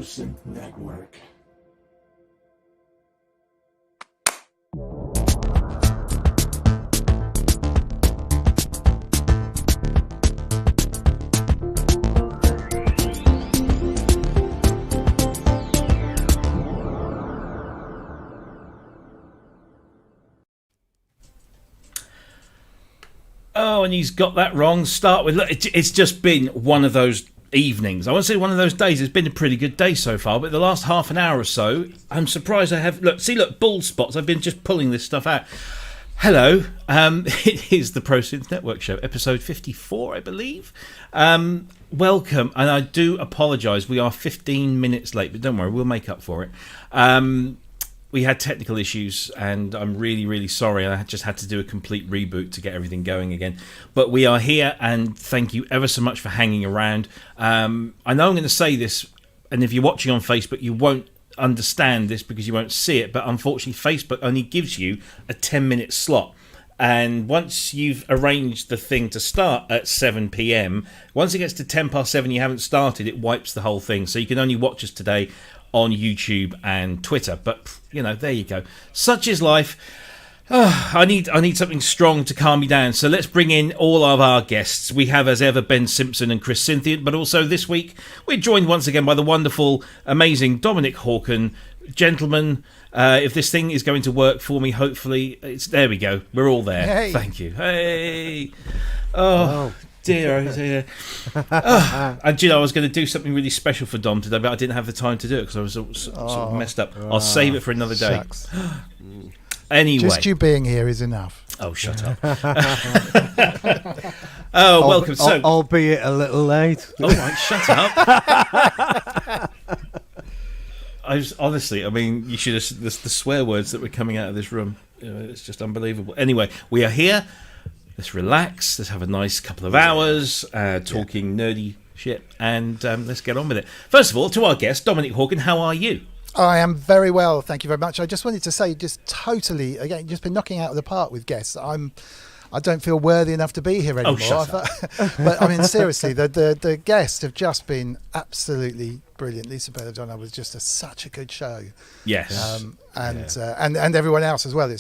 Synth Network. Oh, and he's got that wrong. Start with, look, it's just been one of those evenings. I won't say one of those days. It's been a pretty good day so far, but the last half an hour or so, I'm surprised I have... Look, bald spots. I've been just pulling this stuff out. Hello. It is the Pro Synth Network show, episode 54, I believe. Welcome, and I do apologise. We are 15 minutes late, but don't worry, we'll make up for it. We had technical issues, and I'm really, really sorry. I just had to do a complete reboot to get everything going again. But we are here, and thank you ever so much for hanging around. I know I'm going to say this, and if you're watching on Facebook, you won't understand this because you won't see it. But unfortunately, Facebook only gives you a 10-minute slot. And once you've arranged the thing to start at 7 p.m, once it gets to 10 past 7, you haven't started, it wipes the whole thing. So you can only watch us today on YouTube and Twitter, but there you go. Such is life. I need something strong to calm me down. So let's bring in all of our guests. We have, as ever, Ben Simpson and Cryss Synthient, but also this week we're joined once again by the wonderful, amazing Dominic Hawken. Gentlemen, if this thing is going to work for me, hopefully there we go. We're all there. Hey. Thank you. Hey. Oh. Dear, oh dear. And I was going to do something really special for Dom today, but I didn't have the time to do it because I was sort of messed up. I'll save it for another day. Shucks. Anyway. Just you being here is enough. Oh, shut up. Welcome. Albeit a little late. All right, shut up. Honestly, you should have the swear words that were coming out of this room. It's just unbelievable. Anyway, we are here. Let's relax. Let's have a nice couple of hours talking nerdy shit, and let's get on with it. First of all, to our guest, Dominic Hawken, how are you? I am very well, thank you very much. I just wanted to say, just totally, again, just been knocking out of the park with guests. I don't feel worthy enough to be here anymore. Oh, shut up. But seriously, the guests have just been absolutely brilliant. Lisa Belladonna was just such a good show. Yes, and everyone else as well.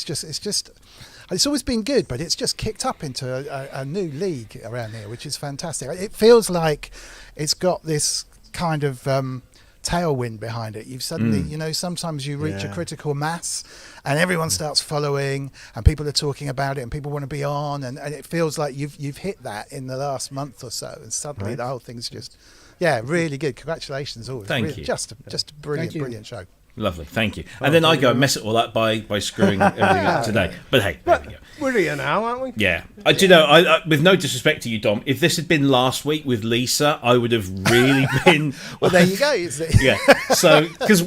It's always been good, but it's just kicked up into a new league around here, which is fantastic. It feels like it's got this kind of tailwind behind it. You've suddenly, sometimes you reach a critical mass and everyone starts following and people are talking about it and people want to be on, and it feels like you've hit that in the last month or so, and suddenly the whole thing's just, really good. Congratulations all. Thank you. Just a brilliant show. Lovely, thank you. And then I go and mess it all up by screwing everything up today. But hey, there we go. We're here now, aren't we? Yeah. I with no disrespect to you, Dom, if this had been last week with Lisa, I would have really been... Well, there you go. Yeah. So, because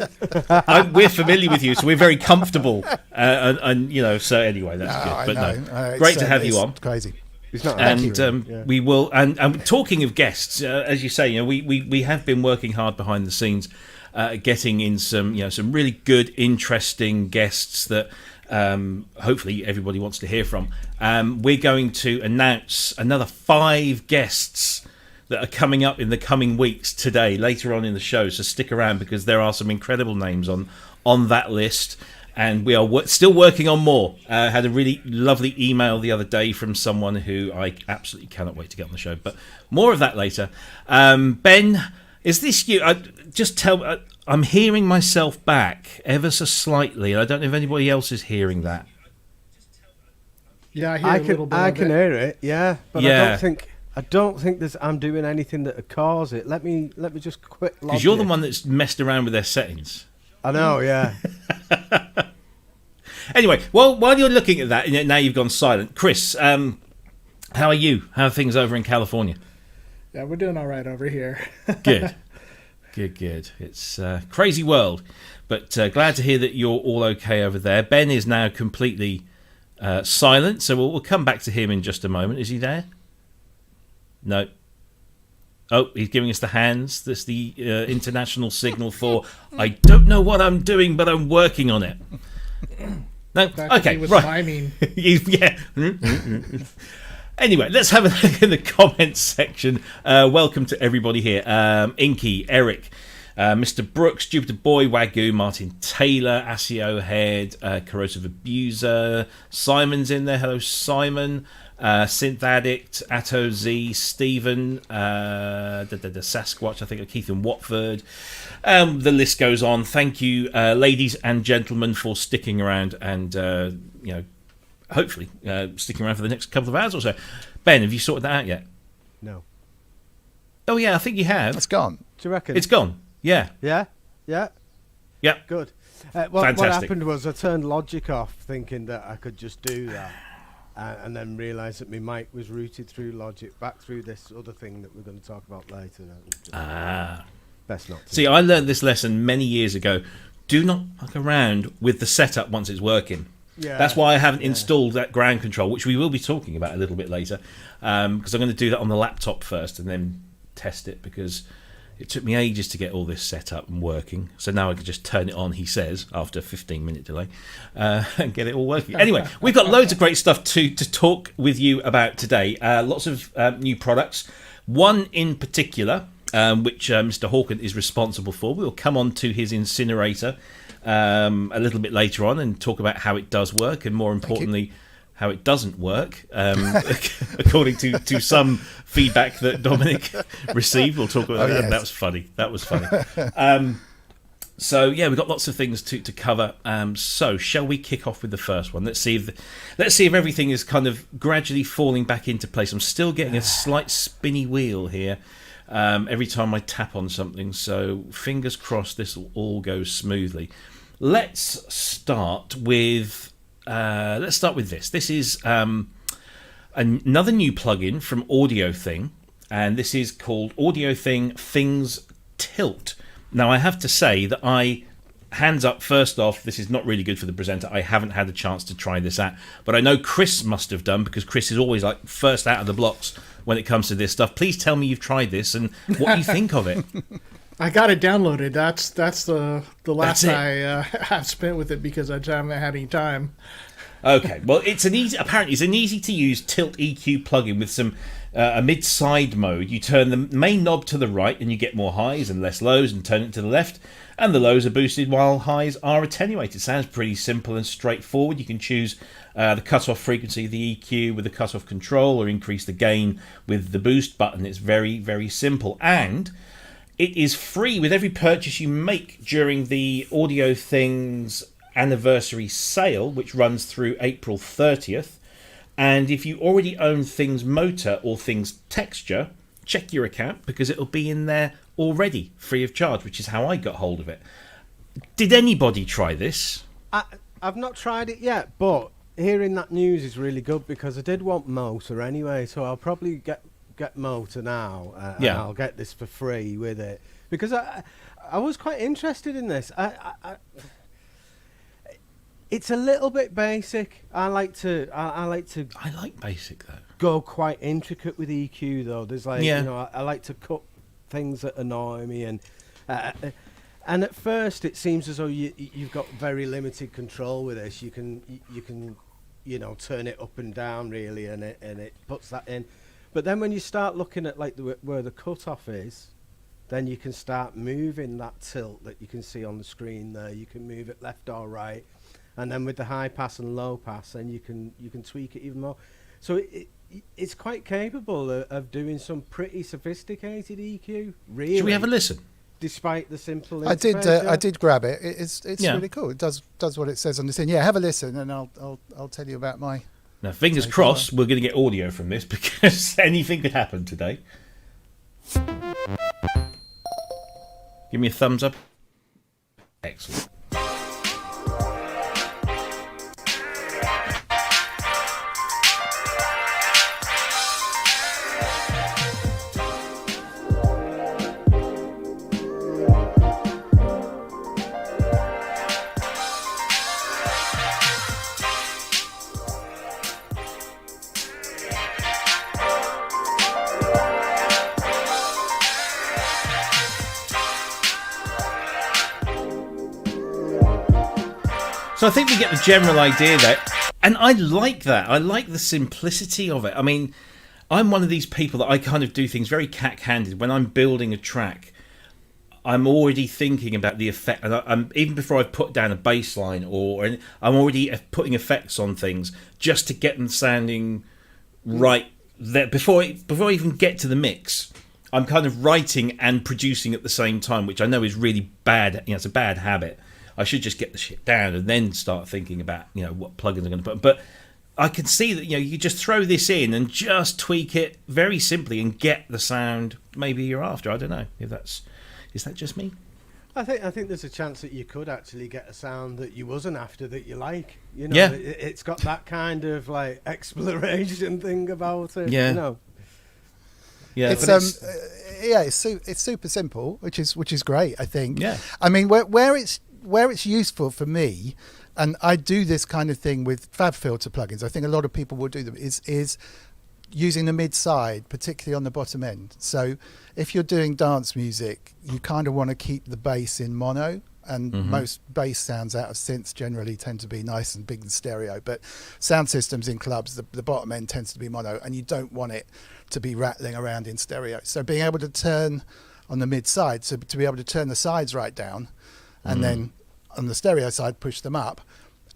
we're familiar with you, so we're very comfortable. And so anyway, that's good. But no, great to have you on. Crazy. It's not we will... And talking of guests, as you say, we have been working hard behind the scenes, getting in some really good, interesting guests that hopefully everybody wants to hear from. We're going to announce another 5 guests that are coming up in the coming weeks today, later on in the show. So stick around because there are some incredible names on that list. And we are still working on more. Had a really lovely email the other day from someone who I absolutely cannot wait to get on the show. But more of that later. Ben... Is this you? I'm hearing myself back ever so slightly. I don't know if anybody else is hearing that. Yeah, I hear a little bit. I can hear it. Yeah, but Yeah. I don't think I'm doing anything that would cause it. Let me just quit. Because you're the one that's messed around with their settings. I know. Yeah. Anyway, while you're looking at that, now you've gone silent. Cryss, how are you? How are things over in California? Yeah, we're doing all right over here. Good. Good. It's a crazy world, but glad to hear that you're all okay over there. Ben is now completely silent, so we'll come back to him in just a moment. Is he there? No. Oh, he's giving us the hands. That's the international signal for I don't know what I'm doing, but I'm working on it. No, okay, right. Yeah. Anyway, let's have a look in the comments section. Welcome to everybody here. Inky, Eric, Mr. Brooks, Jupiter Boy, Wagyu, Martin Taylor, Asio Head, Corrosive Abuser, Simon's in there. Hello, Simon. Synth Addict, Atto Z, Stephen, the Sasquatch, I think, Keith and Watford. The list goes on. Thank you, ladies and gentlemen, for sticking around and hopefully sticking around for the next couple of hours or so. Ben, have you sorted that out yet? No. Oh yeah, I think you have. It's gone. Do you reckon? It's gone. Yeah. Yeah. Good. What happened was I turned Logic off, thinking that I could just do that. And then realised that my mic was routed through Logic back through this other thing that we're going to talk about later. Best not to. See, I learned this lesson many years ago. Do not fuck around with the setup once it's working. Yeah. That's why I haven't installed that ground control, which we will be talking about a little bit later, because I'm going to do that on the laptop first and then test it, because it took me ages to get all this set up and working. So now I can just turn it on, he says, after a 15-minute delay, and get it all working. Anyway, we've got loads of great stuff to talk with you about today. Lots of new products. One in particular, which Mr. Hawken is responsible for. We'll come on to his Incinerator a little bit later on and talk about how it does work, and more importantly, how it doesn't work, according to some feedback that Dominic received. We'll talk about that. Yes. That was funny. So yeah, we've got lots of things to cover. So shall we kick off with the first one? Let's see if everything is kind of gradually falling back into place. I'm still getting a slight spinny wheel here every time I tap on something. So fingers crossed this will all go smoothly. Let's start with this. This is another new plugin from AudioThing, and this is called AudioThing Things Tilt. Now, I have to say that hands up, first off, this is not really good for the presenter. I haven't had a chance to try this out, but I know Cryss must have done, because Cryss is always like first out of the blocks when it comes to this stuff. Please tell me you've tried this and what you think of it. I got it downloaded. That's the last I have spent with it, because I just haven't had any time. Okay, well, it's an easy to use tilt EQ plugin with some a mid-side mode. You turn the main knob to the right and you get more highs and less lows, and turn it to the left and the lows are boosted while highs are attenuated. Sounds pretty simple and straightforward. You can choose the cutoff frequency of the EQ with the cutoff control, or increase the gain with the boost button. It's very, very simple, and it is free with every purchase you make during the AudioThing's anniversary sale, which runs through April 30th. And if you already own Things Motor or Things Texture, check your account, because it'll be in there already free of charge, which is how I got hold of it. Did anybody try this? I've not tried it yet, but hearing that news is really good, because I did want Motor anyway, so I'll probably get Motor now, and I'll get this for free with it, because I was quite interested in this. It's a little bit basic. I like basic though. Go quite intricate with EQ though. There's I like to cut things that annoy me, and at first it seems as though you've got very limited control with this. You can turn it up and down really, and it puts that in. But then when you start looking at like where the cutoff is, then you can start moving that tilt that you can see on the screen there. You can move it left or right, and then with the high pass and low pass, then you can tweak it even more. So it's quite capable of doing some pretty sophisticated EQ. Really. Should we have a listen? Despite the simple interface, I did grab it. It's really cool. It does what it says on the tin. Yeah, have a listen, and I'll tell you about my. Now, fingers crossed, we're going to get audio from this, because anything could happen today. Give me a thumbs up. Excellent. So I think we get the general idea there. And I like that. I like the simplicity of it. I mean, I'm one of these people that I kind of do things very cack-handed. When I'm building a track, I'm already thinking about the effect. And I'm even before I've put down a bass line, I'm already putting effects on things just to get them sounding right there. Before I even get to the mix, I'm kind of writing and producing at the same time, which I know is really bad. It's a bad habit. I should just get the shit down and then start thinking about, what plugins I'm going to put. But I can see that, you just throw this in and just tweak it very simply and get the sound maybe you're after. I don't know if is that just me? I think there's a chance that you could actually get a sound that you wasn't after that you like. Yeah. It's got that kind of like exploration thing about it. Yeah. Yeah, it's super simple, which is great. I think. Yeah. I mean, where it's useful for me, and I do this kind of thing with FabFilter plugins. I think a lot of people will do them. Is using the mid side, particularly on the bottom end. So if you're doing dance music, you kind of want to keep the bass in mono. And most bass sounds out of synths generally tend to be nice and big and stereo. But sound systems in clubs, the bottom end tends to be mono, and you don't want it to be rattling around in stereo. So being able to turn on the mid side, so to be able to turn the sides right down, and then on the stereo side push them up.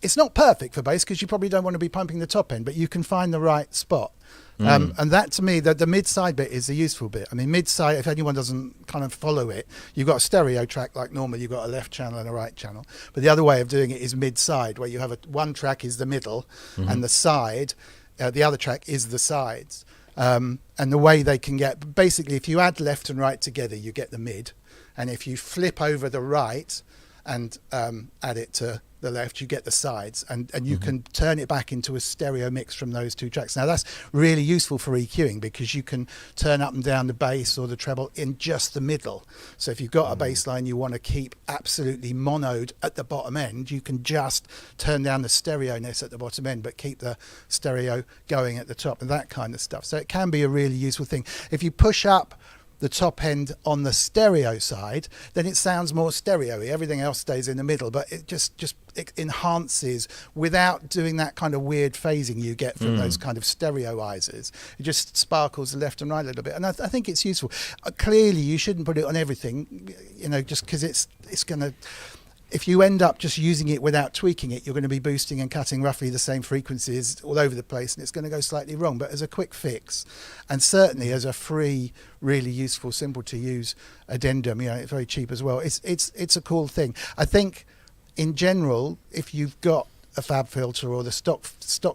It's not perfect for bass because you probably don't want to be pumping the top end, but you can find the right spot. And that, to me, the mid-side bit is the useful bit. I mean, mid-side, if anyone doesn't kind of follow it, you've got a stereo track like normal, you've got a left channel and a right channel. But the other way of doing it is mid-side, where you have one track is the middle, and the side, the other track is the sides. And the way they can get, basically, if you add left and right together, you get the mid. And if you flip over the right and add it to the left, you get the sides, and you can turn it back into a stereo mix from those two tracks. Now that's really useful for EQing because you can turn up and down the bass or the treble in just the middle. So if you've got a bass line you want to keep absolutely monoed at the bottom end, you can just turn down the stereo-ness at the bottom end but keep the stereo going at the top and that kind of stuff. So it can be a really useful thing. If you push up the top end on the stereo side, then it sounds more stereo-y. Everything else stays in the middle, but it just it enhances without doing that kind of weird phasing you get from those kind of stereoizers. It just sparkles the left and right a little bit, and I think it's useful. Clearly, you shouldn't put it on everything, just because it's going to. If you end up just using it without tweaking it, you're going to be boosting and cutting roughly the same frequencies all over the place, and it's going to go slightly wrong. But as a quick fix, and certainly as a free, really useful, simple to use addendum, it's very cheap as well. It's a cool thing. I think, in general, if you've got a fab filter or the stock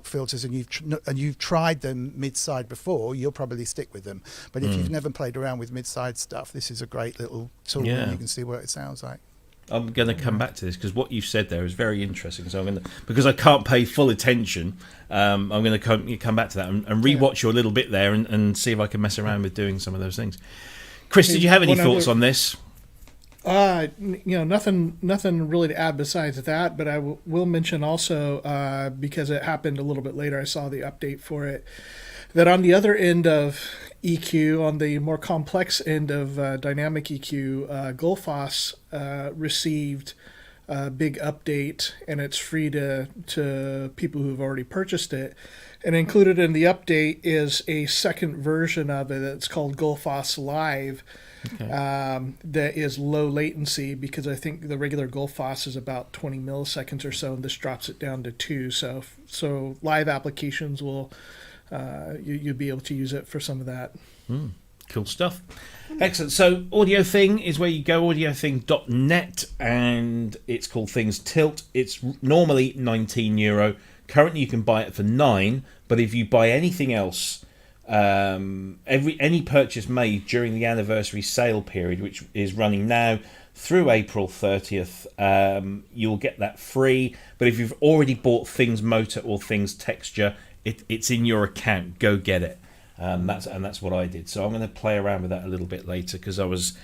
filters and you've tried them mid-side before, you'll probably stick with them. But if you've never played around with mid-side stuff, this is a great little tool, and you can see what it sounds like. I'm going to come back to this because what you said there is very interesting. So because I can't pay full attention, I'm going to come back to that and rewatch you a little bit there and see if I can mess around with doing some of those things. Chris, did you have any thoughts on this? Nothing really to add besides that. But I will mention also because it happened a little bit later. I saw the update for it. That on the other end of EQ, on the more complex end of dynamic EQ, Gullfoss received a big update, and it's free to people who've already purchased it. And included in the update is a second version of it that's called Gullfoss Live. Okay. That is low latency because I think the regular Gullfoss is about 20 milliseconds or so, and this drops it down to 2. So live applications will... you'll be able to use it for some of that. Cool stuff. Excellent. So AudioThing is where you go, audiothing.net, and it's called Things Tilt. It's normally €19. Currently you can buy it for $9, but if you buy anything else, any purchase made during the anniversary sale period, which is running now through April 30th, you'll get that free. But if you've already bought Things Motor or Things Texture, it's in your account. Go get it. That's what I did. So I'm going to play around with that a little bit later because I was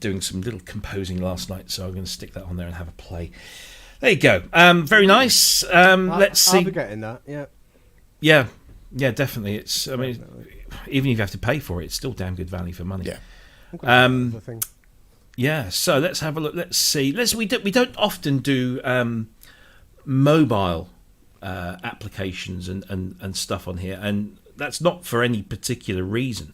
doing some little composing last night. So I'm going to stick that on there and have a play. There you go. Very nice. Let's see. I'll be getting that. Yeah, definitely. It's. I mean, even if you have to pay for it, it's still damn good value for money. Yeah. Yeah. So let's have a look. Let's see. We don't often do mobile applications and stuff on here, and that's not for any particular reason.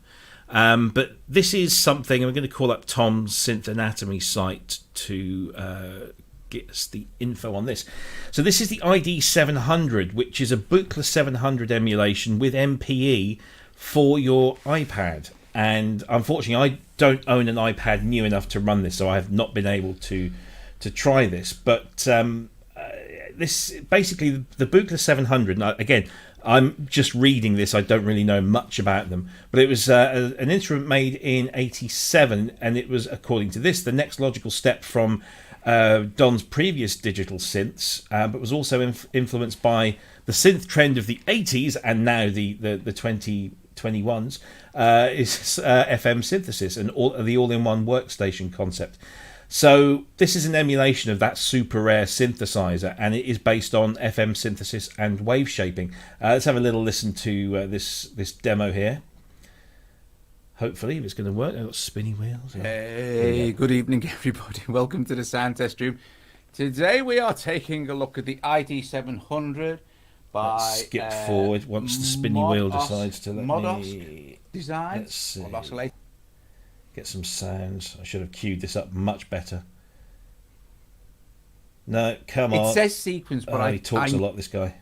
But this is something, I'm going to call up Tom's Synth Anatomy site to get us the info on this. So this is the ID700, which is a Buchla 700 emulation with MPE for your iPad. And unfortunately, I don't own an iPad new enough to run this, so I have not been able to try this. But this basically the Buchla 700. Now, again, I'm just reading this. I don't really know much about them, but it was an instrument made in '87, and it was, according to this, the next logical step from Don's previous digital synths, but was also influenced by the synth trend of the '80s and now the 2021s is FM synthesis and the all-in-one workstation concept. So this is an emulation of that super rare synthesizer, and it is based on FM synthesis and wave shaping. Let's have a little listen to this demo here. Hopefully, if it's going to work. I've got spinny wheels. Hey, good evening, everybody. Welcome to the sound test room. Today we are taking a look at the ID700 by... Let's skip forward once the spinny wheel decides to let MOTU me... design. Let's see. MOTU Get some sounds. I should have queued this up much better. No, come on. It says sequence, but he talks a lot, this guy.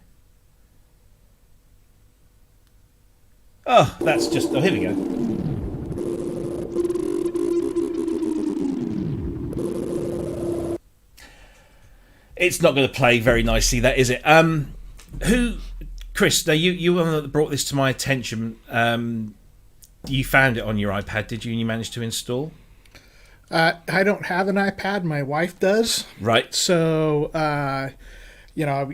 Oh, that's just... Oh, here we go. It's not going to play very nicely, that is it? Cryss? Now you were the one that brought this to my attention. You found it on your iPad, did you? And you managed to install? I don't have an iPad. My wife does. Right. So, I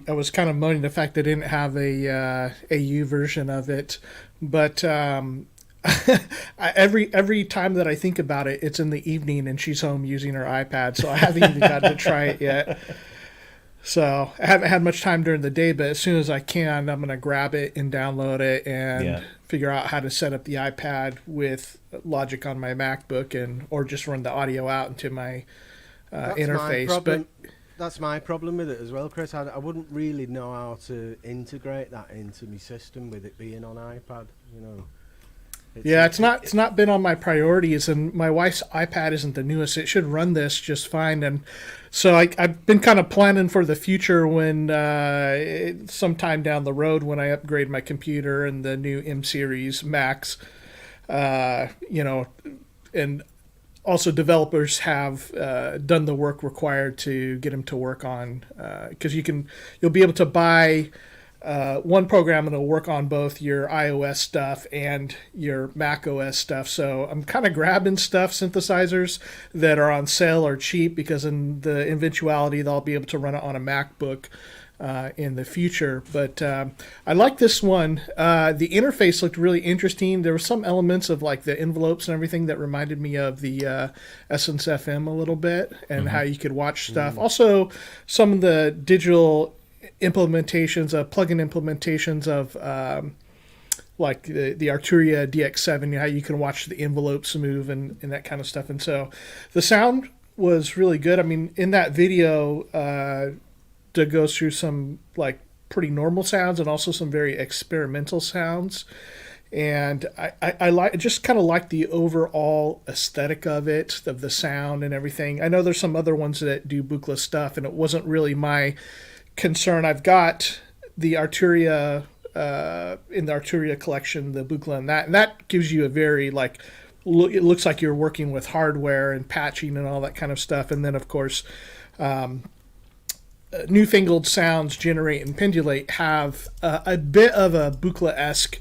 was kind of moaning the fact I didn't have a AU version of it, but every time that I think about it, it's in the evening and she's home using her iPad, so I haven't even gotten to try it yet. So I haven't had much time during the day, but as soon as I can, I'm going to grab it and download it and figure out how to set up the iPad with Logic on my MacBook or just run the audio out into my interface. That's my problem with it as well, Cryss. I wouldn't really know how to integrate that into my system with it being on iPad, It's not been on my priorities, and my wife's iPad isn't the newest. It should run this just fine, and so I've been kind of planning for the future when sometime down the road when I upgrade my computer and the new M series Macs, and also developers have done the work required to get them to work on, because you'll be able to buy one program that'll work on both your iOS stuff and your macOS stuff. So I'm kind of grabbing synthesizers that are on sale or cheap, because in the eventuality they'll be able to run it on a MacBook in the future. But I like this one. The interface looked really interesting. There were some elements of like the envelopes and everything that reminded me of the Essence FM a little bit, and how you could watch stuff. Also, some of the digital implementations, plugin implementations of like the Arturia DX7, how you can watch the envelopes move and that kind of stuff. And so the sound was really good. I mean, in that video, it goes through some like pretty normal sounds and also some very experimental sounds. And I just kind of like the overall aesthetic of it, of the sound and everything. I know there's some other ones that do Buchla stuff, and it wasn't really my concern. I've got the Arturia in the Arturia collection, the Buchla, and that gives you a very it looks like you're working with hardware and patching and all that kind of stuff. And then of course, Newfangled Sounds Generate and Pendulate have a bit of a Buchla-esque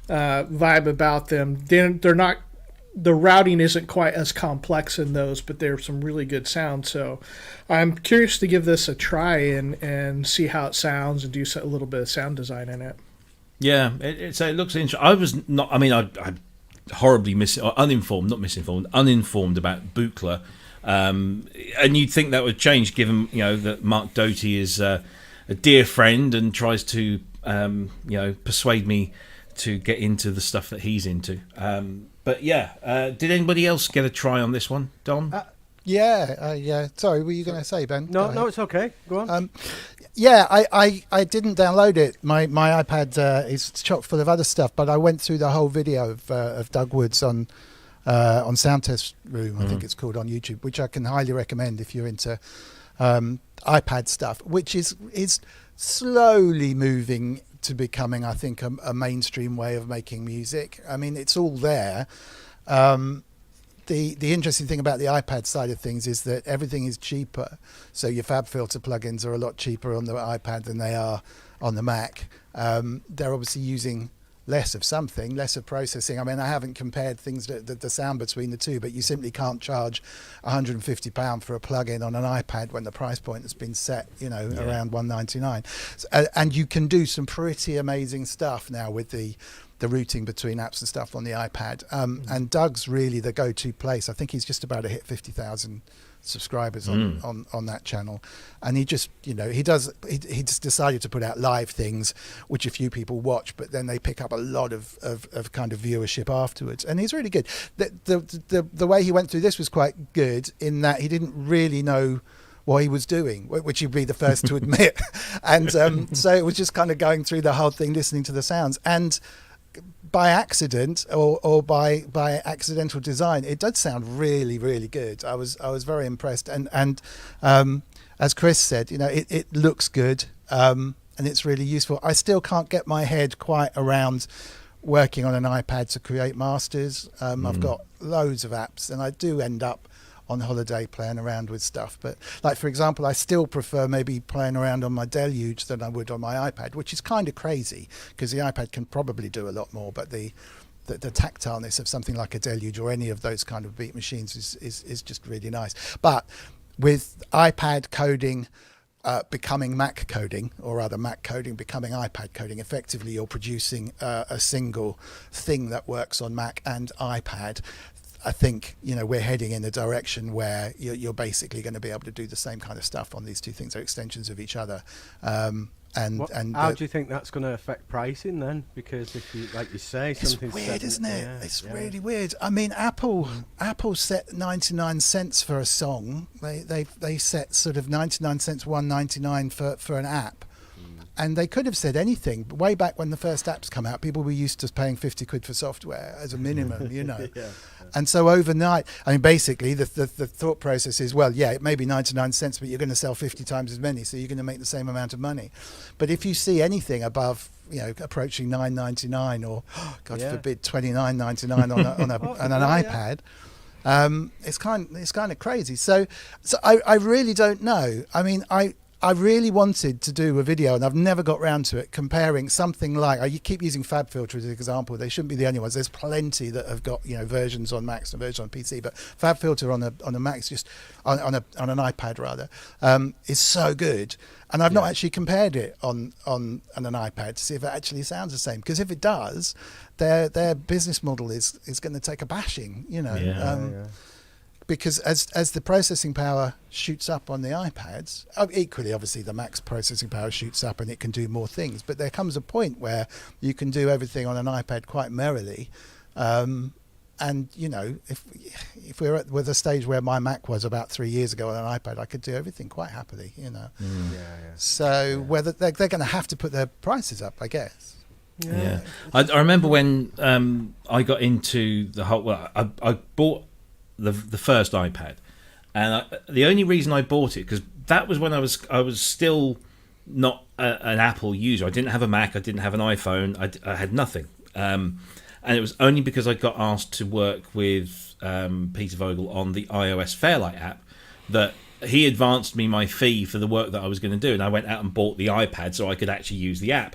vibe about them. They're not. The routing isn't quite as complex in those, but there's some really good sound. So I'm curious to give this a try and see how it sounds and do a little bit of sound design in it. Yeah, it looks interesting. I was not. I mean, I'm horribly uninformed about Buchla, and you'd think that would change, given that Mark Doty is a dear friend and tries to persuade me to get into the stuff that he's into. But yeah, did anybody else get a try on this one, Dom? Yeah. Sorry, were you going to say, Ben? Go No, ahead. it's okay. Go on. Yeah, I didn't download it. My iPad is chock full of other stuff, but I went through the whole video of Doug Woods on Sound Test Room, I think it's called, on YouTube, which I can highly recommend if you're into iPad stuff, which is slowly moving to becoming, I think, a mainstream way of making music. I mean, it's all there. The interesting thing about the iPad side of things is that everything is cheaper. So your FabFilter plugins are a lot cheaper on the iPad than they are on the Mac. They're obviously using less of something, less of processing. I mean, I haven't compared things, the sound between the two, but you simply can't charge £150 for a plugin on an iPad when the price point has been set, around $199. And you can do some pretty amazing stuff now with the routing between apps and stuff on the iPad. And Doug's really the go-to place. I think he's just about to hit 50,000 subscribers on that channel, and he just he just decided to put out live things which a few people watch, but then they pick up a lot of kind of viewership afterwards, and he's really good. The way he went through this was quite good in that he didn't really know what he was doing, which he'd be the first to admit. And so it was just kind of going through the whole thing, listening to the sounds, and by accident or by accidental design, it does sound really, really good. I was very impressed, and as Chris said, it looks good, and it's really useful. I still can't get my head quite around working on an iPad to create masters. I've got loads of apps, and I do end up on holiday playing around with stuff, but like, for example, I still prefer maybe playing around on my Deluge than I would on my iPad, which is kind of crazy because the iPad can probably do a lot more, but the tactileness of something like a Deluge or any of those kind of beat machines is just really nice. But with iPad coding becoming Mac coding, or rather Mac coding becoming iPad coding, effectively you're producing a single thing that works on Mac and iPad. I think we're heading in a direction where you're basically going to be able to do the same kind of stuff on these two things. They're extensions of each other. How do you think that's going to affect pricing then? Because if you, like you say, something's weird, isn't it? Yeah, it's really weird. I mean, Apple set 99 cents for a song. They set sort of 99 cents, $1.99 for an app. And they could have said anything. But way back when the first apps come out, people were used to paying 50 quid for software as a minimum, Yeah. And so overnight, I mean, basically the thought process is, well, yeah, it may be 99 cents, but you're going to sell 50 times as many, so you're going to make the same amount of money. But if you see anything above, approaching $9.99 or, God forbid, $29.99 on an iPad, it's kind of crazy. So I really don't know. I mean, I really wanted to do a video, and I've never got round to it, comparing something like, I keep using FabFilter as an example. They shouldn't be the only ones. There's plenty that have got versions on Macs and versions on PC, but FabFilter on a Mac, just on an iPad rather, is so good. And I've not actually compared it on an iPad to see if it actually sounds the same. Because if it does, their business model is going to take a bashing. Because as the processing power shoots up on the iPads, equally, obviously, the Mac's processing power shoots up and it can do more things. But there comes a point where you can do everything on an iPad quite merrily. And, if we're at the stage where my Mac was about 3 years ago on an iPad, I could do everything quite happily, So whether they're going to have to put their prices up, I guess. Yeah. I remember when I got into the whole... Well, I bought the first iPad, and the only reason I bought it, because that was when I was still not an Apple user. I didn't have a Mac, I didn't have an iPhone, I had nothing, and it was only because I got asked to work with Peter Vogel on the iOS Fairlight app that he advanced me my fee for the work that I was going to do, and I went out and bought the iPad so I could actually use the app.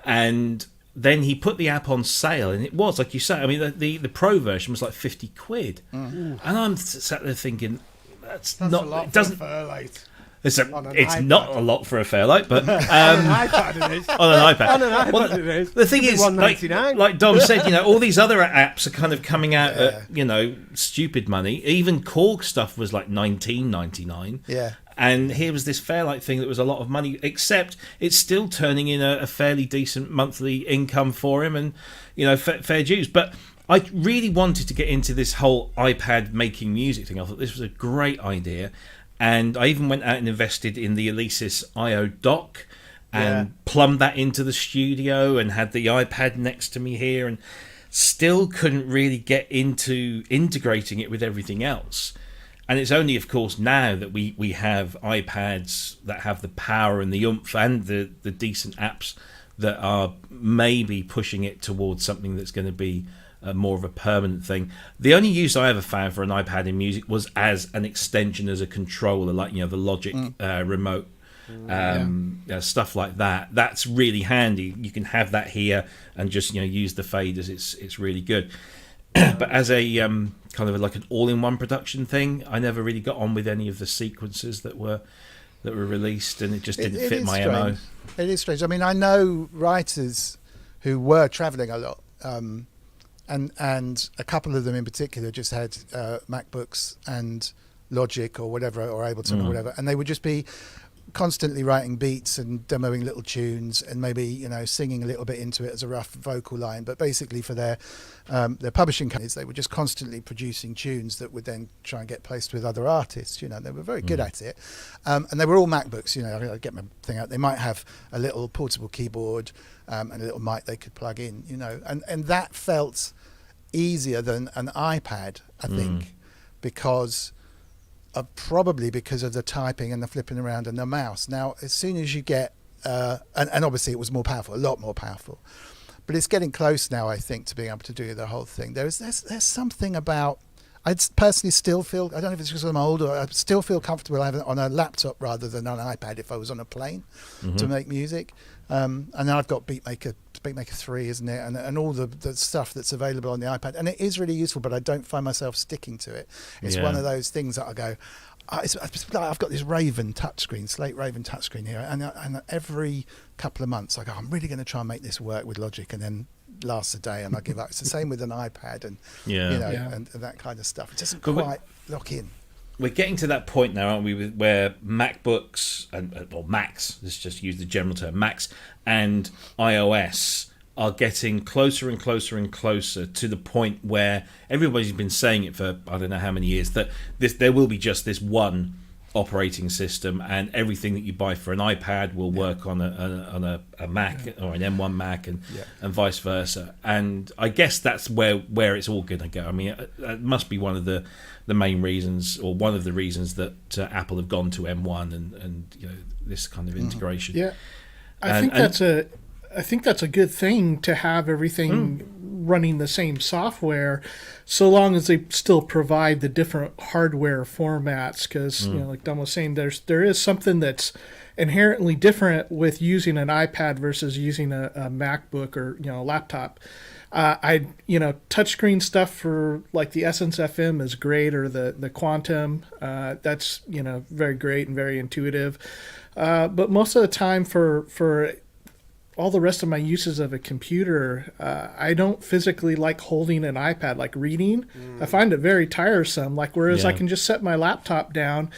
And then he put the app on sale, and it was, like you say, I mean, the pro version was like 50 quid. And I'm sat there thinking, that's not... a lot it doesn't, for Fairlight. It's On an it's iPad. not a lot for a Fairlight, but On an iPad it is. on an iPad. On an iPad Well, it is. the thing It'd be is, like $1.99. Dom said, all these other apps are kind of coming out at, stupid money. Even KaoX stuff was like $19.99. Yeah. And here was this Fairlight thing that was a lot of money, except it's still turning in a fairly decent monthly income for him, and fair dues. But I really wanted to get into this whole iPad making music thing. I thought this was a great idea, and I even went out and invested in the Alesis IO dock and plumbed that into the studio and had the iPad next to me here, and still couldn't really get into integrating it with everything else. And it's only, of course, now that we have iPads that have the power and the oomph and the decent apps that are maybe pushing it towards something that's going to be more of a permanent thing. The only use I ever found for an iPad in music was as an extension, as a controller, like the Logic remote, stuff like that. That's really handy. You can have that here and just use the faders. It's really good. But as a kind of like an all-in-one production thing, I never really got on with any of the sequences that were released, and it just didn't fit my MO. It is strange. I mean, I know writers who were travelling a lot, and a couple of them in particular just had MacBooks and Logic or whatever, or Ableton or whatever, and they would just be constantly writing beats and demoing little tunes and maybe singing a little bit into it as a rough vocal line, but basically for their publishing companies they were just constantly producing tunes that would then try and get placed with other artists. They were very good at it, and they were all MacBooks. I get my thing out, they might have a little portable keyboard and a little mic they could plug in, and that felt easier than an iPad, I think, probably because of the typing and the flipping around and the mouse. Now, as soon as you get, and obviously it was more powerful, a lot more powerful, but it's getting close now, I think, to being able to do the whole thing. There's something about, I personally still feel, I don't know if it's because I'm older, I still feel comfortable having it on a laptop rather than on an iPad if I was on a plane to make music. And then I've got Beatmaker 3, isn't it? And all the stuff that's available on the iPad. And it is really useful, but I don't find myself sticking to it. It's one of those things that I go, I've got this Raven touchscreen, Slate Raven touchscreen here. And every couple of months I go, I'm really going to try and make this work with Logic, and then lasts a day and I give up. It's the same with an iPad and, and that kind of stuff. It doesn't quite lock in. We're getting to that point now, aren't we, where MacBooks or Macs, let's just use the general term, Macs and iOS are getting closer and closer and closer to the point where everybody's been saying it for I don't know how many years, that there will be just this one operating system, and everything that you buy for an iPad will work on a Mac or an M1 Mac, and vice versa. And I guess that's where it's all going to go. I mean, it must be one of the main reasons, or one of the reasons that Apple have gone to M1 and this kind of integration. Yeah, I think that's a good thing, to have everything running the same software, so long as they still provide the different hardware formats. Because like Dom was saying, there is something that's inherently different with using an iPad versus using a MacBook or a laptop. Touchscreen stuff for like the Essence FM is great, or the Quantum. That's very great and very intuitive. But most of the time for all the rest of my uses of a computer, I don't physically like holding an iPad, like reading. I find it very tiresome. Whereas I can just set my laptop down,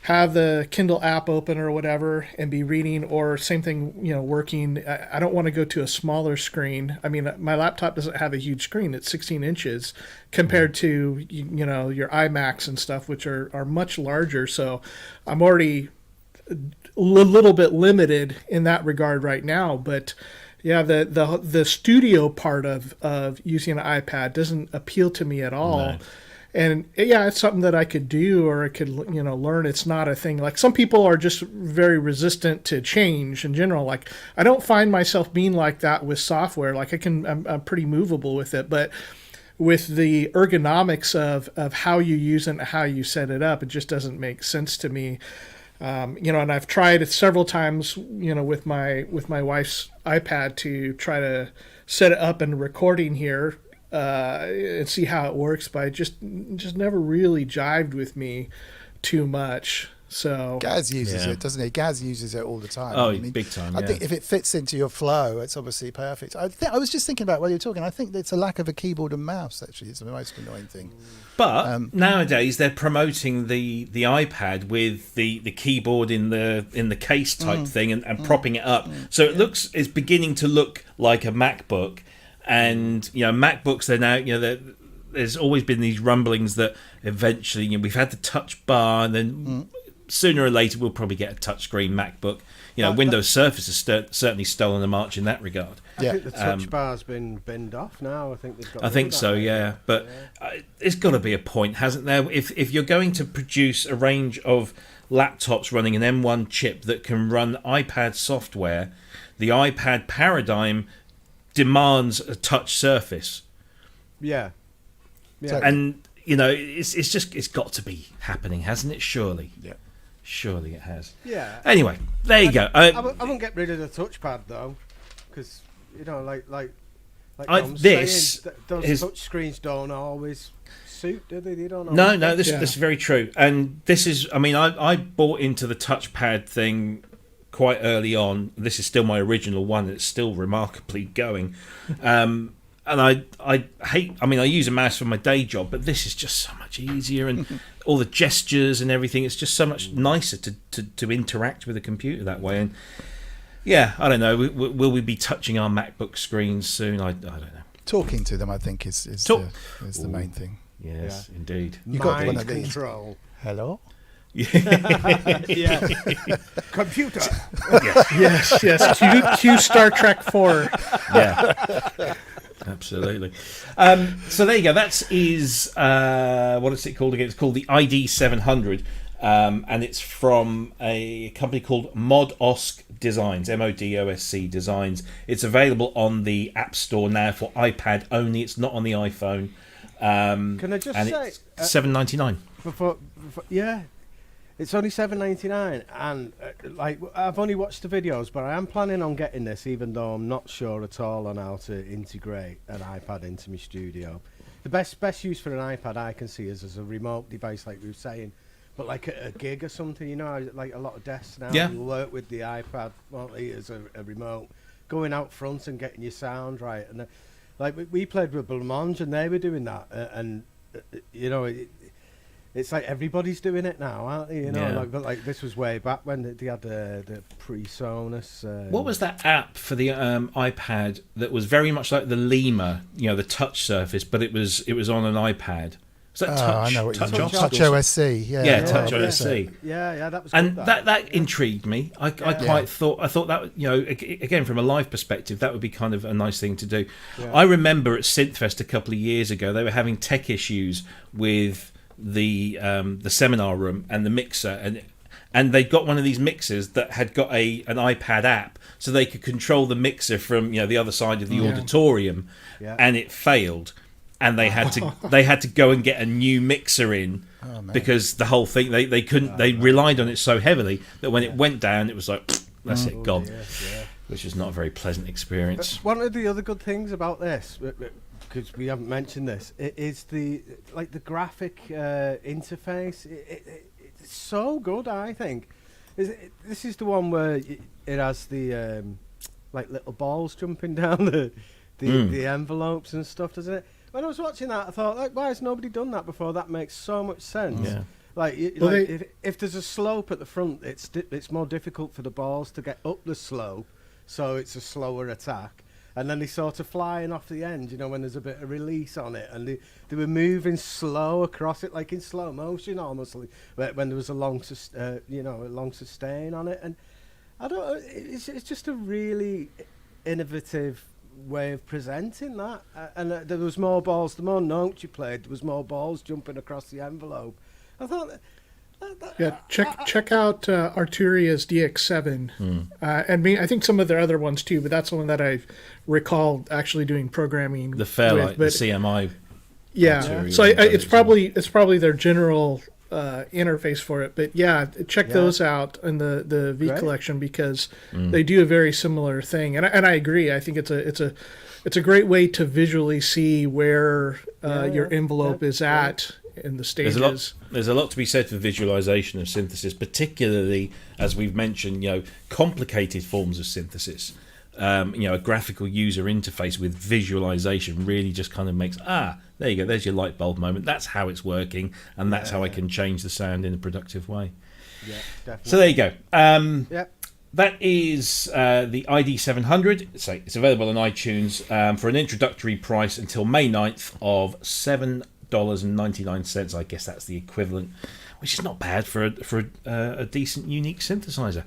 have the Kindle app open or whatever, and be reading, or same thing, working. I don't want to go to a smaller screen. I mean, my laptop doesn't have a huge screen. It's 16 inches compared to, your iMacs and stuff, which are much larger. So I'm already a little bit limited in that regard right now. But yeah, the studio part of using an iPad doesn't appeal to me at all. No. And yeah, it's something that I could do, or I could learn. It's not a thing. Like, some people are just very resistant to change in general. Like, I don't find myself being like that with software. Like, I'm pretty movable with it, but with the ergonomics of how you use it and how you set it up, it just doesn't make sense to me. And I've tried it several times, with my wife's iPad to try to set it up and recording here, and see how it works, but it just never really jived with me too much. So Gaz uses Yeah. it, doesn't he? Gaz uses it all the time. Oh, big time, I yeah. think if it fits into your flow, it's obviously perfect. I was just thinking about while you were talking. I think it's a lack of a keyboard and mouse. Actually, it's the most annoying thing. But nowadays they're promoting the iPad with the keyboard in the case type thing and propping it up, so it's beginning to look like a MacBook. And MacBooks, they're now there's always been these rumblings that eventually we've had the touch bar, and then sooner or later we'll probably get a touchscreen MacBook. Windows Surface has certainly stolen a march in that regard. I think the touch bar's been binned off now. I think they've got. I think so, yeah. But it's got to be a point, hasn't there? If you're going to produce a range of laptops running an M1 chip that can run iPad software, the iPad paradigm demands a touch surface. Yeah. And it's got to be happening, hasn't it? Surely. Yeah. Surely it has. Yeah. Anyway, there you go. I won't get rid of the touchpad though, because like Dom's this saying, those touch screens don't always suit, do they? They don't. No, this is very true. And this is, I bought into the touchpad thing quite early on. This is still my original one. It's still remarkably going. And I hate, I use a mouse for my day job, but this is just so much easier, and all the gestures and everything, it's just so much nicer to interact with a computer that way. And yeah, I don't know, will we be touching our MacBook screens soon? I don't know. Talking to them, I think, is the main thing. Yes, indeed. You got one of these. Control. Hello? Yeah. Computer. yes. Cue Star Trek 4. Yeah. Absolutely. So there you go. That is what is it called again? It's called the ID700, and it's from a company called MODOSC Designs, MODOSC Designs. It's available on the App Store now for iPad only. It's not on the iPhone. Can I just say it's $7.99? Yeah. It's only $7.99, and I've only watched the videos, but I am planning on getting this, even though I'm not sure at all on how to integrate an iPad into my studio. The best use for an iPad I can see is as a remote device, like we were saying, but like a gig or something. Like a lot of desks now will work with the iPad, won't they, as a remote, going out front and getting your sound right. And we played with Blancmange, and they were doing that, and it's like everybody's doing it now, aren't they? But this was way back when they had the PreSonus. What was that app for the iPad that was very much like the Lemur, the touch surface, but it was on an iPad? Was that Touch? I know what you mean. Touch Touch OSC. Yeah, Touch OSC. Yeah, that was. And good, that intrigued me. I thought that again from a live perspective that would be kind of a nice thing to do. Yeah. I remember at Synthfest a couple of years ago they were having tech issues with the seminar room and the mixer, and they'd got one of these mixers that had got an iPad app, so they could control the mixer from the other side of the auditorium, and it failed, and they had to go and get a new mixer in because the whole thing they couldn't they relied on it so heavily that when it went down it was like that's it gone, which is not a very pleasant experience. But one of the other good things about this, because we haven't mentioned this, it is the graphic interface. It's so good, I think. This is the one where it has the little balls jumping down the envelopes and stuff, doesn't it? When I was watching that, I thought, why has nobody done that before? That makes so much sense. Yeah. If there's a slope at the front, it's more difficult for the balls to get up the slope, so it's a slower attack. And then they sort of flying off the end, when there's a bit of release on it, and they were moving slow across it, like in slow motion almost, when there was a long sustain on it. And I don't, it's just a really innovative way of presenting that. And there was more balls. The more notes you played, there was more balls jumping across the envelope. I thought. Check out Arturia's DX7, and I think some of their other ones too. But that's the one that I recall actually doing programming. The Fairlight, the CMI. Yeah, Arturia, so it's probably their general interface for it. But check those out in the V collection, because they do a very similar thing. And I agree. I think it's a great way to visually see where your envelope is at in the stages. There's a lot to be said for visualization of synthesis, particularly, as we've mentioned, complicated forms of synthesis. A graphical user interface with visualization really just kind of makes, there you go, there's your light bulb moment. That's how it's working, and that's how I can change the sound in a productive way. Yeah, definitely. So there you go. Yep. That is the ID700. It's available on iTunes for an introductory price until May 9th of $7.99. I guess that's the equivalent, which is not bad for a decent, unique synthesizer.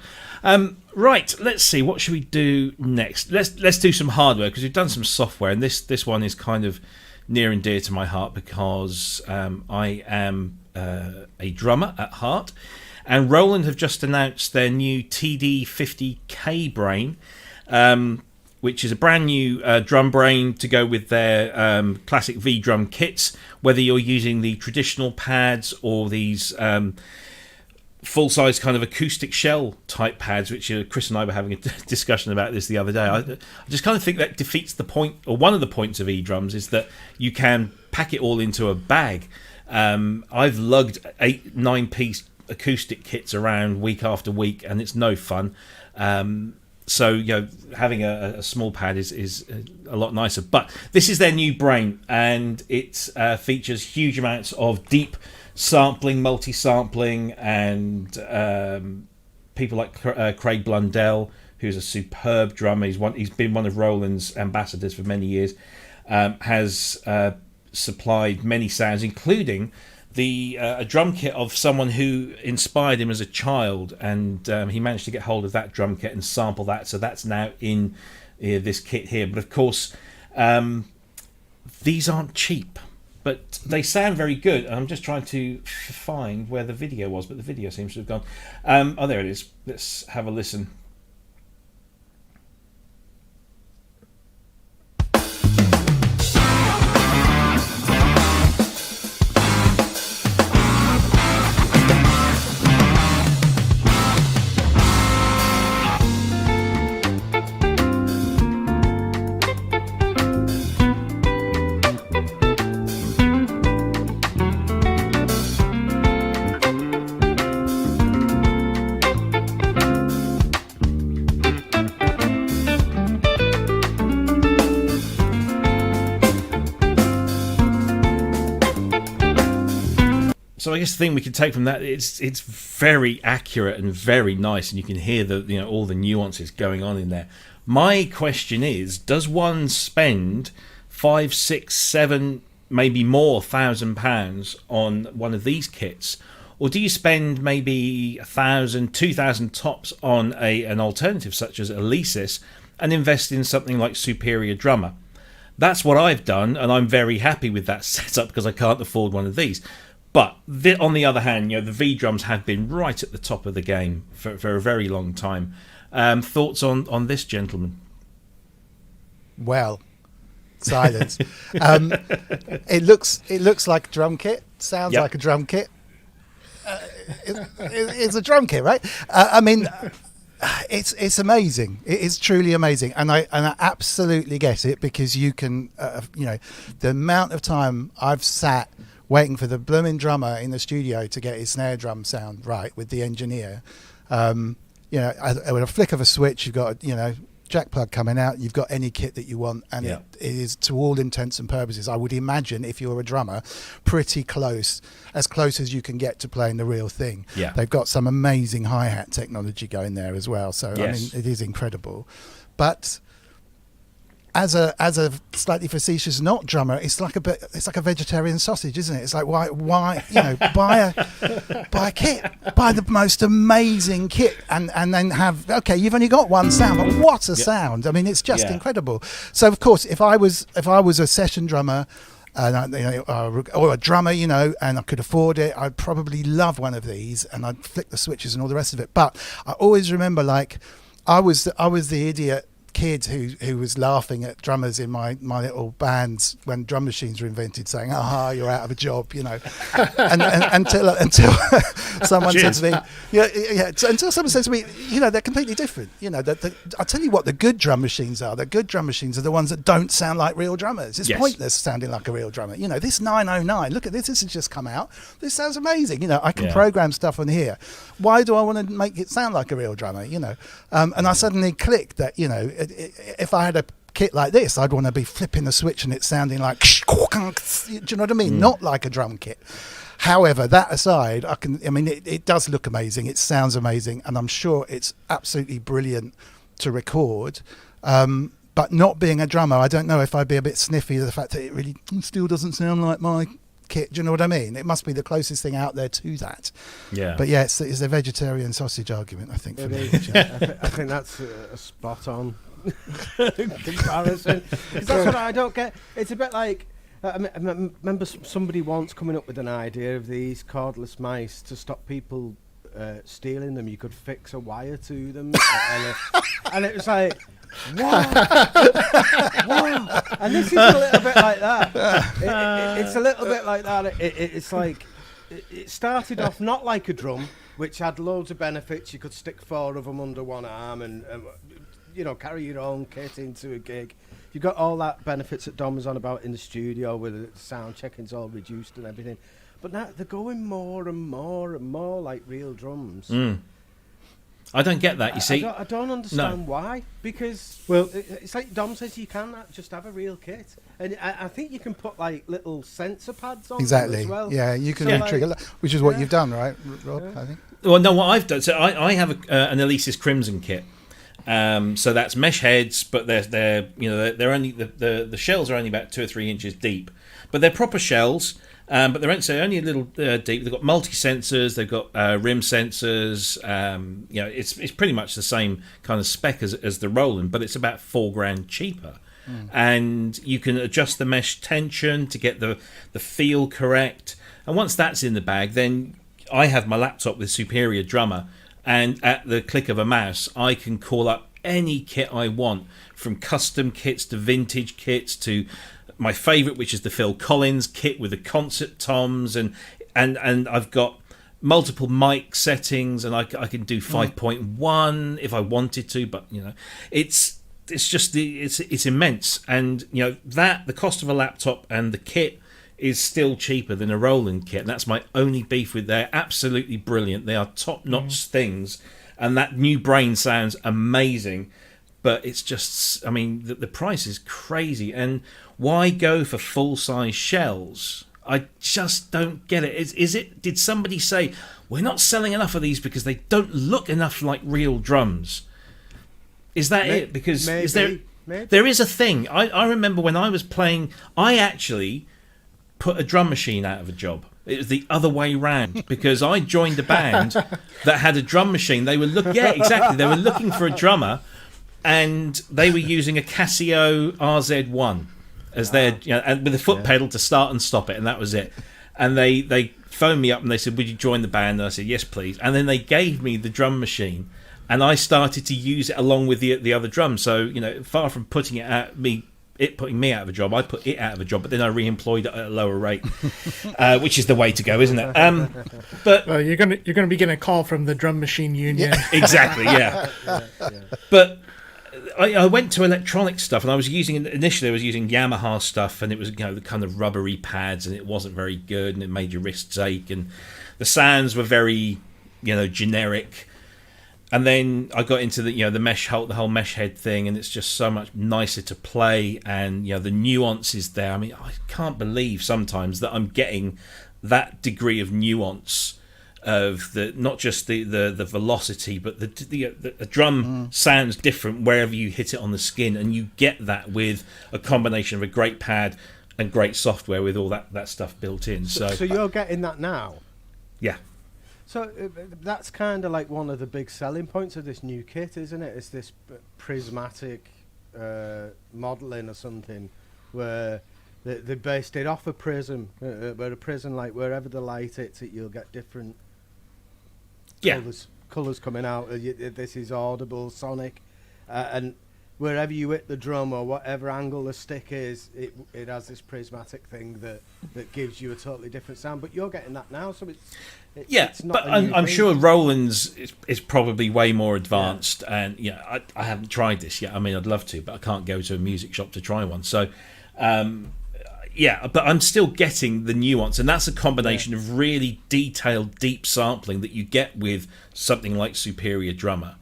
Right, let's see. What should we do next? Let's do some hardware, because we've done some software, and this one is kind of near and dear to my heart, because I am a drummer at heart. And Roland have just announced their new TD50K brain, which is a brand new drum brain to go with their classic V drum kits, whether you're using the traditional pads or these full-size kind of acoustic shell type pads, which Cryss and I were having a discussion about this the other day. I just kind of think that defeats the point, or one of the points of E-drums is that you can pack it all into a bag. I've lugged 8-9 piece acoustic kits around week after week, and it's no fun. So having a small pad is a lot nicer. But this is their new brain, and it features huge amounts of deep sampling, multi-sampling, and people like Craig Blundell, who's a superb drummer. He's been one of Roland's ambassadors for many years. Has supplied many sounds, including a drum kit of someone who inspired him as a child, and he managed to get hold of that drum kit and sample that, so that's now in this kit here. But of course, these aren't cheap, but they sound very good. I'm just trying to find where the video was, but the video seems to have gone. There it is. Let's have a listen. So I guess the thing we can take from that, it's very accurate and very nice, and you can hear all the nuances going on in there. My question is, does one spend £5, £6, £7, maybe more £1,000 on one of these kits, or do you spend maybe £1,000, £2,000 tops on an alternative such as Alesis and invest in something like Superior Drummer? That's what I've done, and I'm very happy with that setup because I can't afford one of these. But on the other hand, the V drums have been right at the top of the game for a very long time. Thoughts on this, gentleman? Well, silence. It looks like a drum kit. Sounds like a drum kit. It's a drum kit, right? It's amazing. It is truly amazing, and I absolutely get it, because you can, the amount of time I've sat waiting for the blooming drummer in the studio to get his snare drum sound right with the engineer. With a flick of a switch, you've got jack plug coming out. You've got any kit that you want, and it is, to all intents and purposes, I would imagine, if you're a drummer, pretty close, as close as you can get to playing the real thing. Yeah. They've got some amazing hi-hat technology going there as well. So yes. It is incredible. But as a slightly facetious not drummer, it's like a vegetarian sausage, isn't it? It's like why buy a kit, buy the most amazing kit, and then have, okay, you've only got one sound, but what a sound! I mean, it's just incredible. So of course, if I was a session drummer, or a drummer, and I could afford it, I'd probably love one of these, and I'd flick the switches and all the rest of it. But I always remember, I was the idiot kid who was laughing at drummers in my little bands when drum machines were invented, saying, "Aha, you're out of a job," you know. and until someone said to me, until someone said to me, you know, they're completely different. You know, I'll tell you what, the good drum machines are. The good drum machines are the ones that don't sound like real drummers. It's pointless sounding like a real drummer. You know, this 909, look at this. This has just come out. This sounds amazing. You know, I can program stuff on here. Why do I want to make it sound like a real drummer? You know, and I suddenly clicked that, you know, if I had a kit like this, I'd want to be flipping the switch and it sounding like, do you know what I mean? Not like a drum kit. However, that aside, it does look amazing. It sounds amazing, and I'm sure it's absolutely brilliant to record. But not being a drummer, I don't know if I'd be a bit sniffy of the fact that it really still doesn't sound like my kit. Do you know what I mean? It must be the closest thing out there to that. Yeah. But yeah, it's a vegetarian sausage argument, I think, for me. I think that's a spot on comparison. Because that's what I don't get. It's a bit like, I remember somebody once coming up with an idea of these cordless mice to stop people stealing them. You could fix a wire to them. And it was like, wow. And this is a little bit like that. It's a little bit like that. It's like, it started off not like a drum, which had loads of benefits. You could stick 4 of them under one arm and you know, carry your own kit into a gig. You've got all that benefits that Dom was on about in the studio, where the sound checking's all reduced and everything. But now they're going more and more and more like real drums. I don't get that, you see. I don't understand why. Because, well, it's like Dom says, you can just have a real kit. And I think you can put, like, little sensor pads on them as well. Yeah, you can trigger, which is what you've done, right, Rob, I think? Well, no, what I've done, so I have an Alesis Crimson kit. So that's mesh heads, but they're only the shells are only about 2 or 3 inches deep, but they're proper shells. But they're only a little deep. They've got multi-sensors. They've got rim sensors. It's pretty much the same kind of spec as the Roland, but it's about $4,000 cheaper. And you can adjust the mesh tension to get the feel correct. And once that's in the bag, then I have my laptop with Superior Drummer, and at the click of a mouse, I can call up any kit I want, from custom kits to vintage kits to my favourite, which is the Phil Collins kit with the concert toms, and I've got multiple mic settings, and I can do 5.1 if I wanted to, but you know, it's immense, and you know that the cost of a laptop and the kit is still cheaper than a Roland kit, and that's my only beef with. They're absolutely brilliant. They are top-notch things, and that new brain sounds amazing. But it's just, I mean, the price is crazy. And why go for full-size shells? I just don't get it. Did somebody say, we're not selling enough of these because they don't look enough like real drums? Is that it? Because maybe. There is a thing. I remember when I was playing, I actually put a drum machine out of a job. It was the other way round, because I joined a band that had a drum machine. They were They were looking for a drummer, and they were using a Casio RZ1 as their, and with a foot pedal to start and stop it, and that was it. And they phoned me up and they said, "Would you join the band?" And I said, "Yes, please." And then they gave me the drum machine, and I started to use it along with the other drums. So far from putting putting me out of a job, I put it out of a job, but then I re-employed it at a lower rate, which is the way to go, isn't it? But you're gonna be getting a call from the drum machine union. Exactly, yeah. But I went to electronic stuff, and I was using Yamaha stuff, and it was the kind of rubbery pads, and it wasn't very good, and it made your wrists ache, and the sounds were very generic. And then I got into the whole mesh head thing, and it's just so much nicer to play, and the nuances there. I mean, I can't believe sometimes that I'm getting that degree of nuance of not just the velocity, but the drum sounds different wherever you hit it on the skin, and you get that with a combination of a great pad and great software with all that stuff built in. So you're getting that now? Yeah. So that's kind of like one of the big selling points of this new kit, isn't it? It's this prismatic modelling or something, where they based it off a prism, where a prism, like wherever the light hits it, you'll get different colours coming out. This is audible, sonic, and wherever you hit the drum or whatever angle the stick is, it has this prismatic thing that gives you a totally different sound. But you're getting that now, so it's not but I'm thing. sure Roland's is probably way more advanced, and I haven't tried this yet. I mean, I'd love to, but I can't go to a music shop to try one. So, but I'm still getting the nuance, and that's a combination of really detailed, deep sampling that you get with something like Superior Drummer,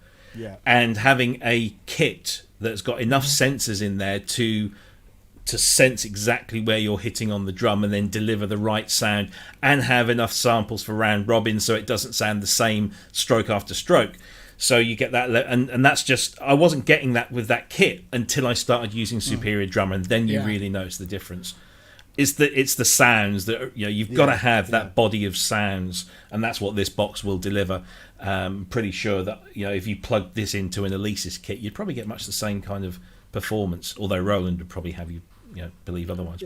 and having a kit that's got enough sensors in there to sense exactly where you're hitting on the drum and then deliver the right sound, and have enough samples for round robin so it doesn't sound the same stroke after stroke. So you get that, and that's just, I wasn't getting that with that kit until I started using Superior Drummer, and then you really notice the difference. It's the sounds that you've got to have that body of sounds, and that's what this box will deliver. Pretty sure that if you plug this into an Alesis kit, you'd probably get much the same kind of performance. Although Roland would probably have you believe otherwise.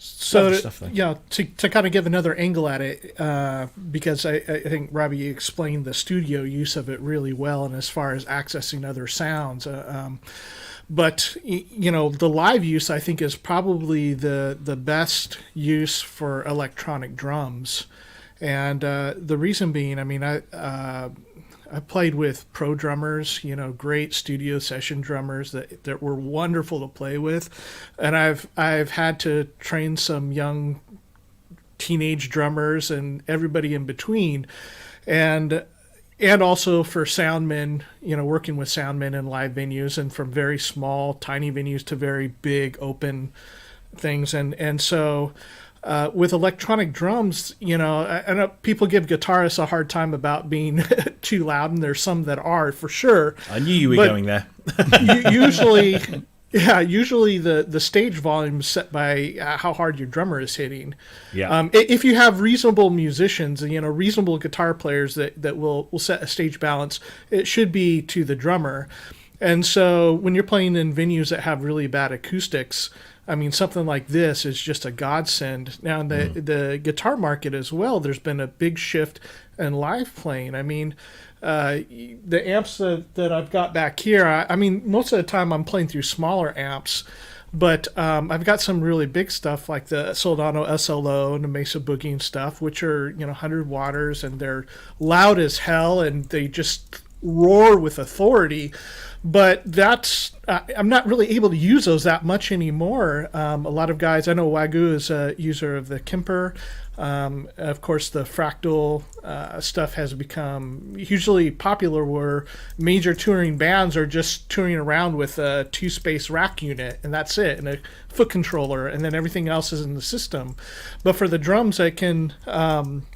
So stuff, to kind of give another angle at it, because I think Robbie explained the studio use of it really well, and as far as accessing other sounds. But the live use, I think, is probably the best use for electronic drums, and the reason being, I mean, I played with pro drummers, great studio session drummers that were wonderful to play with, and I've had to train some young teenage drummers and everybody in between, and also for soundmen, working with soundmen in live venues, and from very small, tiny venues to very big, open things. And so with electronic drums, I know people give guitarists a hard time about being too loud, and there's some that are, for sure. I knew you were going there. Usually the stage volume is set by how hard your drummer is hitting. Yeah. If you have reasonable musicians, reasonable guitar players that will set a stage balance, it should be to the drummer. And so when you're playing in venues that have really bad acoustics, I mean, something like this is just a godsend. Now, in the guitar market as well, there's been a big shift in live playing. I mean, the amps that I've got back here, I mean, most of the time I'm playing through smaller amps, but I've got some really big stuff like the Soldano SLO and the Mesa Boogie and stuff, which are 100 watters, and they're loud as hell, and they just roar with authority. But that's I'm not really able to use those that much anymore. A lot of guys, I know Wagyu is a user of the Kemper. Of course, the fractal stuff has become hugely popular, where major touring bands are just touring around with a 2-space rack unit, and that's it, and a foot controller, and then everything else is in the system. But for the drums, it can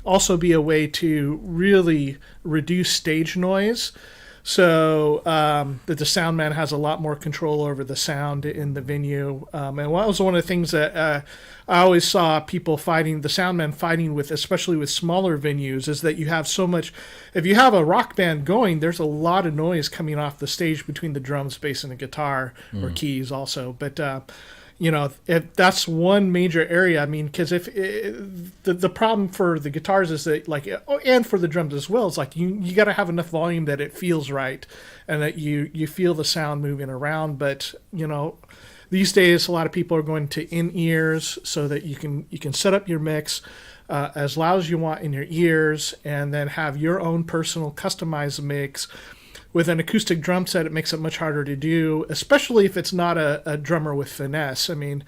also be a way to really reduce stage noise, so that the sound man has a lot more control over the sound in the venue. And that was one of the things that I always saw people fighting, the sound man fighting with, especially with smaller venues, is that you have so much. If you have a rock band going, there's a lot of noise coming off the stage between the drums, bass, and the guitar, or keys also. But if that's one major area, I mean, because if the problem for the guitars is that, and for the drums as well, is like you got to have enough volume that it feels right, and that you feel the sound moving around. But these days a lot of people are going to in-ears, so that you can set up your mix as loud as you want in your ears, and then have your own personal customized mix. With an acoustic drum set, it makes it much harder to do, especially if it's not a drummer with finesse. I mean,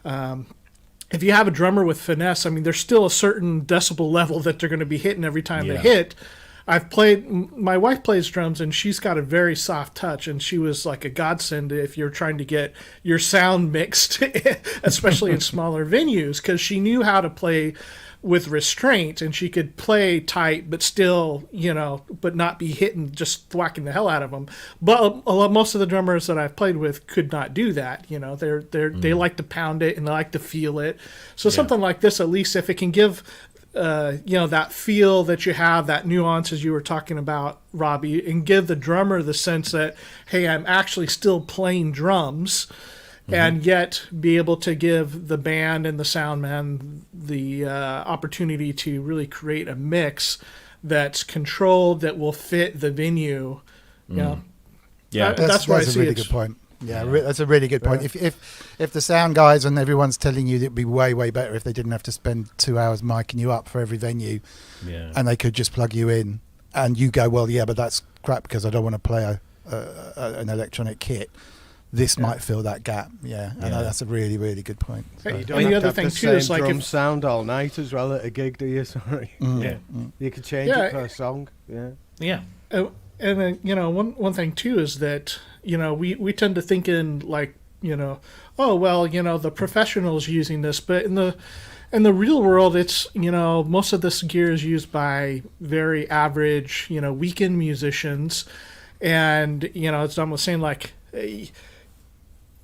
if you have a drummer with finesse, I mean, there's still a certain decibel level that they're going to be hitting every time they hit. My wife plays drums, and she's got a very soft touch, and she was like a godsend if you're trying to get your sound mixed, especially in smaller venues, because she knew how to play with restraint, and she could play tight, but still, but not be hitting, just thwacking the hell out of them. But most of the drummers that I've played with could not do that. They like to pound it, and they like to feel it. So something like this, at least if it can give, that feel that you have, that nuance as you were talking about, Robbie, and give the drummer the sense that, hey, I'm actually still playing drums. And yet be able to give the band and the sound man the opportunity to really create a mix that's controlled, that will fit the venue. Yeah. That's why I a see really it's- good point. Yeah, that's a really good point. If the sound guys and everyone's telling you that it'd be way better if they didn't have to spend 2 hours micing you up for every venue, and they could just plug you in, and you go, well, yeah, but that's crap because I don't want to play an electronic kit. This might fill that gap. Yeah, and that's a really good point. So. You don't And the have other to have thing the too is same like drum if sound all night as well at a gig, do you? Sorry. You can change it per song. Yeah. And then, one thing too is that, we tend to think in like, oh, well, the professionals using this, but in the real world, it's, most of this gear is used by very average, weekend musicians. And, it's almost saying like,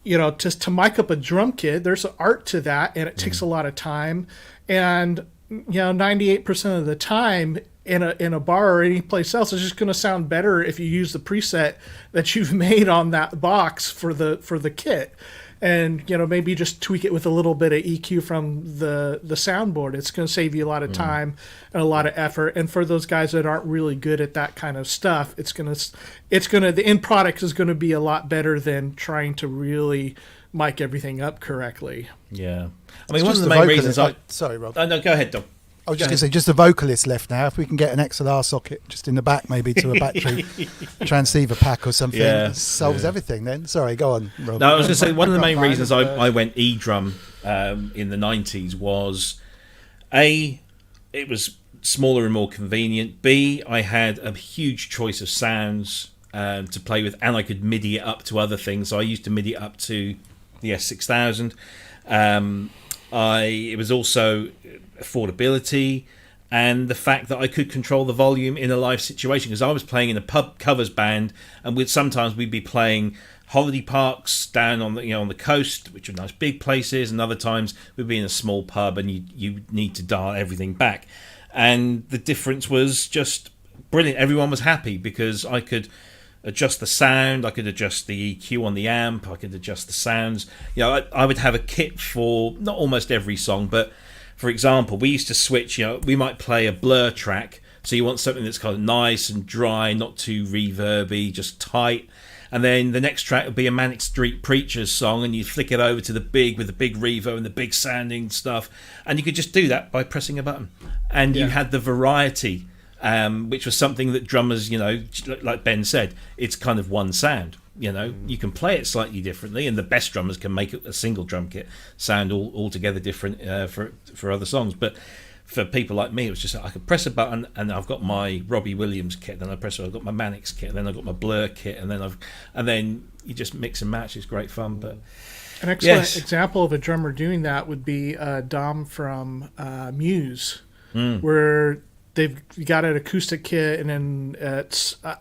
just to mic up a drum kit, there's an art to that, and it takes a lot of time. And, 98% of the time, in a bar or any place else, it's just going to sound better if you use the preset that you've made on that box for the kit, and maybe just tweak it with a little bit of EQ from the soundboard. It's going to save you a lot of time and a lot of effort. And for those guys that aren't really good at that kind of stuff, the end product is going to be a lot better than trying to really mic everything up correctly. Yeah, I mean, one of the main reasons sorry, Rob. No, go ahead, Dom. I was just going to say, just a vocalist left now. If we can get an XLR socket just in the back, maybe to a battery transceiver pack or something, it solves everything then. Sorry, go on, Rob. No, I was going to say, one of the main reasons I went E-drum in the 90s was, A, it was smaller and more convenient. B, I had a huge choice of sounds to play with, and I could MIDI it up to other things. So I used to MIDI it up to the S6000. It was also affordability and the fact that I could control the volume in a live situation, because I was playing in a pub covers band, and sometimes we'd be playing holiday parks down on the coast, which are nice big places, and other times we'd be in a small pub and you need to dial everything back, and the difference was just brilliant. Everyone was happy because I could adjust the sound, I could adjust the EQ on the amp, I could adjust the sounds. I would have a kit for not almost every song, but for example, we used to switch, we might play a Blur track, so you want something that's kind of nice and dry, not too reverby, just tight. And then the next track would be a Manic Street Preachers song, and you flick it over to the big with the big reverb and the big sounding stuff, and you could just do that by pressing a button. And you had the variety, which was something that drummers, like Ben said, it's kind of one sound. You can play it slightly differently, and the best drummers can make a single drum kit sound altogether different for other songs. But for people like me, it was just I could press a button, and I've got my Robbie Williams kit. Then I've got my Mannix kit, and then I've got my Blur kit, and then you just mix and match. It's great fun. But an excellent example of a drummer doing that would be Dom from Muse, where they've got an acoustic kit, and then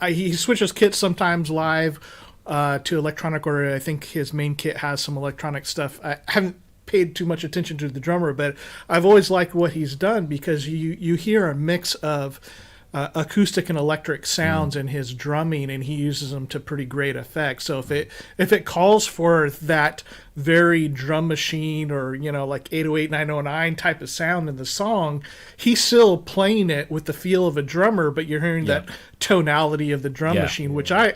he switches kits sometimes live to electronic, or I think his main kit has some electronic stuff. I haven't paid too much attention to the drummer, but I've always liked what he's done, because you hear a mix of acoustic and electric sounds in his drumming, and he uses them to pretty great effect. So if it calls for that very drum machine or like 808 909 type of sound in the song, he's still playing it with the feel of a drummer, but you're hearing that tonality of the drum machine, which I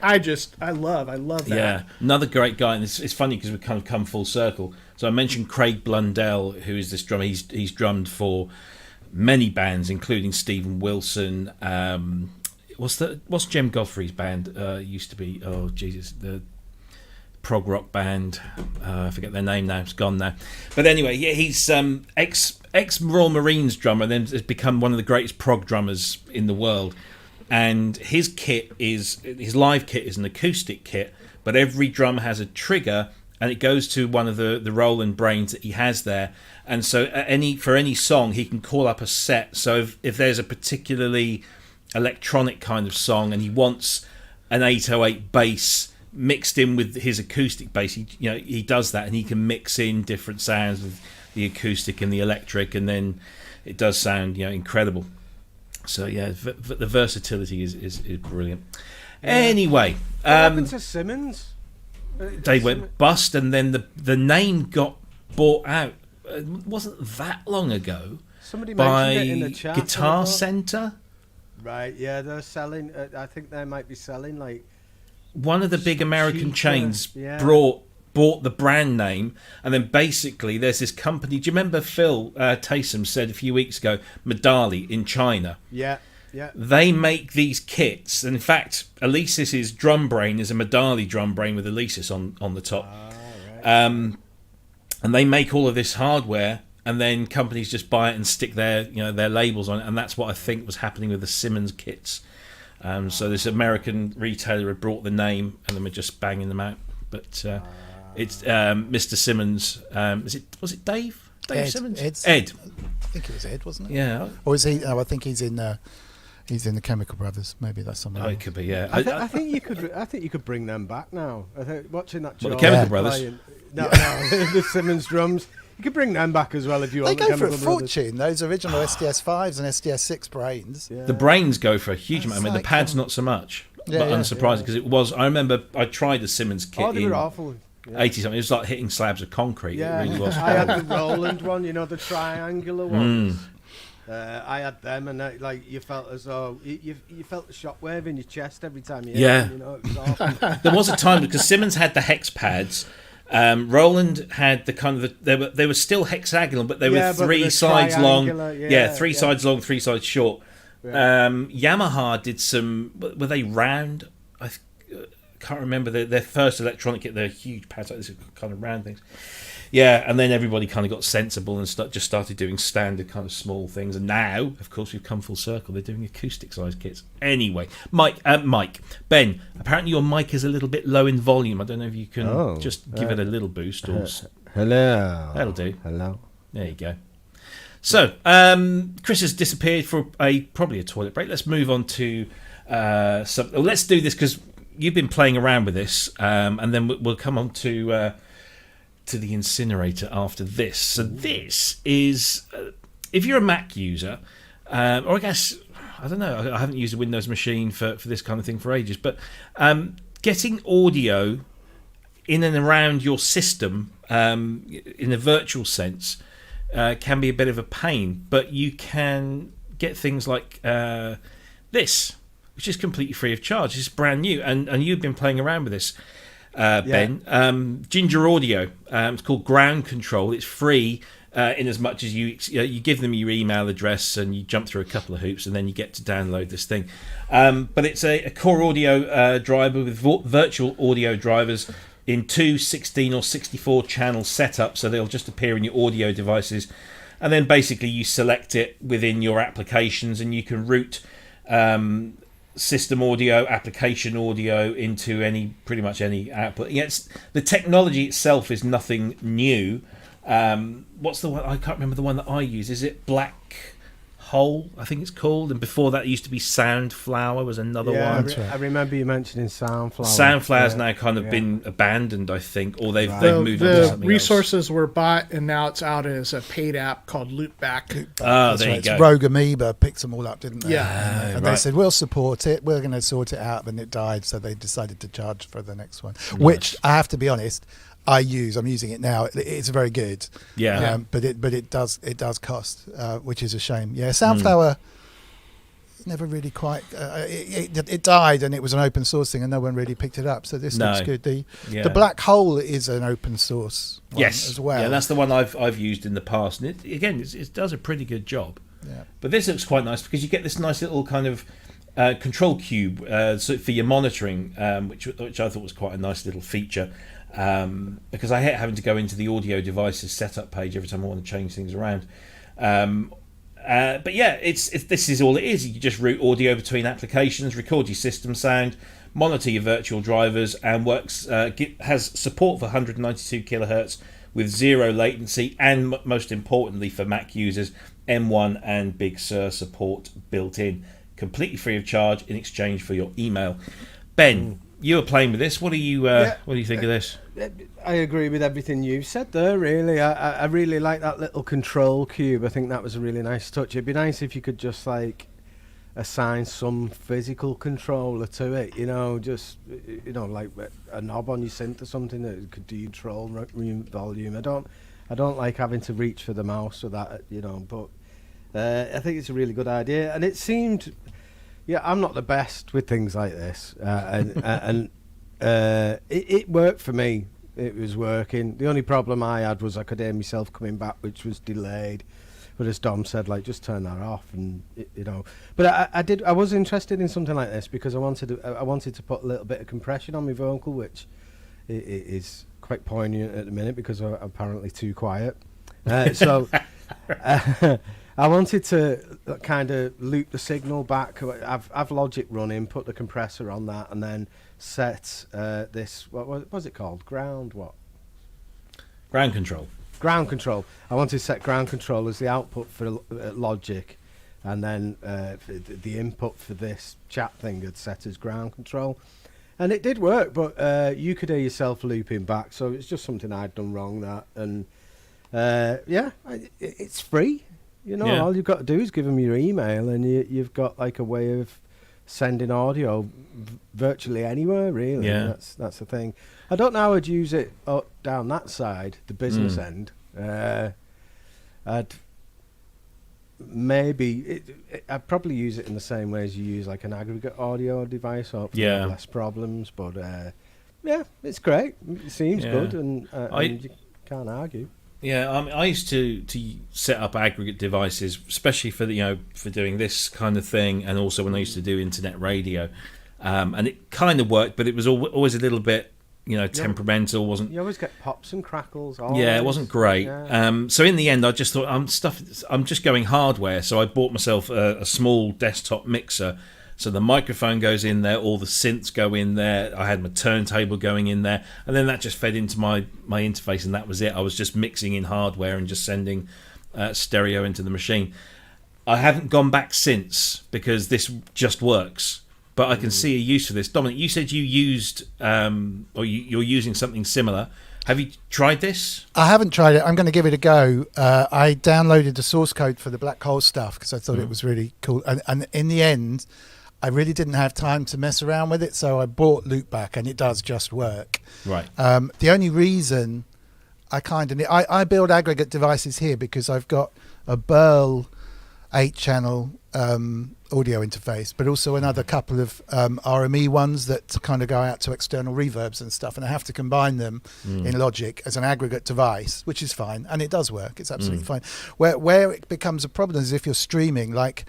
love that. Yeah, another great guy, and it's funny because we've kind of come full circle. So I mentioned Craig Blundell, who is this drummer. He's drummed for many bands, including Stephen Wilson. What's Jem Godfrey's band? Used to be, oh Jesus, the prog rock band. I forget their name now. It's gone now. But anyway, yeah, he's ex Royal Marines drummer, and then has become one of the greatest prog drummers in the world. And his live kit is an acoustic kit, but every drum has a trigger, and it goes to one of the Roland brains that he has there. And so for any song, he can call up a set. So if there's a particularly electronic kind of song and he wants an 808 bass mixed in with his acoustic bass, he does that, and he can mix in different sounds with the acoustic and the electric, and then it does sound incredible. So yeah, the versatility is brilliant. Yeah. Anyway, what happened to Simmons? They went bust, and then the name got bought out. It wasn't that long ago. Somebody by mentioned it in the chat. Guitar Center. Right, yeah, they're selling. I think they might be selling like one of the big American cheaper, chains yeah. bought the brand name, and then basically there's this company. Do you remember Phil Taysom said a few weeks ago, Medali in China? Yeah. Yeah. They make these kits, and in fact, Alesis' drum brain is a Medali drum brain with Alesis on the top. Right. And they make all of this hardware, and then companies just buy it and stick their labels on it, and that's what I think was happening with the Simmons kits. So this American retailer had brought the name, and then we're just banging them out. But it's Mr. Simmons. Was it Dave? Dave Ed, Simmons. I Ed. think it was Ed, wasn't it? Yeah. Or is he? No, I think he's in the Chemical Brothers. Maybe that's someone. Oh, it could be. Yeah. I think you could. I think you could bring them back now. I think watching that. What, the Joe Chemical Brothers? playing- No, the Simmons drums. You could bring them back as well if you They want. go the for a Chemical Brothers. fortune. Those original SDS5s and SDS6 brains. Yeah. The brains go for a huge amount. I mean, the like, pads not so much. Yeah, but yeah. unsurprising, because it was. I remember I tried the Simmons kit Oh, they in were awful. Yeah. 80 something. It was like hitting slabs of concrete. Yeah, It really was. I had the Roland one, the triangular ones. I had them, and you felt as though you felt the shockwave in your chest every time you hit them, it was awful. There was a time because Simmons had the hex pads. Roland had the kind of they were still hexagonal, but they were but three the sides long. triangular, Three sides long, 3 sides short. Yeah. Yamaha did some. Were they round? I can't remember their first electronic kit. They're huge pads like this, kind of round things. Yeah, and then everybody kind of got sensible and just started doing standard kind of small things. And now, of course, we've come full circle. They're doing acoustic-sized kits. Anyway, Ben, apparently your mic is a little bit low in volume. I don't know if you can just give it a little boost. Or Hello. That'll do. Hello. There you go. So, Cryss has disappeared for probably a toilet break. Let's move on to let's do this because you've been playing around with this, and then we'll come on to the Incinerator after this. So this is, if you're a Mac user, or I guess, I don't know, I haven't used a Windows machine for this kind of thing for ages, but getting audio in and around your system in a virtual sense can be a bit of a pain, but you can get things like this, which is completely free of charge. It's brand new, and you've been playing around with this, Ben. GingerAudio. It's called Ground Control. It's free in as much as you give them your email address and you jump through a couple of hoops and then you get to download this thing. But it's a core audio driver with virtual audio drivers in 2, 16 or 64 channel setup, so they'll just appear in your audio devices, and then basically you select it within your applications and you can route system audio, application audio into pretty much any output. Yes, the technology itself is nothing new. What's the one? I can't remember the one that I use. Is it Black Hole? I think it's called. And before that, it used to be Soundflower. Was another one. I remember you mentioning Soundflower. Soundflower's now kind of been abandoned, I think, or they've moved on to The something resources were bought, and now it's out as a paid app called Loopback. Oh, there you go. Rogue Amoeba picked them all up, didn't they? Yeah. And they said, we'll support it. We're going to sort it out. And it died, so they decided to charge for the next one, which I have to be honest, I'm using it now. It's very good. Yeah. But it does cost, which is a shame. Yeah. Soundflower never really quite. It died, and it was an open source thing, and no one really picked it up. So this looks good. The Black Hole is an open source one as well. Yeah, that's the one I've used in the past, and it does a pretty good job. Yeah. But this looks quite nice because you get this nice little kind of control cube for your monitoring, which I thought was quite a nice little feature. Because I hate having to go into the audio devices setup page every time I want to change things around. But yeah, this is all it is. You just route audio between applications, record your system sound, monitor your virtual drivers, and has support for 192 kilohertz with 0 latency, and most importantly for Mac users, M1 and Big Sur support built in, completely free of charge in exchange for your email. Ben, you were playing with this. What do you think of this? I agree with everything you've said there, really. I really like that little control cube. I think that was a really nice touch. It'd be nice if you could just assign some physical controller to it, just like a knob on your synth or something that could do control volume. I don't like having to reach for the mouse or that, but I think it's a really good idea. And it seemed, I'm not the best with things like this, and it worked for me. It was working. The only problem I had was I could hear myself coming back, which was delayed. But as Dom said, like, just turn that off, and you know. But I was interested in something like this because I wanted to put a little bit of compression on my vocal, which is quite poignant at the minute because I'm apparently too quiet. So I wanted to kind of loop the signal back. I've Logic running, put the compressor on that, and then set this. What was it called? Ground control. Ground control. I want to set ground control as the output for Logic, and then the input for this chat thing had set as ground control, and it did work. But you could hear yourself looping back, so it's just something I'd done wrong. That and it's free. You know, all you've got to do is give them your email, and you've got like a way of sending audio virtually anywhere. Really, that's the thing. I don't know how I'd use it down that side, the business end. I'd probably use it in the same way as you use like an aggregate audio device, or less problems. But it's great. It seems good, and you can't argue. Yeah, I used to set up aggregate devices, especially for for doing this kind of thing, and also when I used to do internet radio, and it kind of worked, but it was always a little bit temperamental. Wasn't you always get pops and crackles? Always. Yeah, it wasn't great. Yeah. So in the end, I just thought I'm just going hardware. So I bought myself a small desktop mixer. So the microphone goes in there, all the synths go in there. I had my turntable going in there, and then that just fed into my interface, and that was it. I was just mixing in hardware and just sending stereo into the machine. I haven't gone back since because this just works. But I can see a use for this. Dominic, you said you used, or you're using something similar. Have you tried this? I haven't tried it. I'm going to give it a go. I downloaded the source code for the black hole stuff because I thought it was really cool. And in the end, I really didn't have time to mess around with it, so I bought Loopback, and it does just work. Right. The only reason I build aggregate devices here because I've got a Burl 8-channel audio interface, but also another couple of RME ones that kind of go out to external reverbs and stuff, and I have to combine them in Logic as an aggregate device, which is fine, and it does work. It's absolutely fine. Where it becomes a problem is if you're streaming, like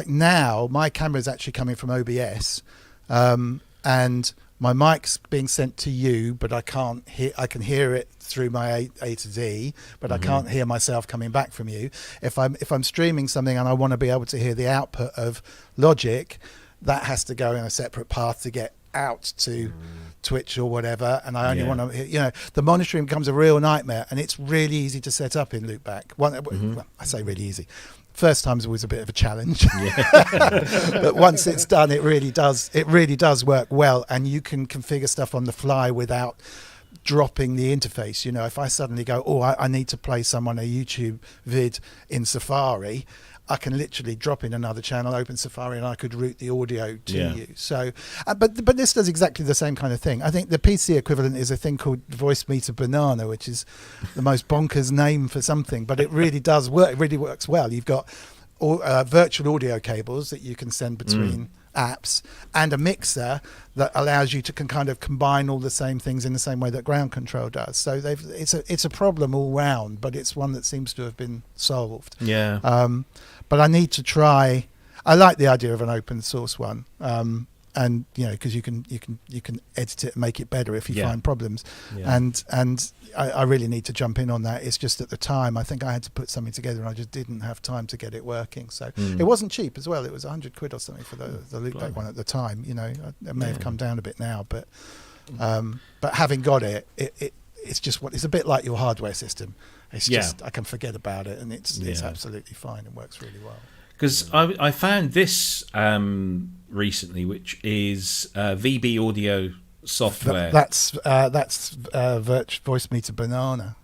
now my camera is actually coming from OBS, and my mic's being sent to you, but I can hear it through my A to Z, but I can't hear myself coming back from you. If I'm streaming something and I want to be able to hear the output of Logic, that has to go in a separate path to get out to Twitch or whatever, and I only want to the monitoring becomes a real nightmare, and it's really easy to set up in Loopback. Well, I say really easy. First time's always a bit of a challenge, but once it's done, it really does work well, and you can configure stuff on the fly without dropping the interface. If I suddenly go, I need to play someone a YouTube vid in Safari, I can literally drop in another channel, open Safari, and I could route the audio to you. So, but this does exactly the same kind of thing. I think the PC equivalent is a thing called Voice Meter Banana, which is the most bonkers name for something, but it really does work. It really works well. You've got virtual audio cables that you can send between apps, and a mixer that allows you to kind of combine all the same things in the same way that ground control does. So it's a problem all round, but it's one that seems to have been solved. But I need to try. I like the idea of an open source one, and because you can edit it and make it better if you find problems. And I really need to jump in on that. It's just at the time I think I had to put something together and I just didn't have time to get it working. So it wasn't cheap as well. It was £100 or something for the Loopback one at the time. It may have come down a bit now, but having got it, it's just it's a bit like your hardware system. It's just I can forget about it, and it's absolutely fine and works really well. Because I found this recently, which is VB Audio software. That's Voice Meter Banana.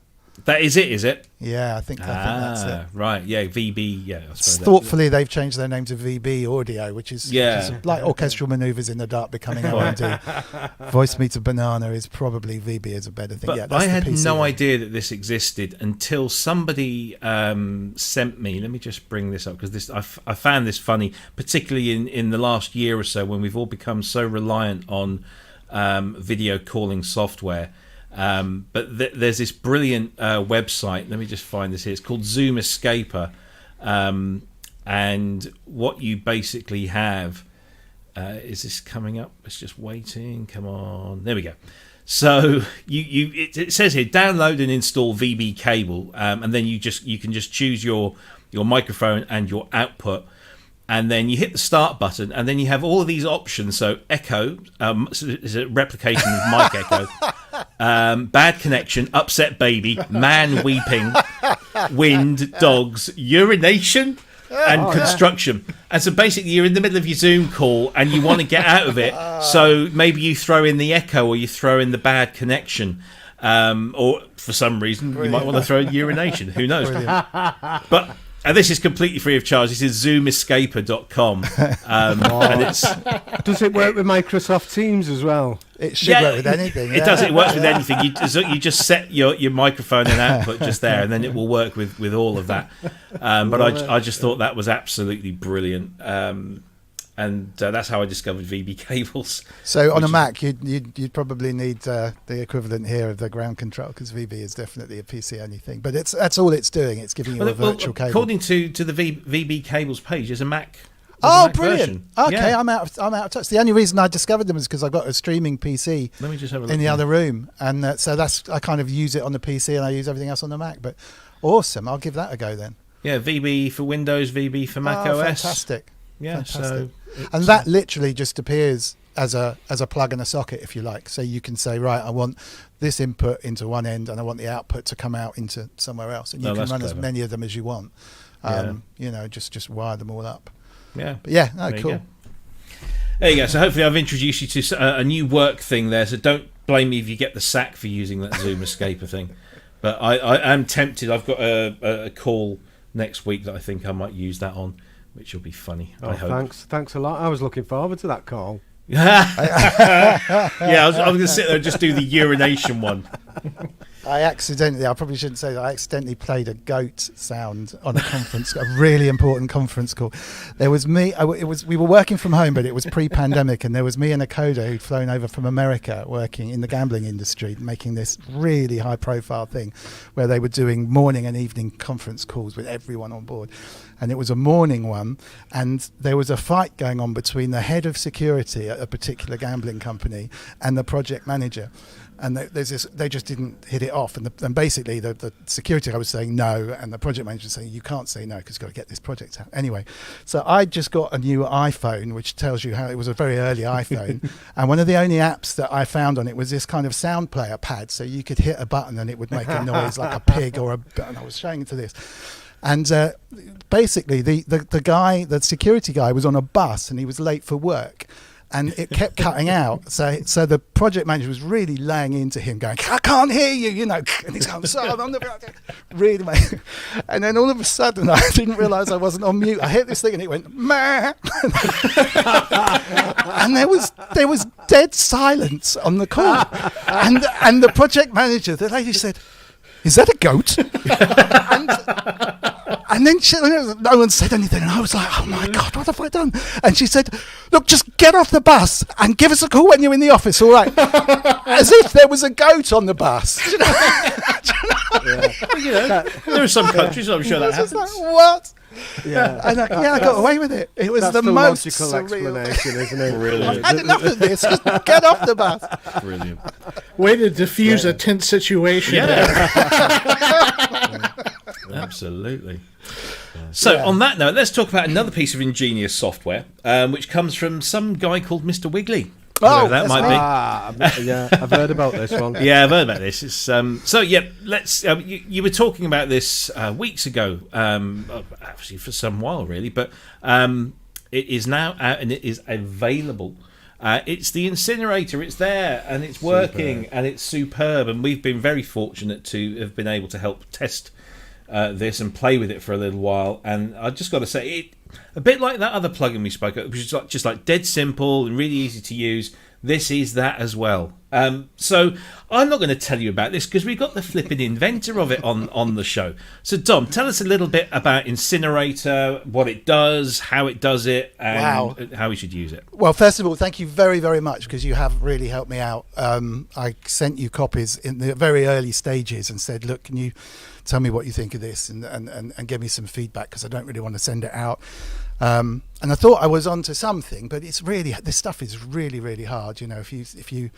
That is it, is it? Yeah, I think that's it. Right, yeah, VB, yeah. I suppose thoughtfully, they've changed their name to VB Audio, which is like orchestral manoeuvres in the dark becoming OMD. Voice Meter Banana is probably VB is a better thing. But I had no idea that this existed until somebody sent me. Let me just bring this up because I found this funny, particularly in the last year or so when we've all become so reliant on video calling software. But there's this brilliant website. Let me just find this here. It's called Zoom Escaper. And what you basically have is this coming up? It's just waiting. Come on. There we go. So it says here, download and install VB cable, and then you can just choose your microphone and your output, and then you hit the start button, and then you have all of these options. So echo is a replication of mic echo, bad connection, upset baby, man weeping, wind, dogs, urination, and construction. And so basically you're in the middle of your Zoom call and you want to get out of it, so maybe you throw in the echo or you throw in the bad connection, or for some reason you might want to throw in urination, who knows. But this is completely free of charge. This is zoomescaper.com, and it's Does it work with Microsoft Teams as well? It should work with anything. It does. It works with anything. You just set your microphone and output just there, and then it will work with all of that. But I just thought that was absolutely brilliant, and that's how I discovered VB cables. So on a Mac, you'd probably need the equivalent here of the ground control, because VB is definitely a PC only thing. But that's all it's doing. It's giving you a virtual cable. According to the VB cables page, there's a Mac. Oh, brilliant! Version. Okay, Yeah. I'm out of touch. The only reason I discovered them is because I've got a streaming PC Let me just have a look in the here. other room, and so I kind of use it on the PC and I use everything else on the Mac. But awesome, I'll give that a go then. Yeah, VB for Windows, VB for Mac OS. Fantastic. Yeah, Fantastic. so And that literally just appears as a plug and a socket, if you like. So you can say, right, I want this input into one end and I want the output to come out into somewhere else, and you can that's run as clever. many of them as you want. Just wire them all up. yeah. But yeah, There you cool. go. There you go. So hopefully I've introduced you to a new work thing there. So don't blame me if you get the sack for using that Zoom Escaper thing. But I am tempted. I've got a call next week that I think I might use that on, which will be funny. I hope. Thanks a lot. I was looking forward to that call. Yeah, I was going to sit there and just do the urination one. I probably shouldn't say that, I accidentally played a goat sound on a a really important conference call. There was me, we were working from home, but it was pre-pandemic, and there was me and a coder who'd flown over from America working in the gambling industry, making this really high profile thing where they were doing morning and evening conference calls with everyone on board. And it was a morning one, and there was a fight going on between the head of security at a particular gambling company and the project manager. And they just didn't hit it off. And basically, the security guy was saying no, and the project manager was saying, you can't say no because you've got to get this project out. Anyway, so I just got a new iPhone, which tells you how it was a very early iPhone. And one of the only apps that I found on it was this kind of sound player pad. So you could hit a button and it would make a noise like a pig or and I was showing it to this. And basically, the security guy was on a bus and he was late for work, and it kept cutting out. So the project manager was really laying into him, going, "I can't hear you," and he's going, "Sorry, I'm really." And then all of a sudden, I didn't realise I wasn't on mute. I hit this thing and it went, "Meh," and there was dead silence on the call, and the project manager, the lady said, "Is that a goat?" and then no one said anything, and I was like, "Oh my God, what have I done?" And she said, "Look, just get off the bus and give us a call when you're in the office, all right?" As if there was a goat on the bus. There are some countries, I'm sure that I was happens. like, what? Yeah, And I got away with it. It was that's the most logical surreal. explanation, isn't it? Brilliant. I've had enough of this. Just get off the bus. Brilliant. Way to diffuse a tense situation. Yeah. Absolutely. So, on that note, let's talk about another piece of ingenious software, which comes from some guy called Mr. Wiggly. Whoever that might be. Yeah, I've heard about this one. Yeah, I've heard about this. It's, so, yeah, let's. You were talking about this weeks ago, actually for some while, really, but it is now out and it is available. It's the Incinerator. It's there and it's working and it's superb. And we've been very fortunate to have been able to help test this and play with it for a little while. And I just got to say, a bit like that other plugin we spoke about, which is just like dead simple and really easy to use. This is that as well. So I'm not going to tell you about this because we've got the flipping inventor of it on the show. So Dom, tell us a little bit about Incinerator, what it does, how it does it, and how we should use it. Well, first of all, thank you very, very much because you have really helped me out. I sent you copies in the very early stages and said, look, can you tell me what you think of this and give me some feedback because I don't really want to send it out. And I thought I was onto something, but it's really, this stuff is really, really hard. If you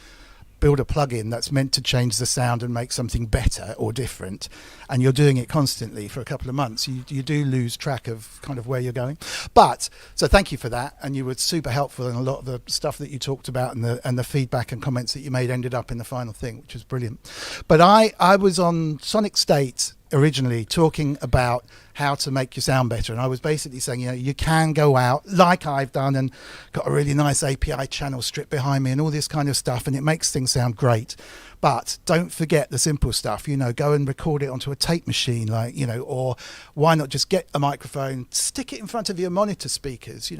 build a plugin that's meant to change the sound and make something better or different, and you're doing it constantly for a couple of months, you do lose track of kind of where you're going. But so thank you for that, and you were super helpful, and a lot of the stuff that you talked about and the feedback and comments that you made ended up in the final thing, which was brilliant. But I was on Sonic State originally talking about how to make your sound better, and I was basically saying, you can go out like I've done and got a really nice API channel strip behind me and all this kind of stuff, and it makes things sound great. But don't forget the simple stuff, go and record it onto a tape machine, or why not just get a microphone, stick it in front of your monitor speakers,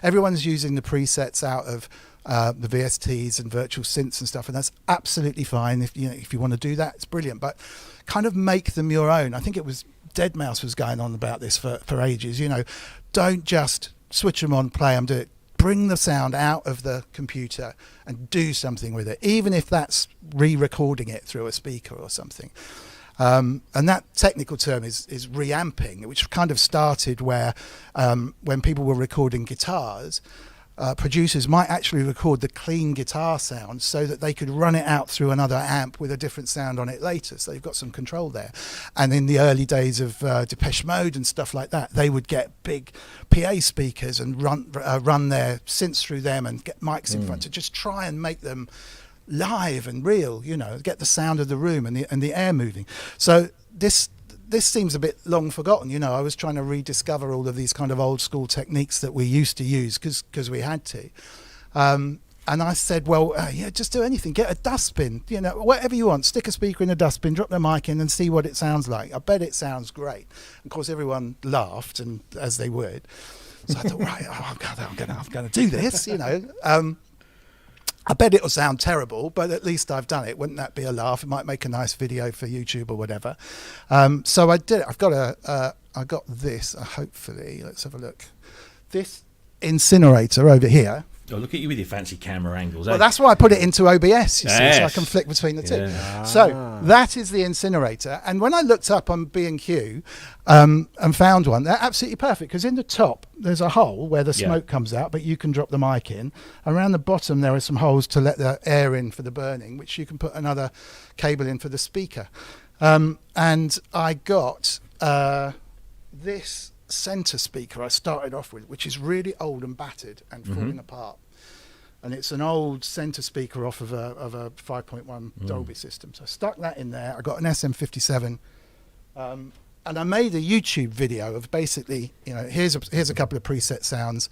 everyone's using the presets out of the VSTs and virtual synths and stuff, and that's absolutely fine. If you want to do that, it's brilliant, but kind of make them your own. I think it was Deadmau5 was going on about this for ages. Don't just switch them on, play them, do it. Bring the sound out of the computer and do something with it, even if that's re-recording it through a speaker or something. And that technical term is reamping, which kind of started where when people were recording guitars, producers might actually record the clean guitar sound so that they could run it out through another amp with a different sound on it later. So they've got some control there. And in the early days of Depeche Mode and stuff like that, they would get big PA speakers and run their synths through them and get mics in front to just try and make them live and real, get the sound of the room and the air moving. So this seems a bit long forgotten. I was trying to rediscover all of these kind of old school techniques that we used to use because we had to. And I said, well, just do anything. Get a dustbin, whatever you want. Stick a speaker in a dustbin, drop the mic in and see what it sounds like. I bet it sounds great. Of course, everyone laughed, and as they would. So I thought, right, I'm going to do this, I bet it'll sound terrible, but at least I've done it. Wouldn't that be a laugh? It might make a nice video for YouTube or whatever. So I did it. I got this. Hopefully, let's have a look. This Incinerator over here. Oh, look at you with your fancy camera angles. Well, that's why I put it into OBS, you see, so I can flick between the two. Yeah. So that is the Incinerator. And when I looked up on B&Q and found one, they're absolutely perfect because in the top, there's a hole where the smoke comes out, but you can drop the mic in. Around the bottom, there are some holes to let the air in for the burning, which you can put another cable in for the speaker. And I got this center speaker I started off with, which is really old and battered and falling apart, and it's an old center speaker off of a 5.1 Dolby system. So I stuck that in there. I got an SM57, and I made a YouTube video of basically, here's a couple of preset sounds.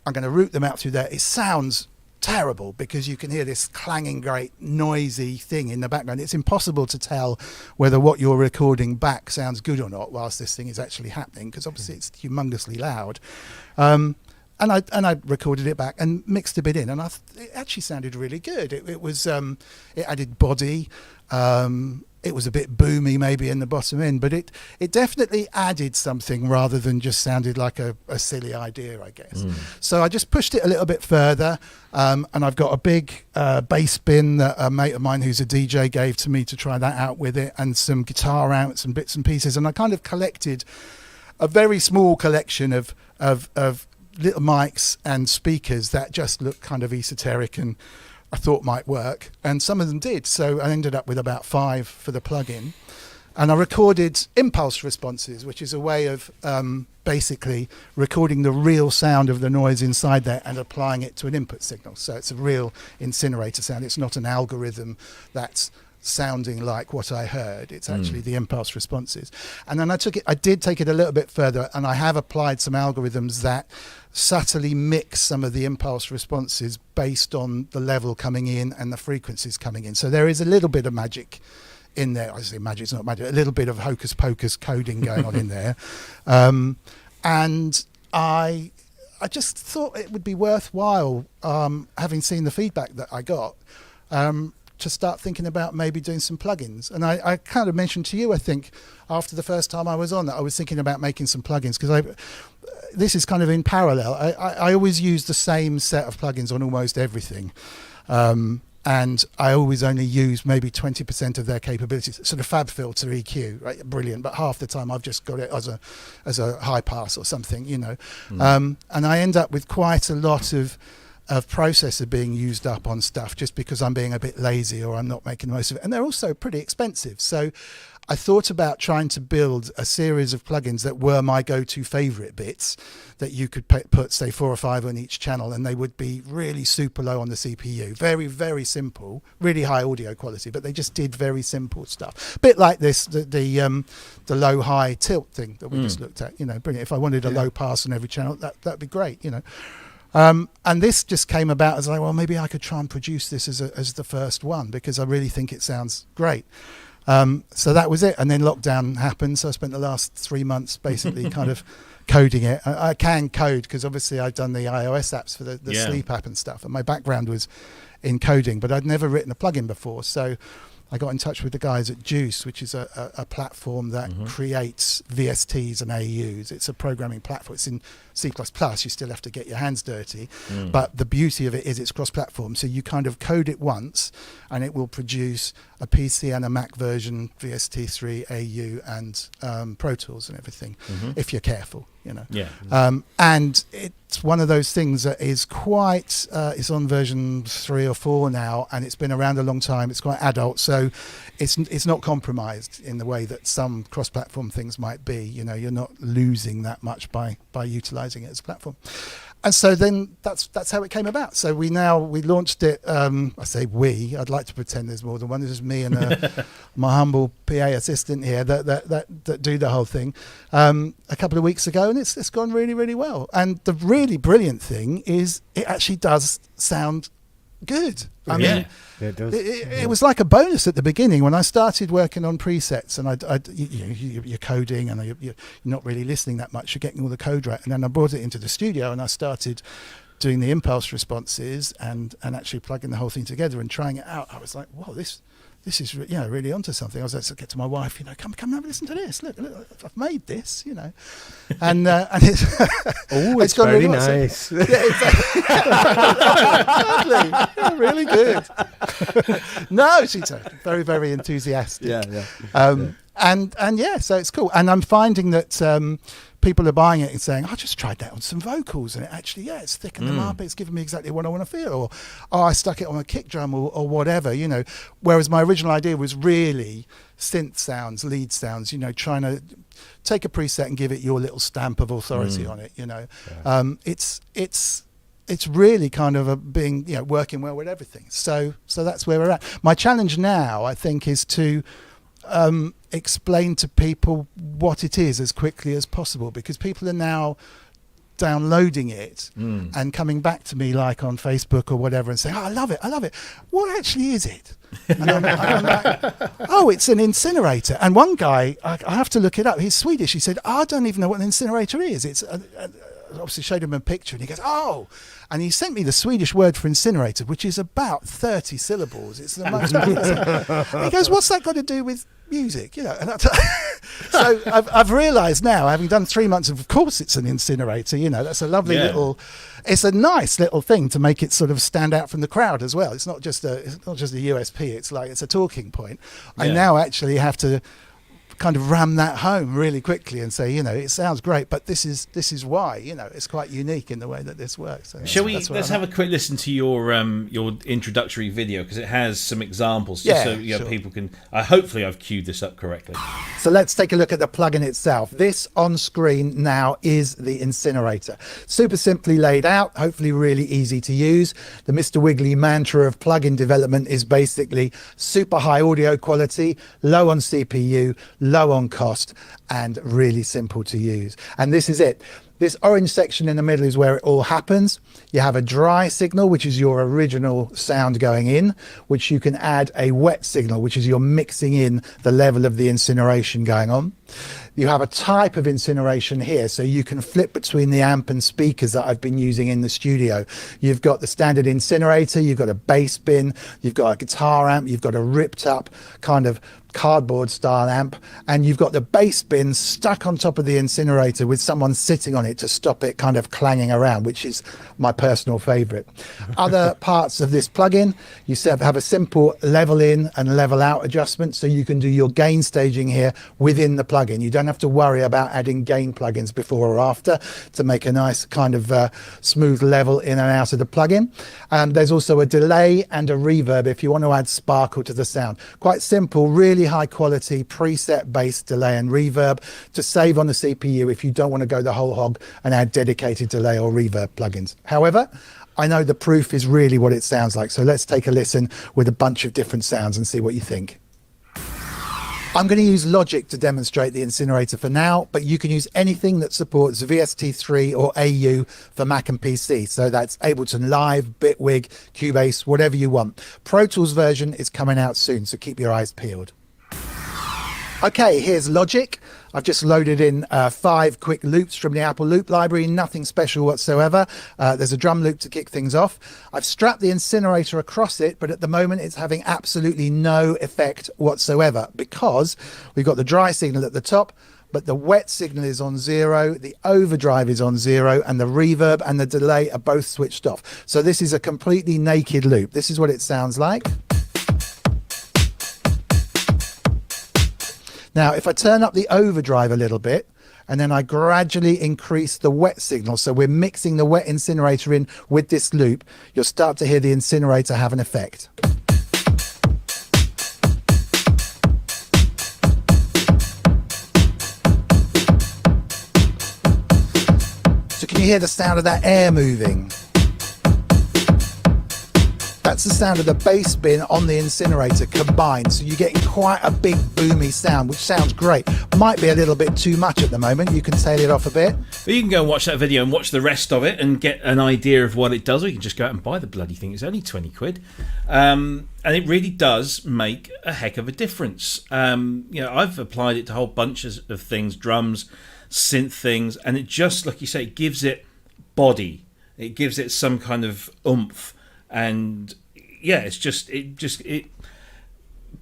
I'm going to route them out through there. It sounds terrible because you can hear this clanging, great noisy thing in the background. It's impossible to tell whether what you're recording back sounds good or not whilst this thing is actually happening, because obviously it's humongously loud. And I recorded it back and mixed a bit in, and it actually sounded really good. It was it added body. It was a bit boomy maybe in the bottom end, but it definitely added something rather than just sounded like a silly idea, I guess. So I just pushed it a little bit further, and I've got a big bass bin that a mate of mine who's a DJ gave to me to try that out with it, and some guitar amps and bits and pieces, and I kind of collected a very small collection of little mics and speakers that just look kind of esoteric and I thought might work, and some of them did. So I ended up with about 5 for the plugin, and I recorded impulse responses, which is a way of basically recording the real sound of the noise inside there and applying it to an input signal. So it's a real Incinerator sound. It's not an algorithm that's sounding like what I heard. It's actually the impulse responses. And then I did take it a little bit further, and I have applied some algorithms that subtly mix some of the impulse responses based on the level coming in and the frequencies coming in. So there is a little bit of magic in there. I say magic, it's not magic, a little bit of hocus pocus coding going on in there. And I I just thought it would be worthwhile, having seen the feedback that I got, to start thinking about maybe doing some plugins. And I kind of mentioned to you, I think, after the first time I was on, that I was thinking about making some plugins, because this is kind of in parallel. I always use the same set of plugins on almost everything. And I always only use maybe 20% of their capabilities. Sort of Fab Filter EQ, right? Brilliant. But half the time I've just got it as a high pass or something, you know. And I end up with quite a lot of processor being used up on stuff just because I'm being a bit lazy or I'm not making the most of it. And they're also pretty expensive. So I thought about trying to build a series of plugins that were my go-to favorite bits that you could put, say, 4 or 5 on each channel, and they would be really super low on the CPU. Very, very simple, really high audio quality, but they just did very simple stuff. A bit like this, the low-high tilt thing that we just looked at. You know, brilliant. If I wanted a low pass on every channel, that'd be great, you know. And this just came about as like, well, maybe I could try and produce this as the first one, because I really think it sounds great. So that was it. And then lockdown happened. So I spent the last 3 months basically kind of coding it. I can code because obviously I've done the iOS apps for the sleep app and stuff. And my background was in coding, but I'd never written a plugin before. So I got in touch with the guys at Juice, which is a platform that creates VSTs and AUs. It's a programming platform. It's in C++. You still have to get your hands dirty. But the beauty of it is it's cross-platform. So you kind of code it once, and it will produce a PC and a Mac version, VST3, AU, and Pro Tools and everything, if you're careful, you know. And it's one of those things that is quite, it's on version 3 or 4 now, and it's been around a long time. It's quite adult, so it's not compromised in the way that some cross-platform things might be. You know, you're not losing that much by utilizing it as a platform. And so then that's how it came about. So we launched it. I say we. I'd like to pretend there's more than one. This is me and my humble PA assistant here that do the whole thing. A couple of weeks ago, and it's gone really, really well. And the really brilliant thing is it actually does sound good. I mean, it does. It was like a bonus at the beginning when I started working on presets, and you're coding and you're not really listening that much. You're getting all the code right, and then I brought it into the studio and I started doing the impulse responses and actually plugging the whole thing together and trying it out. I was like, whoa, this is really onto something. I was like to get to my wife, you know, come and have a listen to this. Look, I've made this, you know, and it's it's gone very really well. nice. So, yeah, exactly. Lovely. Yeah, really good. No, she's very, very enthusiastic. And yeah, so it's cool. And I'm finding that people are buying it and saying, I just tried that on some vocals, and it actually, it's thickened them up. It's given me exactly what I want to feel. Or, I stuck it on a kick drum or whatever, you know. Whereas my original idea was really synth sounds, lead sounds, you know, trying to take a preset and give it your little stamp of authority on it, you know. It's really kind of being, you know, working well with everything. So that's where we're at. My challenge now, I think, is to explain to people what it is as quickly as possible, because people are now downloading it and coming back to me like on Facebook or whatever and saying, I love it. What actually is it? And I'm like, it's an incinerator. And one guy, I have to look it up, he's Swedish, he said, I don't even know what an incinerator is. It's obviously showed him a picture and he goes, and he sent me the Swedish word for incinerator, which is about 30 syllables. It's the most he goes, what's that got to do with music? You know, and so I've realised now, having done 3 months, of course it's an incinerator. You know, that's a lovely little. It's a nice little thing to make it sort of stand out from the crowd as well. It's not just a USP. It's like it's a talking point. I now actually have to kind of ram that home really quickly and say, you know, it sounds great, but this is why, you know, it's quite unique in the way that this works. So shall we? Let's have a quick listen to your introductory video, because it has some examples, just so you know, people can. Hopefully, I've queued this up correctly. So let's take a look at the plugin itself. This on screen now is the Incinerator. Super simply laid out, hopefully really easy to use. The Mr. Wiggly mantra of plugin development is basically super high audio quality, low on CPU, low on cost, and really simple to use. And this is it. This orange section in the middle is where it all happens. You have a dry signal, which is your original sound going in, which you can add a wet signal, which is you're mixing in the level of the incineration going on. You have a type of incineration here, so you can flip between the amp and speakers that I've been using in the studio. You've got the standard incinerator, you've got a bass bin, you've got a guitar amp, you've got a ripped up kind of cardboard style amp, and you've got the bass bin stuck on top of the incinerator with someone sitting on it to stop it kind of clanging around, which is my personal favorite. Other parts of this plugin, you have a simple level in and level out adjustment, so you can do your gain staging here within the plugin. You don't have to worry about adding gain plugins before or after to make a nice kind of smooth level in and out of the plugin. There's also a delay and a reverb if you want to add sparkle to the sound. Quite simple, really high quality preset bass delay and reverb to save on the CPU if you don't want to go the whole hog and add dedicated delay or reverb plugins. However, I know the proof is really what it sounds like, so let's take a listen with a bunch of different sounds and see what you think. I'm going to use Logic to demonstrate the incinerator for now, but you can use anything that supports VST3 or AU for Mac and PC. So that's Ableton Live, Bitwig, Cubase, whatever you want. Pro Tools version is coming out soon, so keep your eyes peeled. Okay, here's Logic. I've just loaded in 5 quick loops from the Apple Loop library, nothing special whatsoever. There's a drum loop to kick things off. I've strapped the incinerator across it, but at the moment it's having absolutely no effect whatsoever because we've got the dry signal at the top, but the wet signal is on 0, the overdrive is on 0, and the reverb and the delay are both switched off. So this is a completely naked loop. This is what it sounds like. Now, if I turn up the overdrive a little bit, and then I gradually increase the wet signal, so we're mixing the wet incinerator in with this loop, you'll start to hear the incinerator have an effect. So can you hear the sound of that air moving? That's the sound of the bass bin on the incinerator combined, so you're getting quite a big boomy sound, which sounds great. Might be a little bit too much at the moment. You can tail it off a bit. But you can go and watch that video and watch the rest of it and get an idea of what it does, or you can just go out and buy the bloody thing. It's only 20 quid. And it really does make a heck of a difference. I've applied it to whole bunches of things, drums, synth things, and it just, like you say, it gives it body. It gives it some kind of oomph. And yeah, it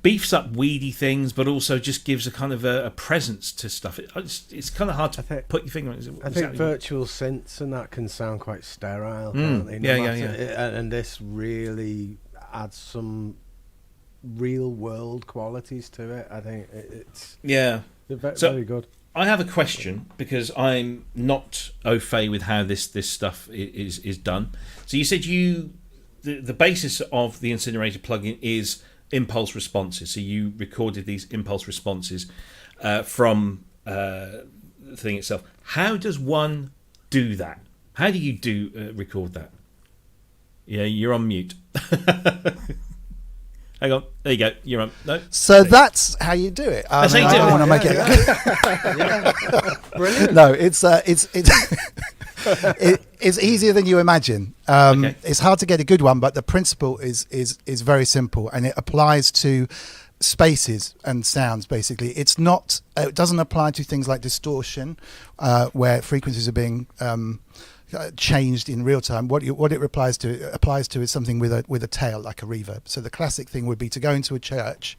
beefs up weedy things, but also just gives a kind of a presence to stuff. It's kind of hard to put your finger on it. I think virtual synths and that can sound quite sterile, can't they? And this really adds some real world qualities to it. I think it's very good. I have a question because I'm not au fait with how this stuff is done. So you said the basis of the Incinerator plugin is impulse responses. So you recorded these impulse responses from the thing itself. How does one do that? How do you record that? Yeah, you're on mute. Hang on. There you go. You're on. No. So that's how you do it. That's how you do it. I don't want to make it. Brilliant. No, it's easier than you imagine. Okay. It's hard to get a good one, but the principle is very simple, and it applies to spaces and sounds. Basically, it doesn't apply to things like distortion, where frequencies are being changed in real time. What it applies to is something with a tail, like a reverb. So the classic thing would be to go into a church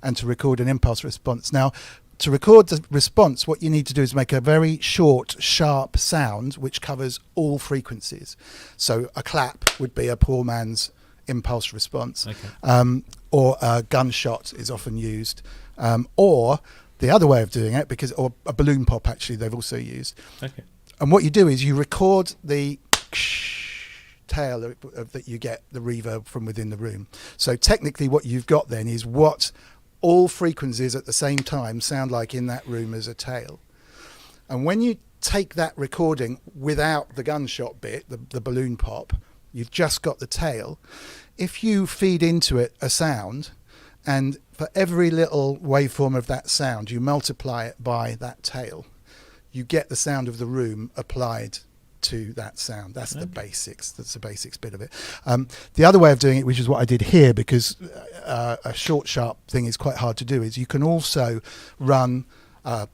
and to record an impulse response. Now, to record the response, what you need to do is make a very short, sharp sound which covers all frequencies. So a clap would be a poor man's impulse response, or a gunshot is often used, or the other way of doing it, or a balloon pop, actually, they've also used. Okay. And what you do is you record the tail that you get the reverb from within the room. So technically what you've got then is what all frequencies at the same time sound like in that room as a tail. And when you take that recording without the gunshot bit, the balloon pop, you've just got the tail. If you feed into it a sound and for every little waveform of that sound, you multiply it by that tail, you get the sound of the room applied to that sound. That's the basics. That's the basics bit of it. The other way of doing it, which is what I did here, because a short sharp thing is quite hard to do, is you can also run full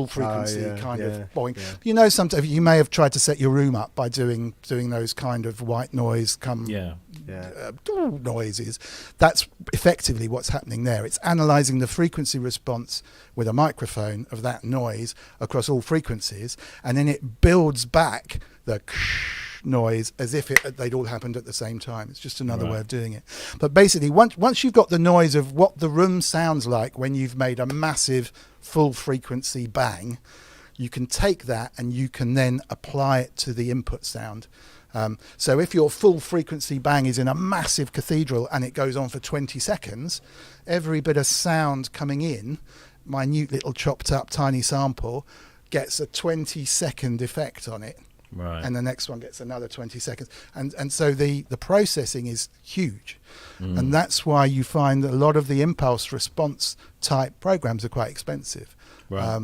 frequency of boing. Yeah. You know, sometimes you may have tried to set your room up by doing those kind of white noise noises. That's effectively what's happening there. It's analysing the frequency response with a microphone of that noise across all frequencies, and then it builds back the noise as if they'd all happened at the same time. It's just another way of doing it. But basically, once you've got the noise of what the room sounds like when you've made a massive full frequency bang, you can take that and you can then apply it to the input sound. So if your full frequency bang is in a massive cathedral and it goes on for 20 seconds, every bit of sound coming in, minute little chopped up tiny sample, gets a 20-second effect on it. Right. And the next one gets another 20 seconds. And so the processing is huge. And that's why you find that a lot of the impulse response type programs are quite expensive. Right.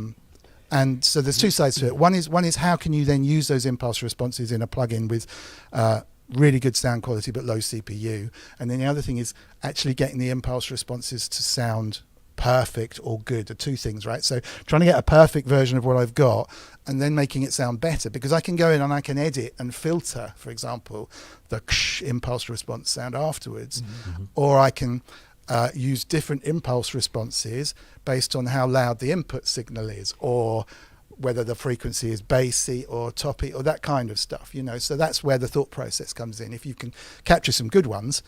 And so there's two sides to it. One is how can you then use those impulse responses in a plugin with really good sound quality but low CPU. And then the other thing is actually getting the impulse responses to sound perfect or good. The two things, right? So trying to get a perfect version of what I've got and then making it sound better, because I can go in and I can edit and filter, for example, the impulse response sound afterwards, or I can use different impulse responses based on how loud the input signal is, or whether the frequency is bassy or toppy or that kind of stuff, you know. So that's where the thought process comes in. If you can capture some good ones,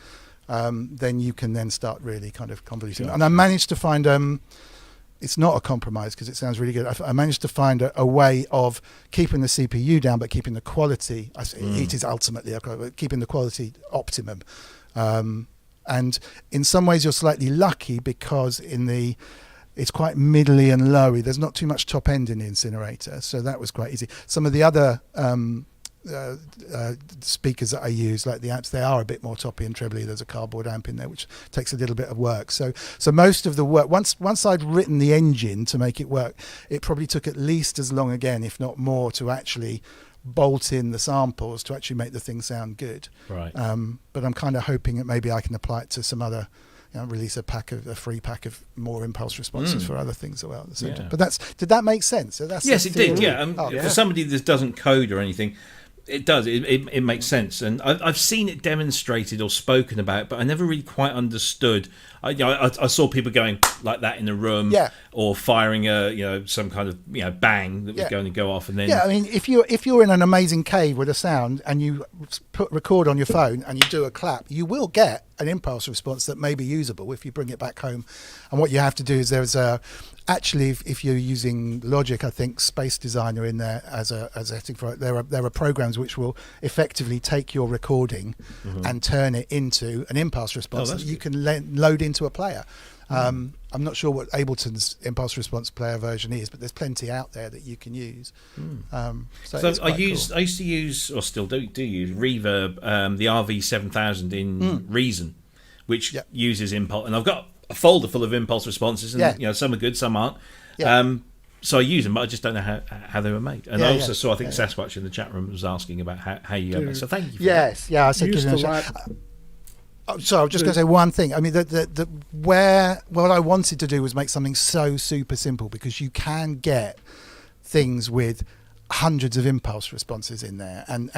then you can then start really kind of convoluting. And I managed to find, it's not a compromise because it sounds really good. I managed to find a way of keeping the CPU down but keeping the quality, it is ultimately keeping the quality optimum. And in some ways you're slightly lucky because it's quite middly and lowy. There's not too much top end in the Incinerator, so that was quite easy. Some of the other speakers that I use, like the amps, they are a bit more toppy and trebly. There's a cardboard amp in there which takes a little bit of work. So most of the work, once I'd written the engine to make it work, it probably took at least as long again, if not more, to actually bolt in the samples to actually make the thing sound good. Right. But I'm kind of hoping that maybe I can apply it to some other, release a free pack of more impulse responses for other things as well at the same time. But did that make sense? So yes, it did. Yeah. For somebody that doesn't code or anything, it does. It makes sense, and I've seen it demonstrated or spoken about, but I never really quite understood. I saw people going like that in the room, or firing some kind of bang that was going to go off, and then I mean, if you're in an amazing cave with a sound and you record on your phone and you do a clap, you will get an impulse response that may be usable if you bring it back home. And what you have to do is actually, if you're using Logic, I think Space Designer in there as a setting for it, there are programs which will effectively take your recording and turn it into an impulse response that you can load into a player. I'm not sure what Ableton's impulse response player version is, but there's plenty out there that you can use. So I used to use, or still do use Reverb, the RV7000 in Reason, which uses impulse, and I've got a folder full of impulse responses, and some are good, some aren't. So I use them, but I just don't know how they were made. And I also saw, I think Sasquatch in the chat room was asking about how you got it. So thank you for that. I said so I was just going to say one thing. I mean, what I wanted to do was make something so super simple, because you can get things with hundreds of impulse responses in there, and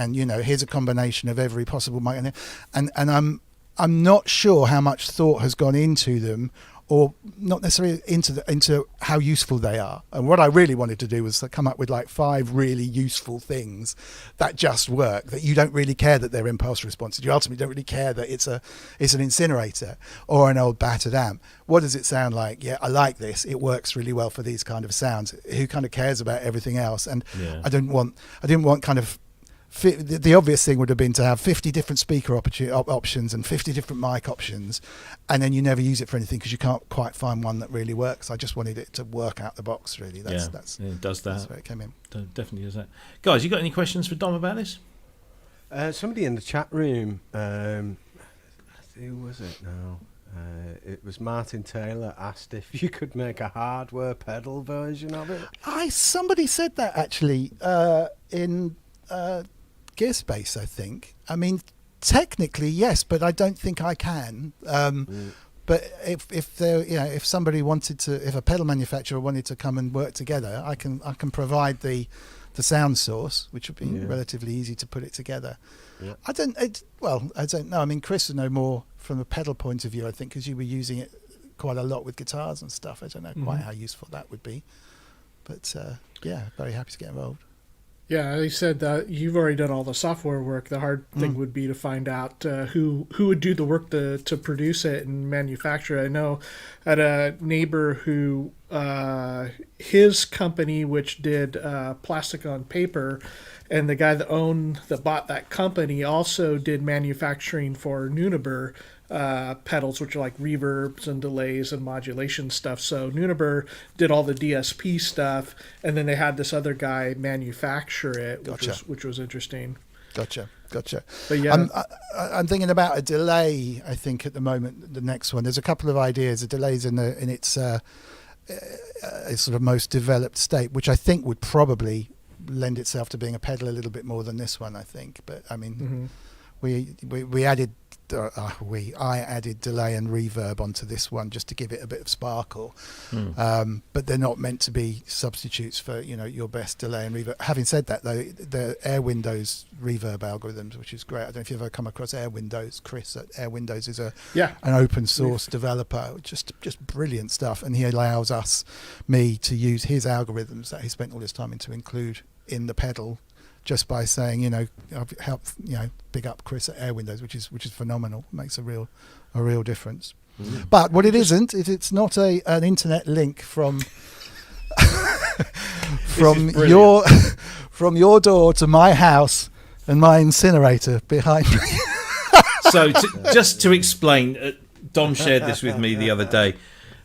here's a combination of every possible mic, and I'm not sure how much thought has gone into them, or not necessarily into how useful they are. And what I really wanted to do was come up with like 5 really useful things that just work, that you don't really care that they're impulse responses. You ultimately don't really care that it's an Incinerator or an old battered amp. What does it sound like? Yeah, I like this. It works really well for these kind of sounds. Who kind of cares about everything else? And I didn't want kind of the obvious thing would have been to have 50 different speaker options and 50 different mic options, and then you never use it for anything because you can't quite find one that really works. I just wanted it to work out the box, really. It does that. That's where it came in. Definitely does that. Guys, you got any questions for Dom about this? Somebody in the chat room, who was it now? It was Martin Taylor asked if you could make a hardware pedal version of it. Somebody said that actually in Gearspace, I think. I mean, technically yes, but I don't think I can. But if there, if somebody wanted to, if a pedal manufacturer wanted to come and work together, I can provide the sound source, which would be relatively easy to put it together. Yeah. I don't know. I mean, Cryss would know more from a pedal point of view, I think, because you were using it quite a lot with guitars and stuff. I don't know quite how useful that would be, but very happy to get involved. Yeah, they said that you've already done all the software work. The hard thing would be to find out who would do the work to produce it and manufacture it. I know I had a neighbor who his company, which did plastic on paper, and the guy that bought that company also did manufacturing for Nunaber pedals, which are like reverbs and delays and modulation stuff. So Nunaber did all the DSP stuff, and then they had this other guy manufacture it, which was interesting. Gotcha. But yeah, I'm thinking about a delay. I think at the moment, the next one. There's a couple of ideas. The delay's in its sort of most developed state, which I think would probably lend itself to being a pedal a little bit more than this one. I think, but I mean, we added. I added delay and reverb onto this one just to give it a bit of sparkle, but they're not meant to be substitutes for your best delay and reverb. Having said that, though, the Air Windows reverb algorithms, which is great. I don't know if you've ever come across Air Windows. Cryss at Air Windows is an open source developer, just brilliant stuff, and he allows me to use his algorithms that he spent all his time to include in the pedal. Just by saying, I've helped, big up Cryss at Air Windows, which is phenomenal. Makes a real difference. But what it isn't, it's not an internet link from your door to my house and my incinerator behind me. So just to explain, Dom shared this with me the other day.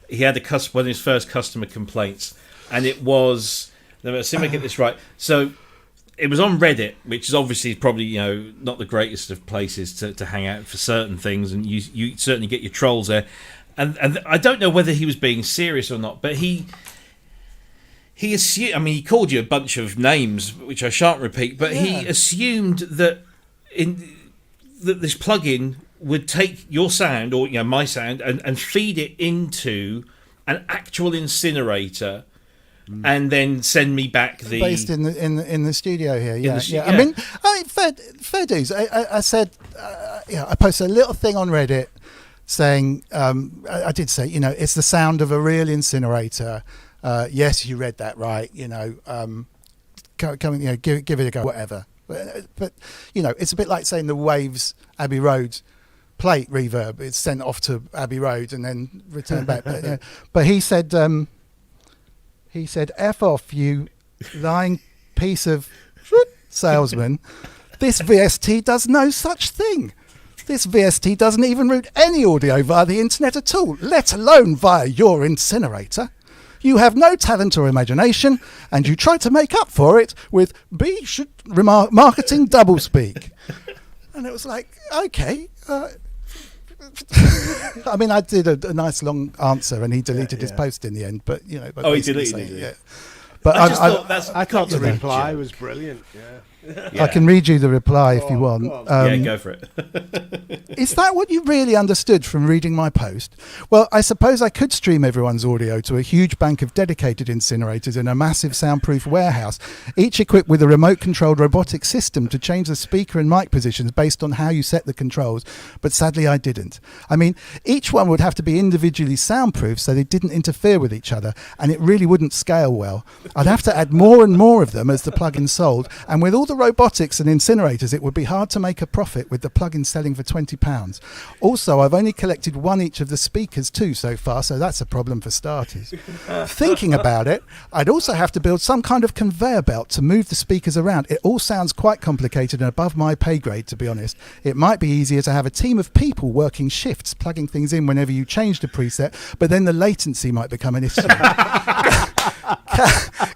He had one of his first customer complaints, and it was. Let's see if I get this right. So. It was on Reddit, which is obviously probably not the greatest of places to hang out for certain things, and you certainly get your trolls there. And I don't know whether he was being serious or not, but he assumed. I mean, he called you a bunch of names, which I shan't repeat, but he assumed that that this plugin would take your sound or my sound and feed it into an actual incinerator. And then send me back the based in the studio here. Yeah. I mean, fair dues. I said, I posted a little thing on Reddit saying, I did say, it's the sound of a real incinerator. Yes, you read that right. Come, give it a go. Whatever. But it's a bit like saying the Waves Abbey Road plate reverb. It's sent off to Abbey Road and then returned back. But he said. He said, F off, you lying piece of salesman. This VST does no such thing. This VST doesn't even route any audio via the internet at all, let alone via your incinerator. You have no talent or imagination, and you try to make up for it with marketing doublespeak. And it was like, okay. I mean, I did a nice long answer, and he deleted his post in the end. But he deleted it. Yeah. But I thought the reply was brilliant. I can read you the reply if you want. Go for it. Is that what you really understood from reading my post? Well, I suppose I could stream everyone's audio to a huge bank of dedicated incinerators in a massive soundproof warehouse, each equipped with a remote-controlled robotic system to change the speaker and mic positions based on how you set the controls, but sadly I didn't. I mean, each one would have to be individually soundproof so they didn't interfere with each other, and it really wouldn't scale well. I'd have to add more and more of them as the plugin sold, and with all the robotics and incinerators, it would be hard to make a profit with the plugin selling for £20. Also, I've only collected one each of the speakers too so far, so that's a problem for starters. Thinking about it, I'd also have to build some kind of conveyor belt to move the speakers around. It all sounds quite complicated and above my pay grade, to be honest. It might be easier to have a team of people working shifts, plugging things in whenever you change the preset, but then the latency might become an issue.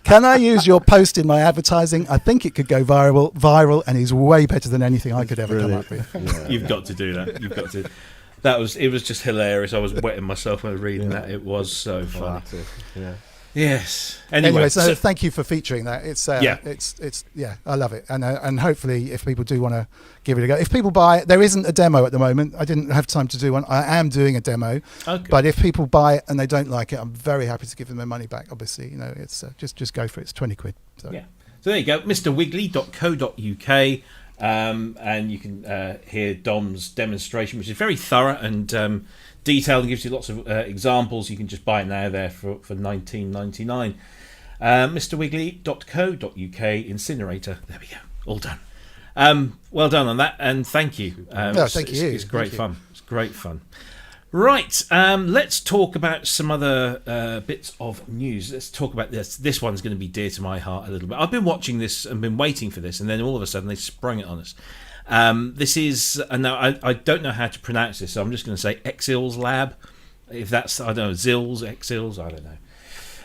Can I use your post in my advertising? I think it could go viral, and is way better than anything I could ever come up with. You've got to do that. You've got to. It was just hilarious. I was wetting myself when I was reading that. It was so funny. Yeah. Yes. Anyway, so thank you for featuring that. It's Yeah. it's I love it, and hopefully if people do want to give it a go, if people buy it, there isn't a demo at the moment. I didn't have time to do one. I am doing a demo, Okay. but if people buy it and they don't like it, I'm very happy to give them their money back. Obviously, it's just go for it. It's 20 quid. So. Yeah. So there you go, mrwiggly.co.uk, and you can hear Dom's demonstration, which is very thorough and detailed and gives you lots of examples. You can just buy it now there for $19.99. mrwiggly.co.uk, Incinerator. There we go. All done. Well done on that, and thank you. Thank you. It's great Thank you. fun. It's great fun. Right, let's talk about some other bits of news. Let's talk about this. This one's going to be dear to my heart a little bit. I've been watching this and been waiting for this, and then all of a sudden they sprung it on us. This is, now I don't know how to pronounce this, so I'm just going to say Xils Lab. If that's, I don't know, Xils, I don't know.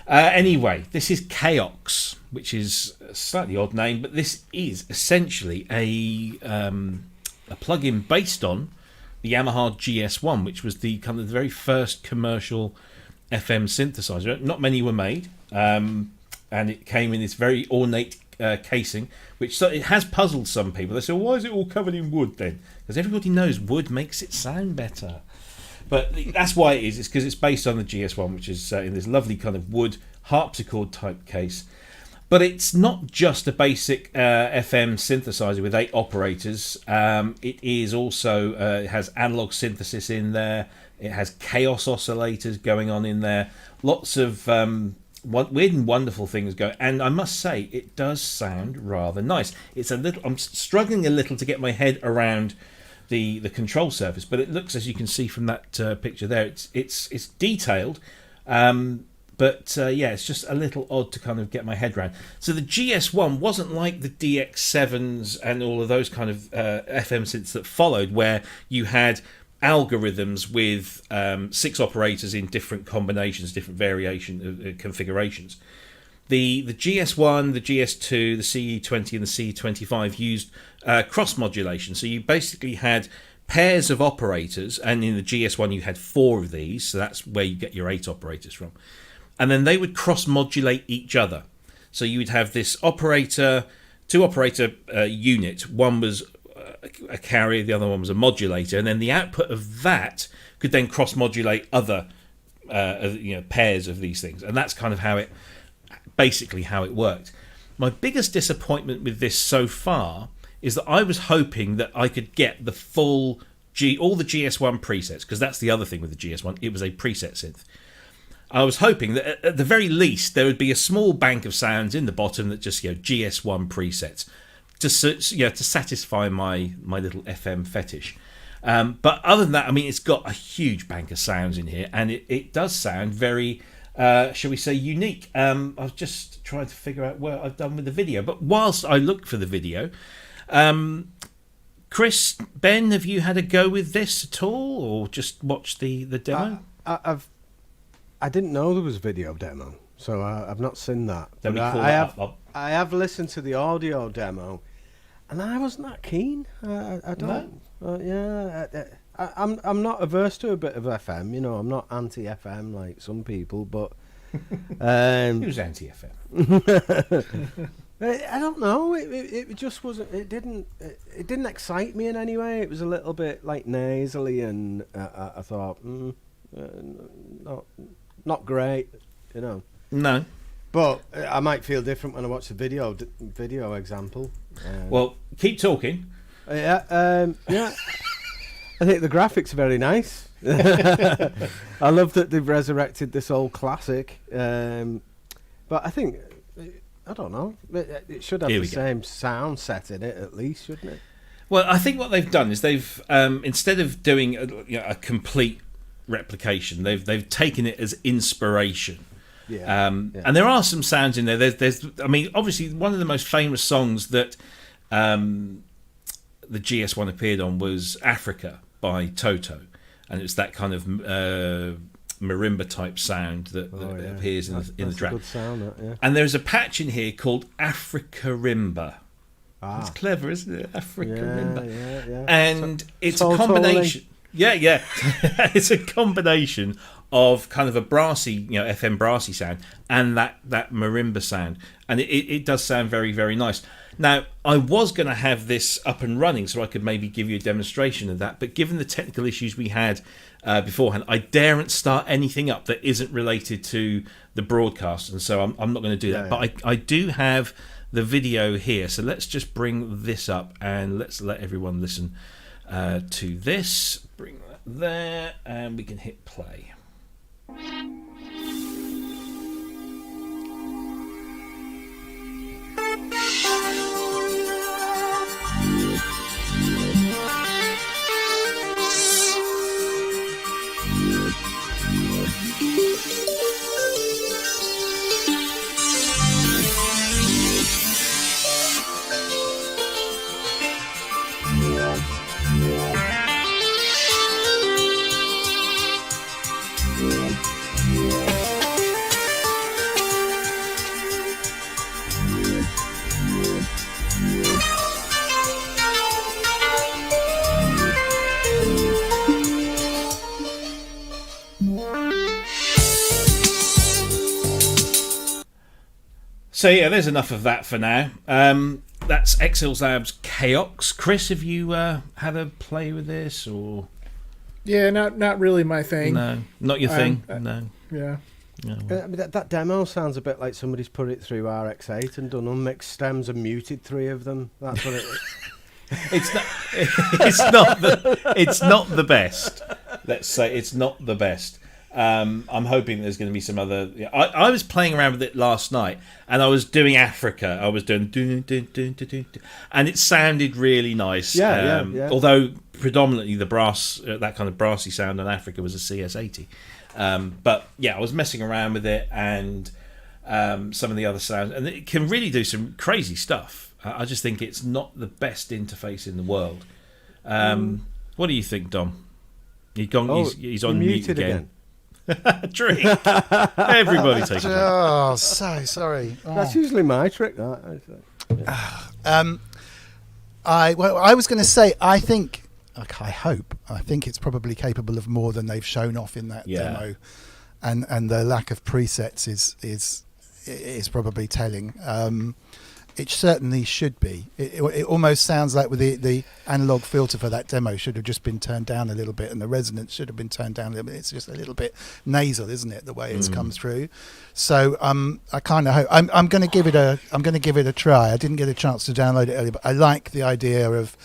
Anyway, this is KaoX, which is a slightly odd name, but this is essentially a plugin based on the Yamaha GS1, which was the kind of the very first commercial FM synthesizer. Not many were made, and it came in this very ornate casing, which it has puzzled some people. They say, well, why is it all covered in wood then? Because everybody knows wood makes it sound better. But that's why it is. It's because it's based on the GS1, which is in this lovely kind of wood harpsichord type case. But it's not just a basic FM synthesizer with 8 operators. It is also it has analog synthesis in there. It has chaos oscillators going on in there. Lots of weird and wonderful things go. And I must say, it does sound rather nice. It's a little. I'm struggling a little to get my head around the control surface, but it looks, as you can see from that picture there, it's detailed. But it's just a little odd to kind of get my head around. So the GS1 wasn't like the DX7s and all of those kind of FM synths that followed, where you had algorithms with 6 operators in different combinations, different variation configurations. The GS1, the GS2, the CE20 and the CE25 used cross modulation. So you basically had pairs of operators, and in the GS1 you had 4 of these, so that's where you get your 8 operators from. And then they would cross-modulate each other. So you would have this operator, 2-operator unit. One was a carrier, the other one was a modulator, and then the output of that could then cross-modulate other pairs of these things. And that's kind of how it worked. My biggest disappointment with this so far is that I was hoping that I could get the full all the GS1 presets, because that's the other thing with the GS1. It was a preset synth. I was hoping that at the very least there would be a small bank of sounds in the bottom that just GS1 presets to satisfy my little FM fetish. But other than that, I mean, it's got a huge bank of sounds in here, and it does sound very, shall we say, unique. I was just trying to figure out what I've done with the video, but whilst I looked for the video, Cryss, Ben, have you had a go with this at all, or just watched the demo? I didn't know there was a video demo, so I've not seen that. Then I have listened to the audio demo, and I wasn't that keen. I don't. No? I'm not averse to a bit of FM. I'm not anti-FM like some people, but who's anti-FM? I don't know. It just wasn't. It didn't excite me in any way. It was a little bit like nasally, and I thought, not great, No. But I might feel different when I watch the video example. Well, keep talking. Yeah. I think the graphics are very nice. I love that they've resurrected this old classic. But I think, I don't know, it should have the same sound set in it at least, shouldn't it? Well, I think what they've done is they've instead of doing a complete replication, they've taken it as inspiration. And there are some sounds in there. There's I mean, obviously one of the most famous songs that the GS1 appeared on was Africa by Toto, and it's that kind of marimba type sound that appears in the track. Good sound, And there's a patch in here called Africarimba. It's clever, isn't it? Africarimba. Yeah. And it's a combination. Yeah. It's a combination of kind of a brassy, FM brassy sound and that marimba sound, and it does sound very, very nice. Now, I was going to have this up and running so I could maybe give you a demonstration of that, but given the technical issues we had beforehand, I daren't start anything up that isn't related to the broadcast, and so I'm not going to do that. But I do have the video here, so let's just bring this up and let's let everyone listen to this. Bring that there, and we can hit play. So yeah, there's enough of that for now. That's Xils Labs KaoX. Cryss, have you had a play with this, or? Yeah, not really my thing. No, not your thing. No. Yeah. No. I mean, that demo sounds a bit like somebody's put it through RX8 and done unmixed stems and muted 3 of them. That's what it is. It's not the best. Let's say it's not the best. I'm hoping there's going to be some other. I was playing around with it last night, and I was doing Africa. I was doing and it sounded really nice. Yeah. Although predominantly the brass, that kind of brassy sound on Africa was a CS80. But yeah, I was messing around with it and some of the other sounds, and it can really do some crazy stuff. I just think it's not the best interface in the world. What do you think, Dom? He's on mute again. Drink. Everybody take a drink. Oh, so sorry. Oh. That's usually my trick. I was going to say, I think it's probably capable of more than they've shown off in that demo, and the lack of presets is probably telling. It certainly should be. It almost sounds like with the analog filter for that demo should have just been turned down a little bit, and the resonance should have been turned down a little bit. It's just a little bit nasal, isn't it? The way it's come through. So I kind of hope I'm going to give it a try. I didn't get a chance to download it earlier, but I like the idea of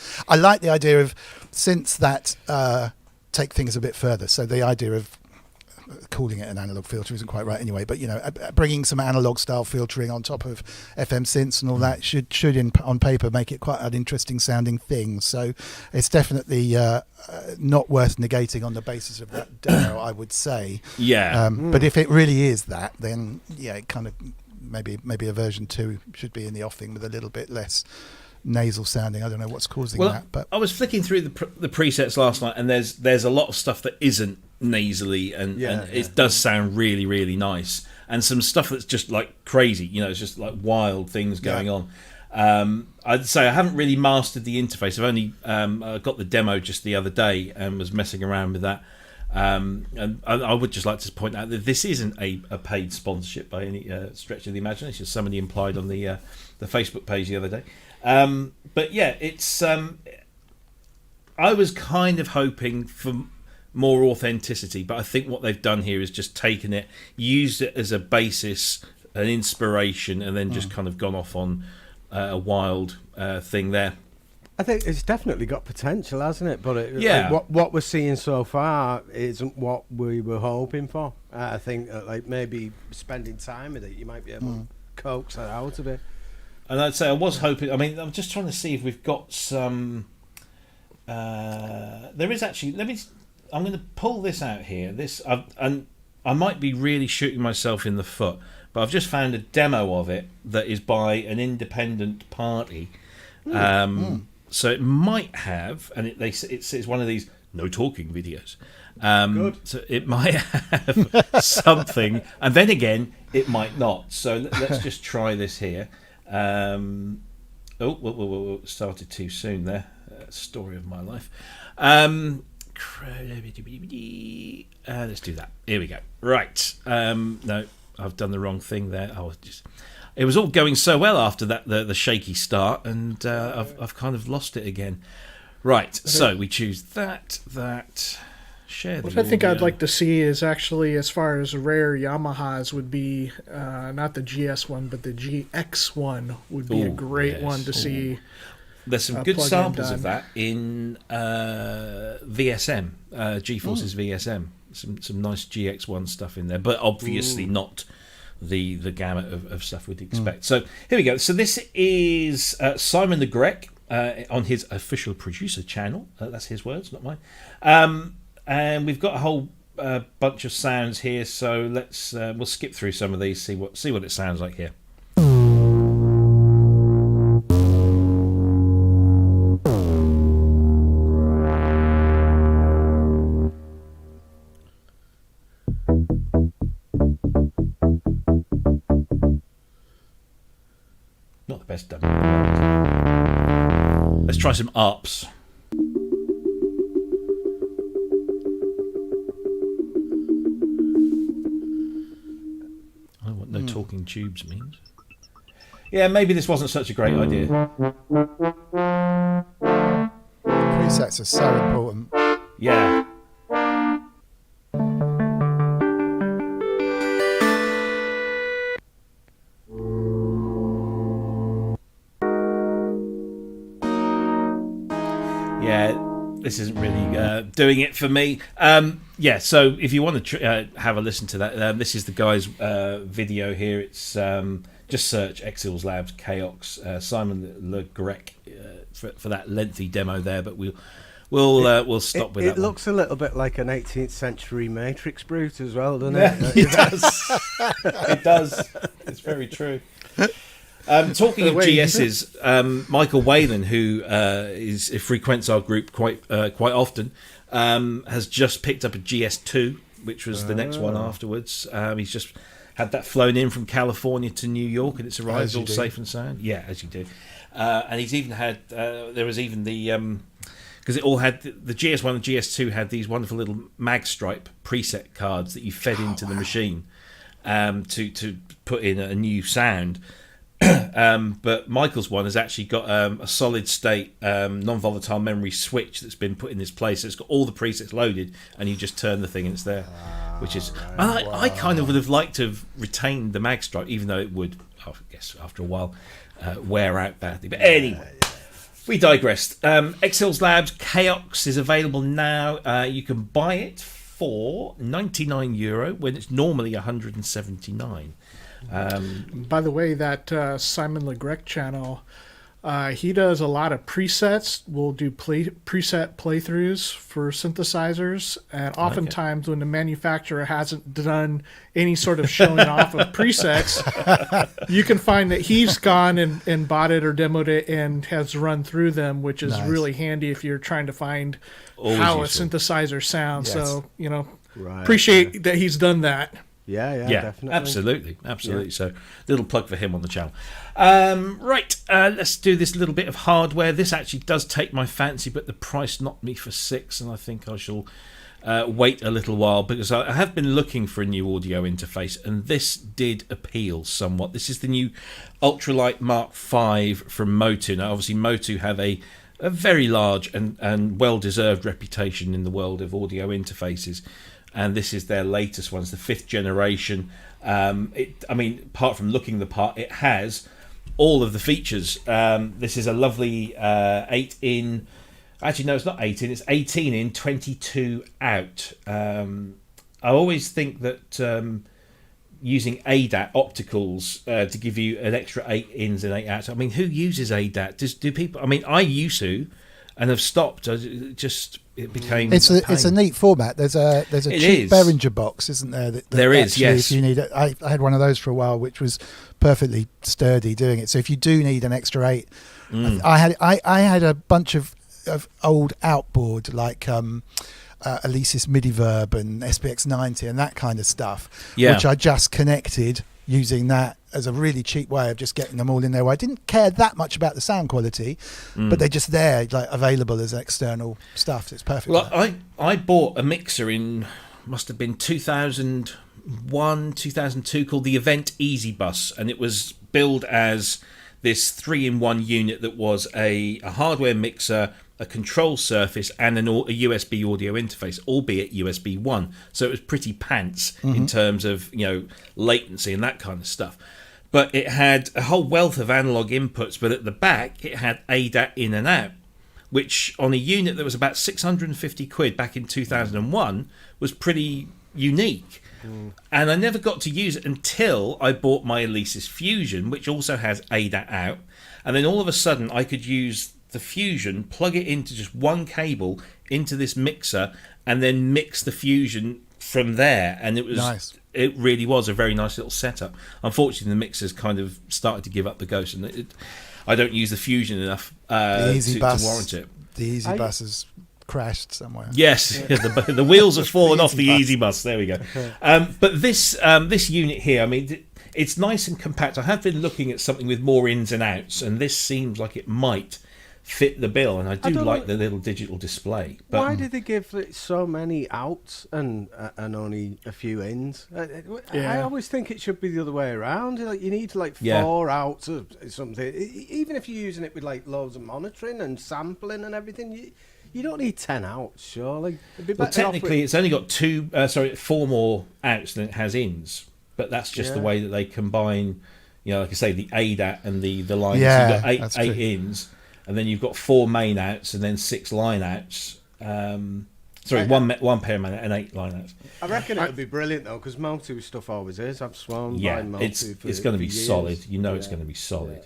synths that take things a bit further. So the idea of calling it an analog filter isn't quite right anyway, but bringing some analog style filtering on top of FM synths and all that should on paper make it quite an interesting sounding thing. So it's definitely not worth negating on the basis of that demo, I would say. But if it really is that, then it kind of maybe a version 2 should be in the offing with a little bit less nasal sounding. I don't know what's causing that, but I was flicking through the presets last night, and there's a lot of stuff that isn't nasally, and it does sound really, really nice, and some stuff that's just like crazy. It's just like wild things going on. I'd say I haven't really mastered the interface. I've only got the demo just the other day and was messing around with that. And I would just like to point out that this isn't a paid sponsorship by any stretch of the imagination. Somebody implied on the Facebook page the other day. But yeah, it's. I was kind of hoping for more authenticity, but I think what they've done here is just taken it, used it as a basis, an inspiration, and then just kind of gone off on a wild thing there. I think it's definitely got potential, hasn't it? But what we're seeing so far isn't what we were hoping for. I think like maybe spending time with it, you might be able to coax that out of it. And I'd say I was hoping. I mean, I'm just trying to see if we've got some. There is actually. I'm going to pull this out here. And I might be really shooting myself in the foot, but I've just found a demo of it that is by an independent party. So it might have, and it's one of these no talking videos. Good. So it might have something, and then again, it might not. So let's just try this here. Started too soon there. Story of my life. let's do that. Here we go. Right. No, I've done the wrong thing there. It was all going so well after that, the shaky start, and I've kind of lost it again. Right. So we choose that. Share the What I think audio. I'd like to see is actually, as far as rare Yamahas, would be not the GS one, but the GX one would be a great one to see. There's some good plug-in samples of done. that in VSM, GeForce's VSM. Some nice GX1 stuff in there, but obviously not the gamut of stuff we'd expect. So here we go. So this is Simon the Grec on his official producer channel. That's his words, not mine. And we've got a whole bunch of sounds here. So we'll skip through some of these, see what it sounds like here. Not the best demo. Let's try some ups. I don't know what no talking tubes means. Yeah, maybe this wasn't such a great idea. Presets are so important. Yeah. This isn't really doing it for me. So if you want to have a listen to that, this is the guy's video here. It's just search Xils Labs KaoX Simon Le Grec for that lengthy demo there. But we'll stop with that. It looks a little bit like an 18th century Matrix brute as well, doesn't it? It does. It does. It's very true. Talking of GSs, Michael Whalen, who frequents our group quite often, has just picked up a GS2, which was the next one afterwards. He's just had that flown in from California to New York, and it's arrived all safe and sound. Yeah, as you do. And he's even had there was even the because it all had the GS1 and GS2 had these wonderful little Magstripe preset cards that you fed into the machine to put in a new sound. But Michael's one has actually got a solid state non-volatile memory switch that's been put in this place. So it's got all the presets loaded, and you just turn the thing and it's there. Which is I kind of would have liked to have retained the Magstripe, even though it would, I guess, after a while wear out badly. But anyway, we digressed. Xils Labs KaoX is available now. You can buy it for €99 when it's normally $179. By the way, that Simon Le Grec channel, he does a lot of presets. We'll do preset playthroughs for synthesizers, and oftentimes when the manufacturer hasn't done any sort of showing off of presets, you can find that he's gone and bought it or demoed it and has run through them, which is really handy if you're trying to find how useful a synthesizer sounds. Yes. So, appreciate that he's done that. Yeah, definitely. Absolutely. Yeah. So, little plug for him on the channel. Let's do this little bit of hardware. This actually does take my fancy, but the price knocked me for $6, and I think I shall wait a little while because I have been looking for a new audio interface, and this did appeal somewhat. This is the new UltraliteMk5 from MOTU. Now, obviously, MOTU have a very large and well-deserved reputation in the world of audio interfaces. And this is their latest one. It's the 5th generation. Apart from looking the part, it has all of the features. This is a lovely 8-in. Actually, no, it's not 8-in. It's 18-in, 22 out. I always think that using ADAT opticals to give you an extra 8-ins and 8 outs. I mean, who uses ADAT? Do people? I mean, I used to, and have stopped. It became it's a neat format. There's a cheap Behringer box, isn't there? There is, yes. If you need it, I had one of those for a while, which was perfectly sturdy doing it. So if you do need an extra 8, I had a bunch of old outboard like Alesis Midiverb and SPX90 and that kind of stuff, which I just connected using that as a really cheap way of just getting them all in there. I didn't care that much about the sound quality, but they're just there, like available as external stuff. So it's perfect. Well, I bought a mixer in, must have been 2001, 2002, called the Event Easy Bus, and it was billed as this 3-in-1 unit that was a hardware mixer, a control surface, and a USB audio interface, albeit USB 1. So it was pretty pants in terms of, latency and that kind of stuff. But it had a whole wealth of analog inputs, but at the back it had ADAT in and out, which on a unit that was about 650 quid back in 2001 was pretty unique. And I never got to use it until I bought my Alesis Fusion, which also has ADAT out. And then all of a sudden I could use the Fusion, plug it into just one cable into this mixer, and then mix the Fusion from there. And it was nice. It really was a very nice little setup. Unfortunately, the mixer's kind of started to give up the ghost, and I don't use the Fusion enough to warrant it. The Easy Bus has crashed somewhere. Yes, the wheels have fallen off the Easy Bus. There we go. But this unit here, I mean, it's nice and compact. I have been looking at something with more ins and outs, and this seems like it might fit the bill, and I do like the little digital display. But why did they give it so many outs and only a few ins? I always think it should be the other way around. Like, you need 4 outs or something. Even if you're using it with loads of monitoring and sampling and everything, you don't need 10 outs, surely. Well, technically, it's only got 4 more outs than it has ins, but that's just the way that they combine. Like I say, the ADAT and the lines. Yeah, you've got 8 ins. And then you've got 4 main outs and then 6 line outs. One pair of main out and 8 line outs. I reckon it would be brilliant though, because MOTU stuff always is. I've sworn by MOTU. It's going to be solid. It's going to be solid.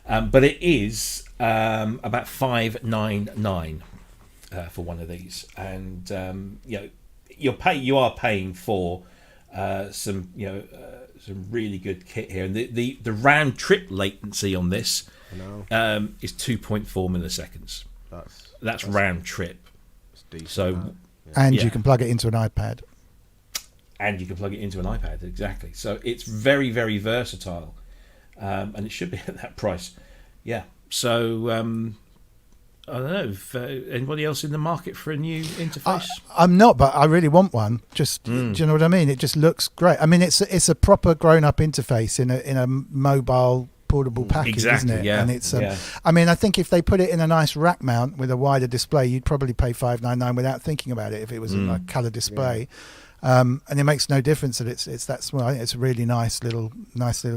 But it is about $599 for one of these, and you are paying for some really good kit here, and the round trip latency on this is 2.4 milliseconds. That's round trip. Decent, so, you can plug it into an iPad. And you can plug it into an iPad, exactly. So it's very, very versatile, and it should be at that price. Yeah. So I don't know if anybody else in the market for a new interface. I'm not, but I really want one. Just do you know what I mean? It just looks great. I mean, it's a proper grown-up interface in a mobile portable package, isn't it? Yeah. And it's I mean, I think if they put it in a nice rack mount with a wider display, you'd probably pay $599 without thinking about it if it was a colour display. And it makes no difference that it's that small. I think it's a really nice little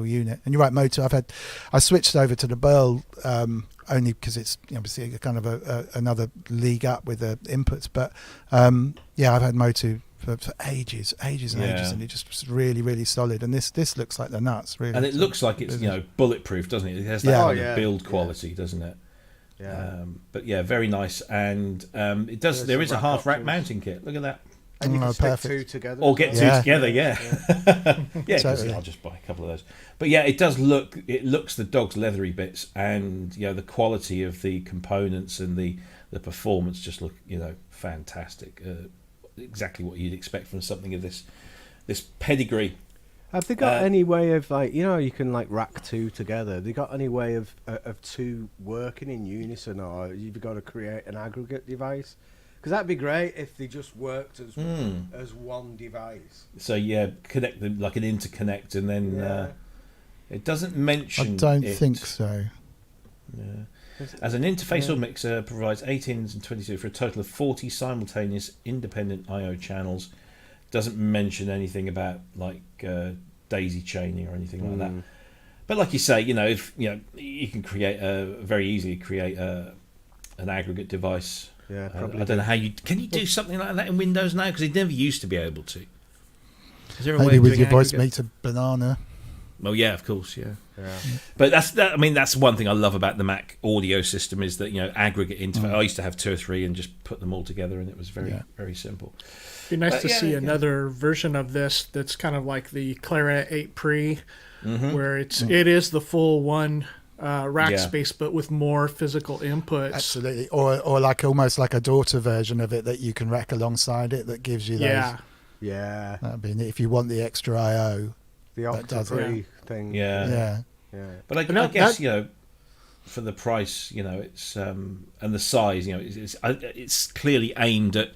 unit. And you're right, MOTU. I switched over to the Burl only because it's obviously kind of another league up with the inputs. But I've had MOTU for ages and ages, and it just was really, really solid. And this looks like the nuts, really. And it looks like it's bulletproof, doesn't it? It has that kind of build quality, doesn't it? Yeah. But very nice. And it does. There is a half rack mounting kit. Look at that. And you can stick 2 together. Or get 2 together, totally. I'll just buy a couple of those. But it does look. It looks the dog's leathery bits, and the quality of the components and the performance just look fantastic. Exactly what you'd expect from something of this pedigree. Have they got any way of you can rack 2 together? Have they got any way of 2 working in unison, or you've got to create an aggregate device? Because that'd be great if they just worked as one device. So connect them like an interconnect, and then it doesn't mention. I don't think so. Yeah. As an interface or mixer, provides 8 ins and 22 for a total of 40 simultaneous independent I/O channels. Doesn't mention anything about daisy chaining or anything like that. But like you say, if you can very easily create an aggregate device. Yeah, probably. I don't know how can you do something like that in Windows now, because it never used to be able to. Is there a Maybe way with your voice meter banana. Well, yeah, of course, yeah. But that's one thing I love about the Mac audio system is that aggregate interface. I used to have 2 or 3 and just put them all together, and it was very very simple. It'd be nice to see another version of this that's kind of like the Clara 8 Pre, where it is the full one rack space, but with more physical inputs. Absolutely, or almost like a daughter version of it that you can rack alongside it that gives you those. Yeah. That'd be neat if you want the extra I/O. The that does it. Octoprix thing. Yeah. But I guess for the price, it's and the size, it's clearly aimed at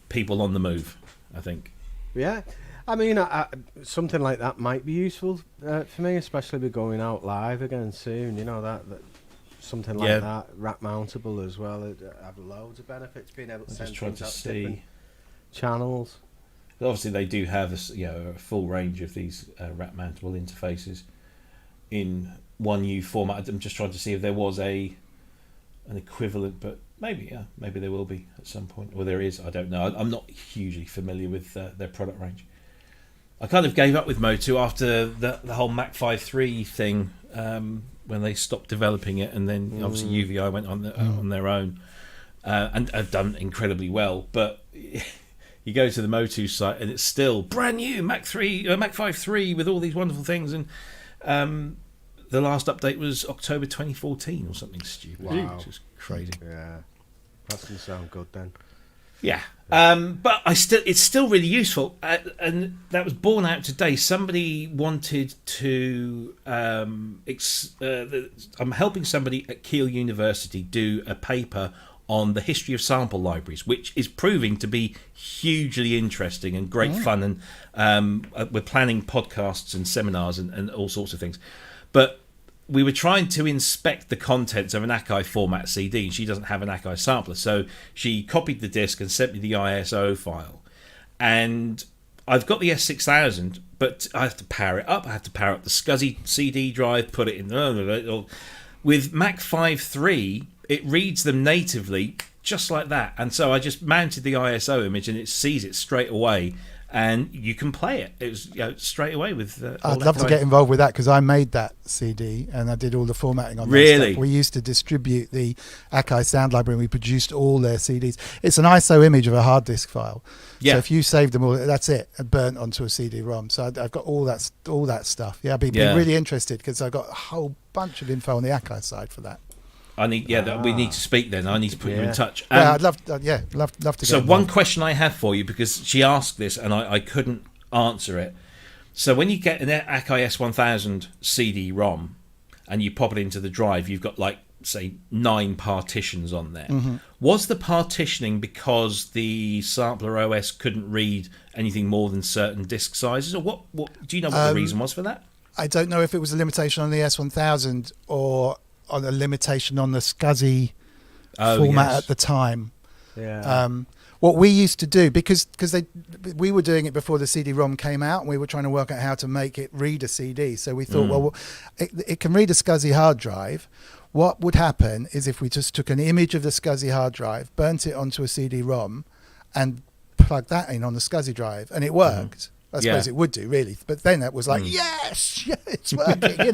people on the move, I think. Yeah. I mean, something like that might be useful for me, especially with going out live again soon. That something like that, rack mountable as well. It have loads of benefits, being able to send things out to different channels. Obviously, they do have a full range of these rack mountable interfaces in 1U format. I'm just trying to see if there was an equivalent, but maybe there will be at some point, or there is. I don't know. I'm not hugely familiar with their product range. I kind of gave up with MOTU after the whole Mk5 3 thing when they stopped developing it, and then obviously UVI went on their own and have done incredibly well. But you go to the MOTU site and it's still brand new Mk5 3 with all these wonderful things, and the last update was October 2014 or something stupid. Wow, which is crazy. Yeah, that's gonna sound good then. Yeah, but it's still really useful, and that was borne out today. Somebody wanted to. I'm helping somebody at Keele University do a paper on the history of sample libraries, which is proving to be hugely interesting and great fun. And we're planning podcasts and seminars and all sorts of things. But we were trying to inspect the contents of an Akai format CD, and she doesn't have an Akai sampler. So she copied the disc and sent me the ISO file. And I've got the S6000, but I have to power it up. I have to power up the SCSI CD drive, put it in. With Mk5 3, it reads them natively just like that. And so I just mounted the ISO image, and it sees it straight away. And you can play it. It was straight away with. I'd love to get involved with that, because I made that CD and I did all the formatting on that Really? stuff. We used to distribute the Akai sound library, and we produced all their CDs. It's an ISO image of a hard disk file. Yeah. So if you saved them all, that's it, and burnt onto a CD-ROM. So I've got all that stuff. Yeah, I'd be really interested, because I've got a whole bunch of info on the Akai side for that. we need to speak then. I need to put you in touch. Yeah, I'd love to get So involved. one question I have for you, because she asked this and I couldn't answer it. So when you get an Akai S1000 CD-ROM and you pop it into the drive, you've got say 9 partitions on there. Was the partitioning because the sampler OS couldn't read anything more than certain disk sizes, or what do you know what the reason was for that? I don't know if it was a limitation on the S1000 or on a limitation on the SCSI format at the time. Yeah. What we used to do, because we were doing it before the CD-ROM came out, and we were trying to work out how to make it read a CD. So we thought, well, it can read a SCSI hard drive. What would happen is if we just took an image of the SCSI hard drive, burnt it onto a CD-ROM, and plugged that in on the SCSI drive, and it worked. I suppose it would do, really. But then it was like, yes, it's working,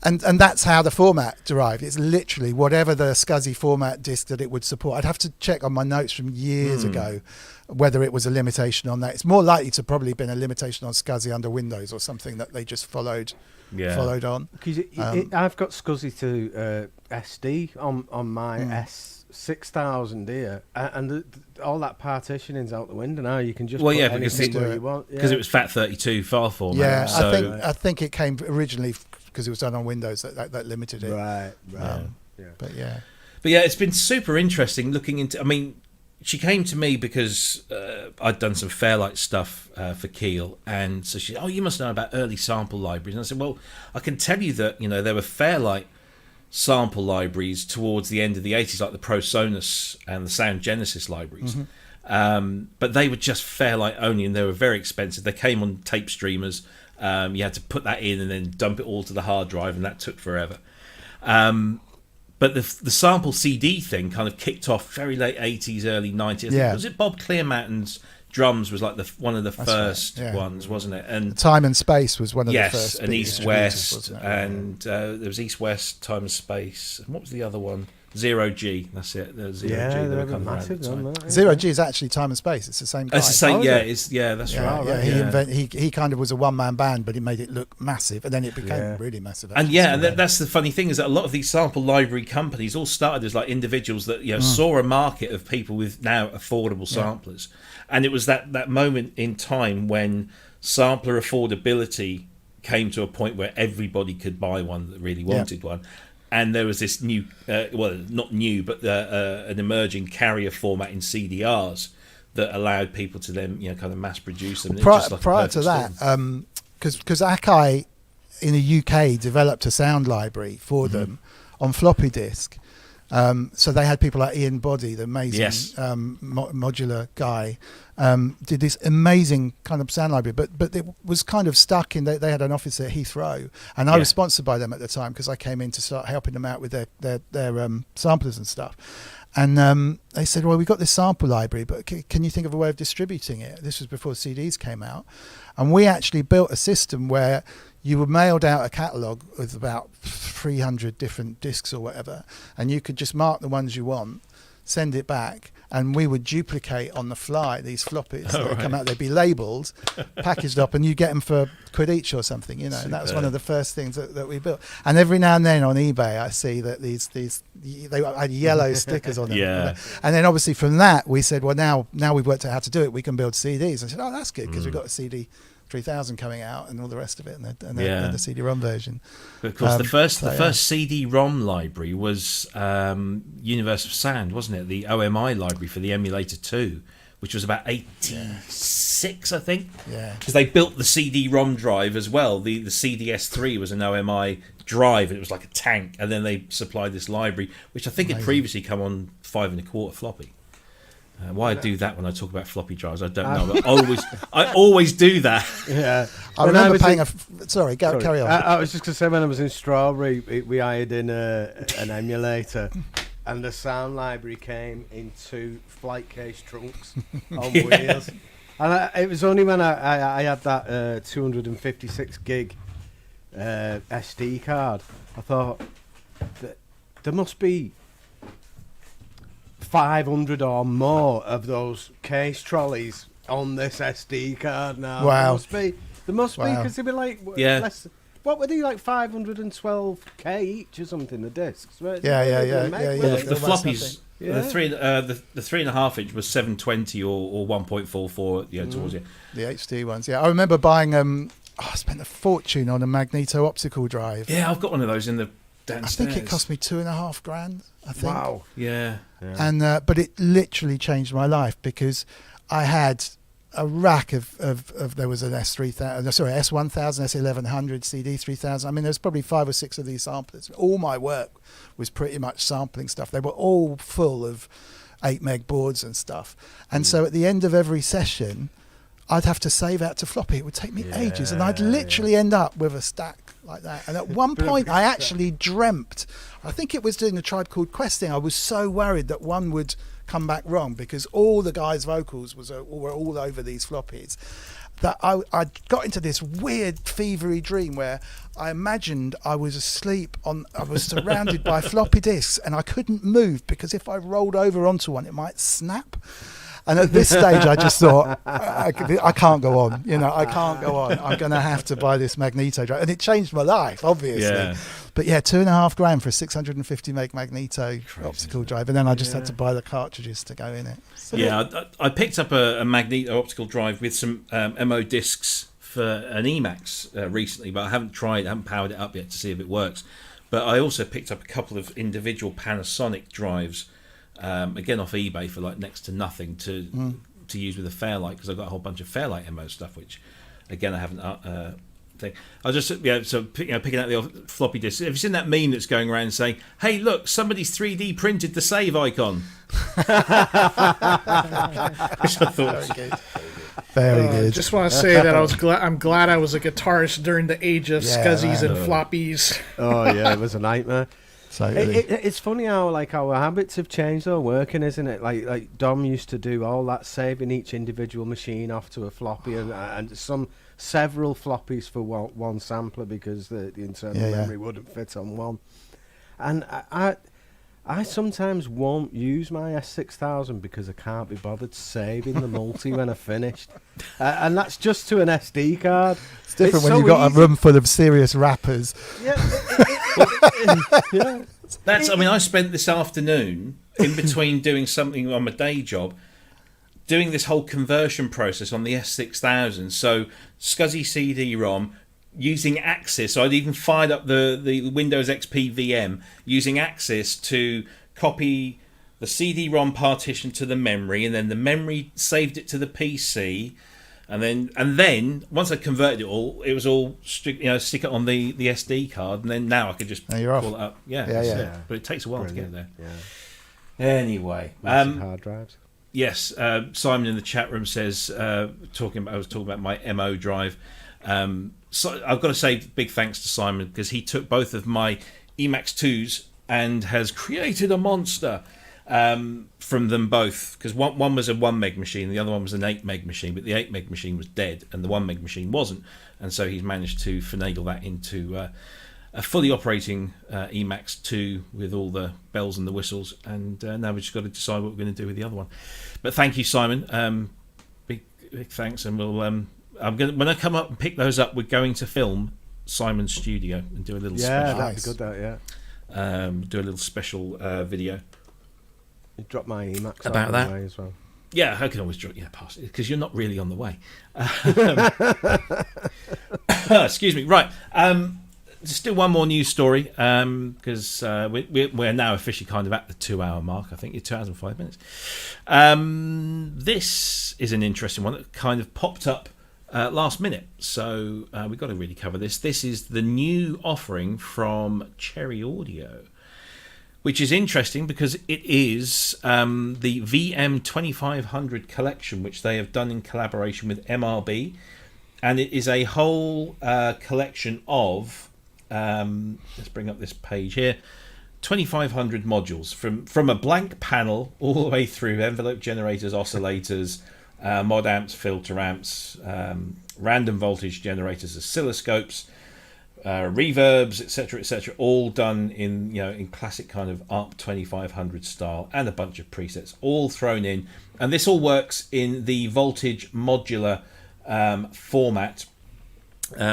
And that's how the format derived. It's literally whatever the SCSI format disk that it would support. I'd have to check on my notes from years ago whether it was a limitation on that. It's more likely to probably been a limitation on SCSI under Windows or something that they just followed on. Because I've got SCSI to SD on my S6000 here, and all that partitioning's out the window now. You can just put anything where you want. Because it was FAT32 file format. Yeah, so I think it came originally because it was done on Windows that limited it. Right. But yeah, it's been super interesting looking into. I mean, she came to me because I'd done some Fairlight stuff for Keele, and so she said, "Oh, you must know about early sample libraries." And I said, "Well, I can tell you that there were Fairlight sample libraries towards the end of the 80s, like the ProSonus and the Sound Genesis libraries, but they were just Fairlight only, and they were very expensive. They came on tape streamers. You had to put that in and then dump it all to the hard drive, and that took forever. But the sample CD thing kind of kicked off very late 80s, early 90s. Was it Bob Clearmountain's drums was like one of the first ones, wasn't it? And Time and Space was one of the first. Yes, and East West, and there was East West, Time and Space. And what was the other one? Zero G. That's it. Zero G. They were massive. Zero G is actually Time and Space. It's the same guy. It's the same. That's right. He kind of was a one-man band, but he made it look massive, and then it became really massive. Actually. And that's the funny thing, is that a lot of these sample library companies all started as like individuals that saw a market of people with now affordable samplers, and it was that moment in time when sampler affordability came to a point where everybody could buy one that really wanted one. And there was this new, well, not new, but an emerging carrier format in CDRs that allowed people to then, kind of mass produce them. Prior to that, because Akai in the UK developed a sound library for them on floppy disk. So they had people like Ian Boddy, the amazing modular guy, did this amazing kind of sound library, but it was kind of stuck in. They had an office at Heathrow, and I was sponsored by them at the time because I came in to start helping them out with their samplers and stuff. And they said, well, we've got this sample library, but can you think of a way of distributing it? This was before CDs came out. And we actually built a system where you were mailed out a catalogue with about 300 different discs or whatever, and you could just mark the ones you want, send it back, and we would duplicate on the fly these floppies that would come out. They'd be labelled, packaged up, and you get them for £1 each or something, And that was one of the first things that we built. And every now and then on eBay, I see that they had yellow stickers on them. Yeah. And then obviously from that, we said, well, now we've worked out how to do it. We can build CDs. I said, oh, that's good because we've got a CD 3000 coming out and all the rest of it, and the CD-ROM version. But of course, the first CD-ROM library was Universe of Sound, wasn't it? The OMI library for the Emulator 2, which was about 86, I think. Yeah. Because they built the CD-ROM drive as well. The CDS3 was an OMI drive, and it was like a tank, and then they supplied this library, which I think had previously come on 5.25 floppy. Why I do that when I talk about floppy drives, I don't know. But I always do that. Yeah, I remember paying Sorry, carry on. I was just going to say, when I was in Strawberry, we hired in an emulator, and the sound library came in 2 flight case trunks on wheels. And it was only when I had that 256 gig SD card, I thought that there must be 500 or more of those case trolleys on this SD card now. Wow. There must be, because they'd be like, what were they, like 512k each or something, the discs? Yeah. The floppies, the 3.5 inch was 720 or 1.44 towards it. The HD ones, I remember buying, I spent a fortune on a magneto optical drive. Yeah, I've got one of those in the downstairs. I think it cost me $2,500, I think. Wow. Yeah. And but it literally changed my life because I had a rack of there was an S1000, S1100, CD 3000. I mean, there's probably 5 or 6 of these samplers. All my work was pretty much sampling stuff. They were all full of 8 meg boards and stuff. And so at the end of every session, I'd have to save out to floppy. It would take me ages, and I'd literally end up with a stack like that. And at one point, I actually dreamt, I think it was doing a Tribe Called Quest thing. I was so worried that one would come back wrong because all the guys' vocals were all over these floppies, that I got into this weird fevery dream where I imagined I was asleep I was surrounded by floppy disks, and I couldn't move because if I rolled over onto one, it might snap. And at this stage, I just thought, I can't go on. I can't go on. I'm going to have to buy this magneto drive. And it changed my life, obviously. Yeah. But yeah, $2,500 for a 650 meg magneto optical drive. And then I just had to buy the cartridges to go in it. So I picked up a magneto optical drive with some MO discs for an Emacs recently, but I haven't powered it up yet to see if it works. But I also picked up a couple of individual Panasonic drives, again off eBay for like next to nothing to use with a Fairlight, because I've got a whole bunch of Fairlight MO stuff, which again I haven't thing. I was just picking out the old floppy disk. Have you seen that meme that's going around saying, "Hey, look, somebody's 3D printed the save icon"? Which I thought was good. Very good. Just want to say that I'm glad I was a guitarist during the age of scuzzies and floppies. Oh yeah, it was a nightmare. It's funny how our habits have changed though, working, isn't it? Like Dom used to do all that, saving each individual machine off to a floppy and several floppies for one sampler because the internal memory wouldn't fit on one. And I sometimes won't use my S6000 because I can't be bothered saving the multi when I finished, and that's just to an SD card. It's different when you've got a room full of serious rappers. Yeah. I spent this afternoon in between doing something on my day job, doing this whole conversion process on the S6000. So SCSI CD-ROM using Axis. So I'd even fired up the Windows XP VM using Axis to copy the CD-ROM partition to the memory, and then the memory saved it to the PC. And then once I converted it all, it was all stick it on the SD card, and then now I could just pull it up. Yeah. But it takes a while to get there. Yeah. Anyway, hard drives. Yes, Simon in the chat room says I was talking about my MO drive. So I've got to say big thanks to Simon, because he took both of my Emacs 2s and has created a monster from them both, because one was a 1 meg machine, the other one was an 8 meg machine, but the 8 meg machine was dead and the 1 meg machine wasn't, and so he's managed to finagle that into a fully operating Emacs 2 with all the bells and the whistles, and now we've just got to decide what we're going to do with the other one. But thank you, Simon, big thanks, and we'll when I come up and pick those up, we're going to film Simon's studio and do a little special. That'd be good, do a little special video. You drop my Emacs about that as well. Yeah, I can always drop pass it, because you're not really on the way. Excuse me. Right. Still one more news story, because we're now officially kind of at the 2-hour mark. I think it's 2 hours and 5 minutes. This is an interesting one that kind of popped up last minute, so we've got to really cover this. This is the new offering from Cherry Audio, which is interesting because it is the VM2500 collection, which they have done in collaboration with MRB, and it is a whole collection of let's bring up this page here, 2500 modules from a blank panel all the way through envelope generators, oscillators, mod amps, filter amps, random voltage generators, oscilloscopes, reverbs, etc., all done in classic kind of ARP 2500 style, and a bunch of presets all thrown in, and this all works in the voltage modular format.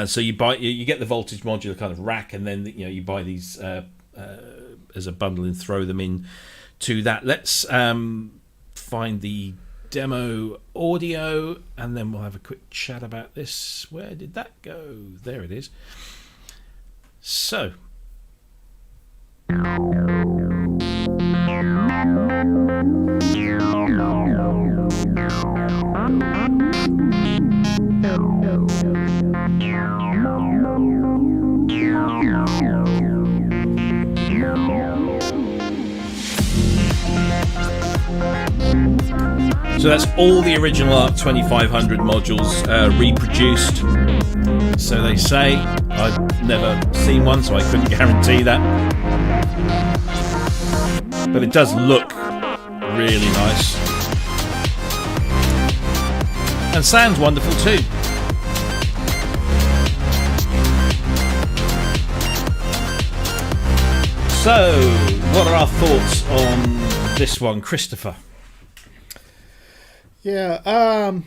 So you get the voltage modular kind of rack, and then you buy these as a bundle and throw them in to that. Let's find the demo audio, and then we'll have a quick chat about this. Where did that go? There it is. So that's all the original ARC 2500 modules reproduced. So they say. I've never seen one, so I couldn't guarantee that. But it does look really nice. And sounds wonderful too. So, what are our thoughts on this one, Christopher? Yeah,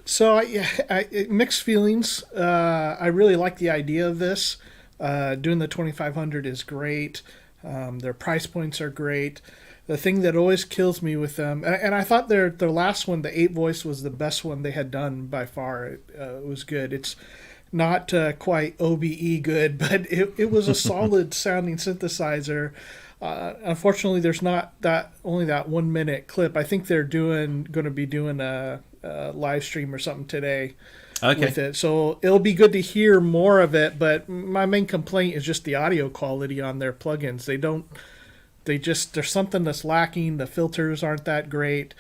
so I mixed feelings. I really like the idea of this. Doing the 2500 is great. Their price points are great. The thing that always kills me with them, and I thought their last one, the 8 voice, was the best one they had done by far. It was good. It's not quite OBE good, but it was a solid sounding synthesizer. Unfortunately, there's not only that 1 minute clip. I think they're going to be doing a live stream or something today with it, so it'll be good to hear more of it. But my main complaint is just the audio quality on their plugins. There's something that's lacking. The filters aren't that great.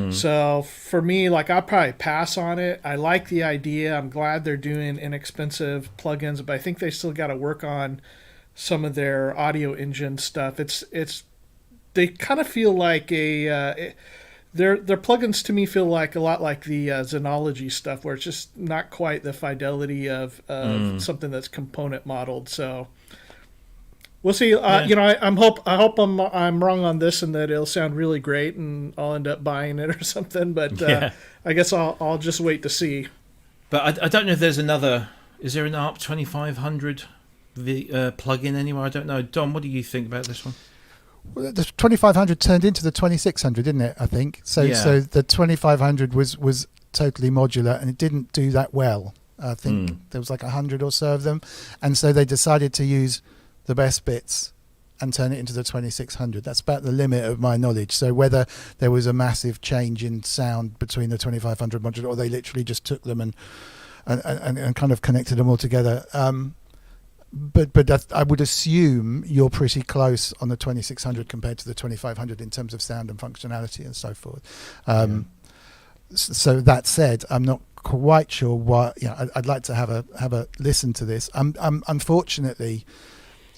So for me, I'll probably pass on it. I like the idea. I'm glad they're doing inexpensive plugins, but I think they still got to work on some of their audio engine stuff. They kind of feel like their plugins to me feel like a lot like the Xenology stuff, where it's just not quite the fidelity of something that's component modeled. So we'll see. I hope I'm wrong on this, and that it'll sound really great, and I'll end up buying it or something. But I guess I'll just wait to see. But I don't know if there's another. Is there an ARP 2500 plugin anywhere? I don't know. Dom, what do you think about this one? Well, the 2500 turned into the 2600, didn't it? I think so. Yeah. So the 2500 was totally modular, and it didn't do that well. I think there was like 100 or so of them, and so they decided to use the best bits and turn it into the 2600. That's about the limit of my knowledge. So whether there was a massive change in sound between the 2500 modular, or they literally just took them and kind of connected them all together. But I would assume you're pretty close on the 2600 compared to the 2500 in terms of sound and functionality and so forth. So that said, I'm not quite sure why. I'd like to have a listen to this. Unfortunately,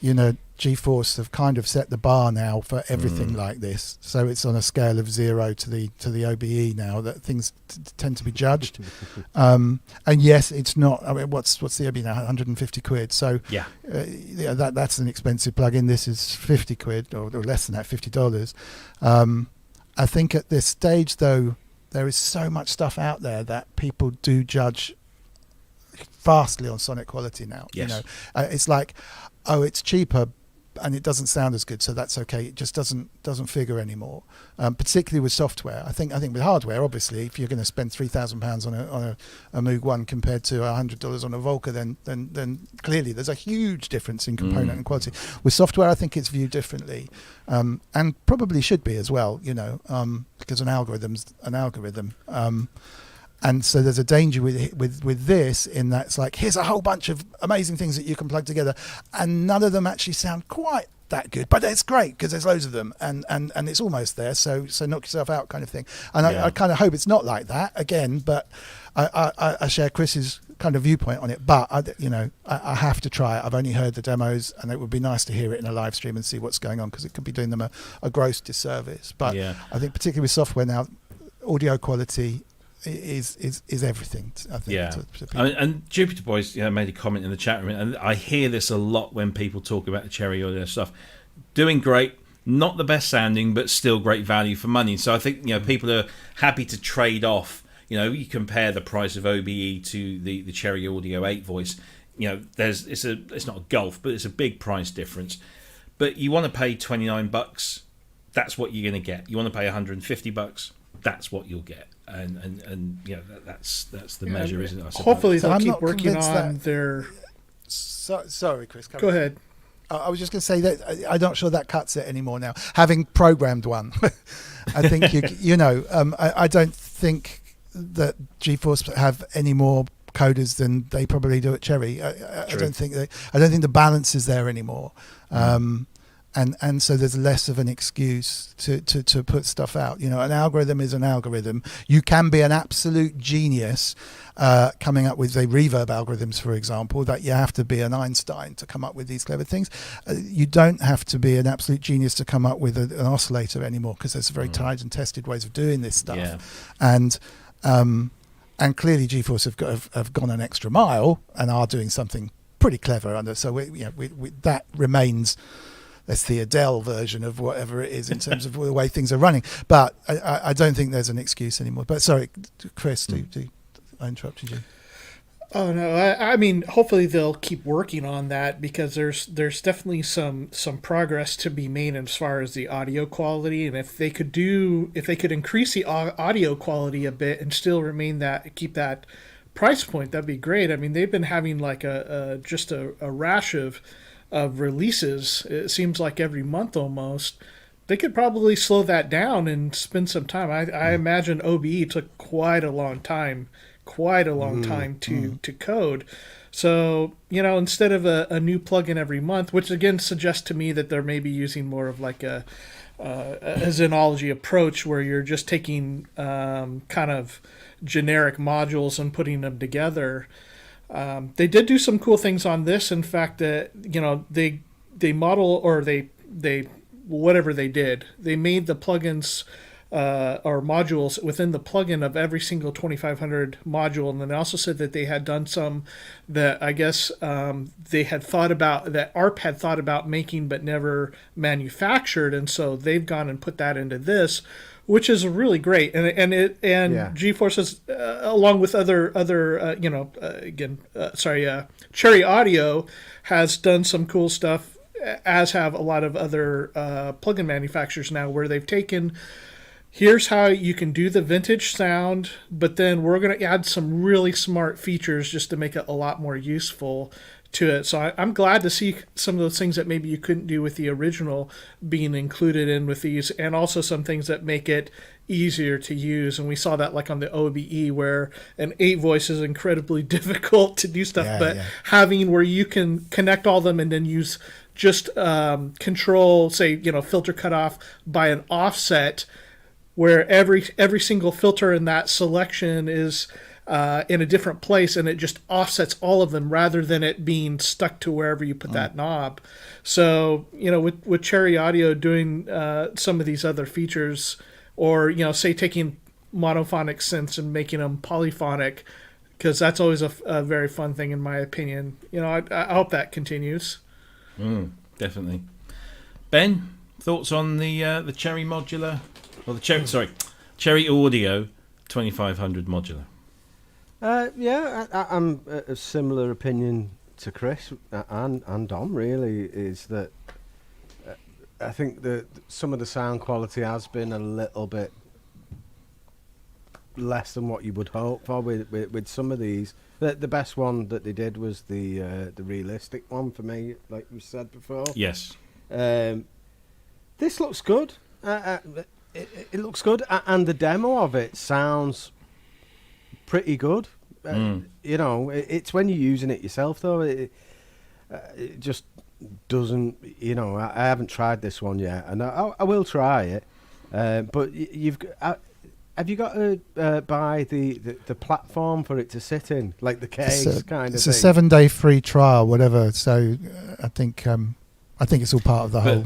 GeForce have kind of set the bar now for everything like this. So it's on a scale of 0 to the OBE now that things tend to be judged. And yes, it's not. I mean, what's the OBE now? 150 quid. So that's an expensive plugin. This is 50 quid or less than that, $50. I think at this stage, though, there is so much stuff out there that people do judge vastly on sonic quality now. Yes. It's like, oh, it's cheaper and it doesn't sound as good, so that's okay. It just doesn't figure anymore. Particularly with software. I think with hardware, obviously, if you're going to spend £3,000 on a Moog One compared to $100 on a Volca, then clearly there's a huge difference in component and quality. With software, I think it's viewed differently, and probably should be as well. Because an algorithm's an algorithm. And so there's a danger with this in that it's like, here's a whole bunch of amazing things that you can plug together, and none of them actually sound quite that good, but it's great because there's loads of them, and it's almost there. So knock yourself out, kind of thing. And I kind of hope it's not like that again. But I share Chris's kind of viewpoint on it. But I have to try it. I've only heard the demos, and it would be nice to hear it in a live stream and see what's going on, because it could be doing them a gross disservice. But I think particularly with software now, audio quality is everything, I think. To people. And Jupiter Boys made a comment in the chat room, and I hear this a lot when people talk about the Cherry Audio stuff. Doing great, not the best sounding, but still great value for money. So I think people are happy to trade off. You compare the price of OBE to the Cherry Audio 8 voice. It's not a gulf, but it's a big price difference. But you want to pay $29, that's what you're going to get. You want to pay $150, that's what you'll get. And that's the measure, isn't it? I suppose. Hopefully they'll I'm keep not working convinced on that- their. Sorry, Chris. Go ahead. I was just going to say that I'm not sure that cuts it anymore now. Having programmed one, I think I don't think that GeForce have any more coders than they probably do at Cherry. I don't think the balance is there anymore. And so there's less of an excuse to put stuff out. An algorithm is an algorithm. You can be an absolute genius coming up with, say, reverb algorithms, for example, that you have to be an Einstein to come up with these clever things. You don't have to be an absolute genius to come up with an oscillator anymore, because there's very tried and tested ways of doing this stuff. Yeah. And clearly GeForce have gone an extra mile and are doing something pretty clever under. So we that remains. That's the Adele version of whatever it is in terms of the way things are running. But I don't think there's an excuse anymore. But sorry, Chris, I interrupted you. Oh no, I mean, hopefully they'll keep working on that, because there's definitely some progress to be made as far as the audio quality, and if they could increase the audio quality a bit and still keep that price point, that'd be great. I mean, they've been having like just a rash of releases. It seems like every month almost. They could probably slow that down and spend some time. I imagine OBE took quite a long time to code. So, instead of a new plugin every month, which again suggests to me that they're maybe using more of like a Xenology approach, where you're just taking kind of generic modules and putting them together. They did do some cool things on this. In fact, they model, or they whatever they did, they made the plugins or modules within the plugin of every single 2500 module. And then they also said that they had done some that I guess they had thought about, that ARP had thought about making but never manufactured. And so they've gone and put that into this, which is really great. And GeForce is, along with other Cherry Audio has done some cool stuff as have a lot of other plugin manufacturers now, where they've taken, here's how you can do the vintage sound, but then we're going to add some really smart features just to make it a lot more useful to it. So I'm glad to see some of those things that maybe you couldn't do with the original being included in with these, and also some things that make it easier to use. And we saw that like on the OBE, where an 8 voice is incredibly difficult to do stuff, having where you can connect all of them and then use just control, say, filter cutoff by an offset, where every single filter in that selection is in a different place, and it just offsets all of them rather than it being stuck to wherever you put that knob. So, with Cherry Audio doing some of these other features, or, say taking monophonic synths and making them polyphonic, because that's always a very fun thing in my opinion. I hope that continues. Definitely. Ben, thoughts on the Cherry modular, or the Cherry Audio 2500 modular? I'm a similar opinion to Cryss and Dom. Really, is that I think that some of the sound quality has been a little bit less than what you would hope for with some of these. The best one that they did was the realistic one for me, like we said before. Yes. This looks good. It looks good, and the demo of it sounds pretty good. It's when you're using it yourself, though, it just doesn't. I haven't tried this one yet, and I will try it. But have you got to buy the platform for it to sit in, like the case kind of it's thing? It's a 7-day free trial, whatever. So I think it's all part of the whole.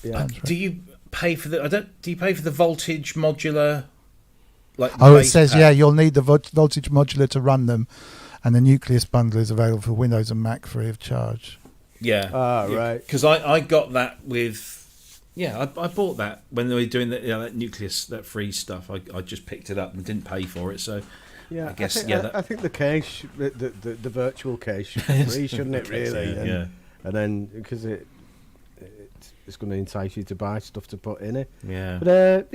Yeah. Do you pay for the? Do you pay for the voltage modular? It says you'll need the voltage modular to run them, and the Nucleus bundle is available for Windows and Mac free of charge. Yeah. Right. Because I got that with I bought that when they were doing that Nucleus, that free stuff. I just picked it up and didn't pay for it. So I guess I think the case, the virtual case should be free, shouldn't it? Really. And then because it's going to entice you to buy stuff to put in it. Yeah. But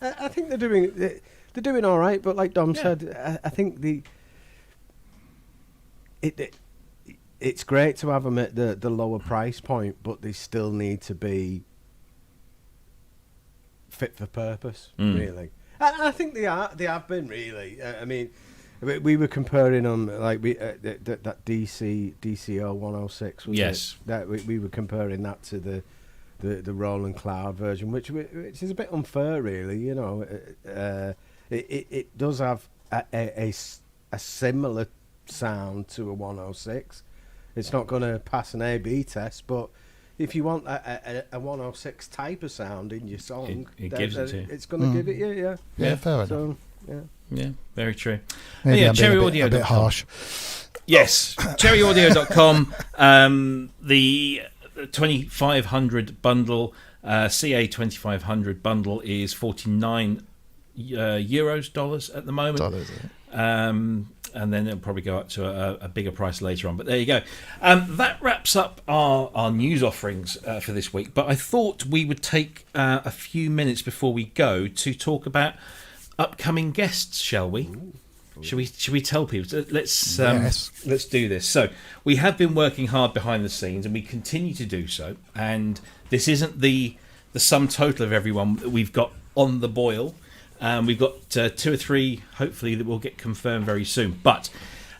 I think they're doing all right. But like Dom said, I think it's great to have them at the lower price point, but they still need to be fit for purpose, really. And I think they have been, really. I mean, we were comparing them, like that DCO 106, was yes, it? That we were comparing that to the Roland Cloud version, which is a bit unfair, really. It does have a similar sound to a 106. It's not going to pass an A/B test, but if you want a 106 type of sound in your song, it gives it to you. It's going to give it you. Yeah, fair enough. So, yeah, very true. Maybe I'm Cherry being Audio a bit harsh. Yes, cherryaudio.com. The 2500 bundle, CA 2500 bundle is 49 dollars at the moment. And then it'll probably go up to a bigger price later on. But there you go. That wraps up our news offerings for this week. But I thought we would take a few minutes before we go to talk about upcoming guests, shall we? Should we tell people? Let's do this. So we have been working hard behind the scenes, and we continue to do so. And this isn't the sum total of everyone that we've got on the boil. We've got 2 or 3, hopefully, that will get confirmed very soon. But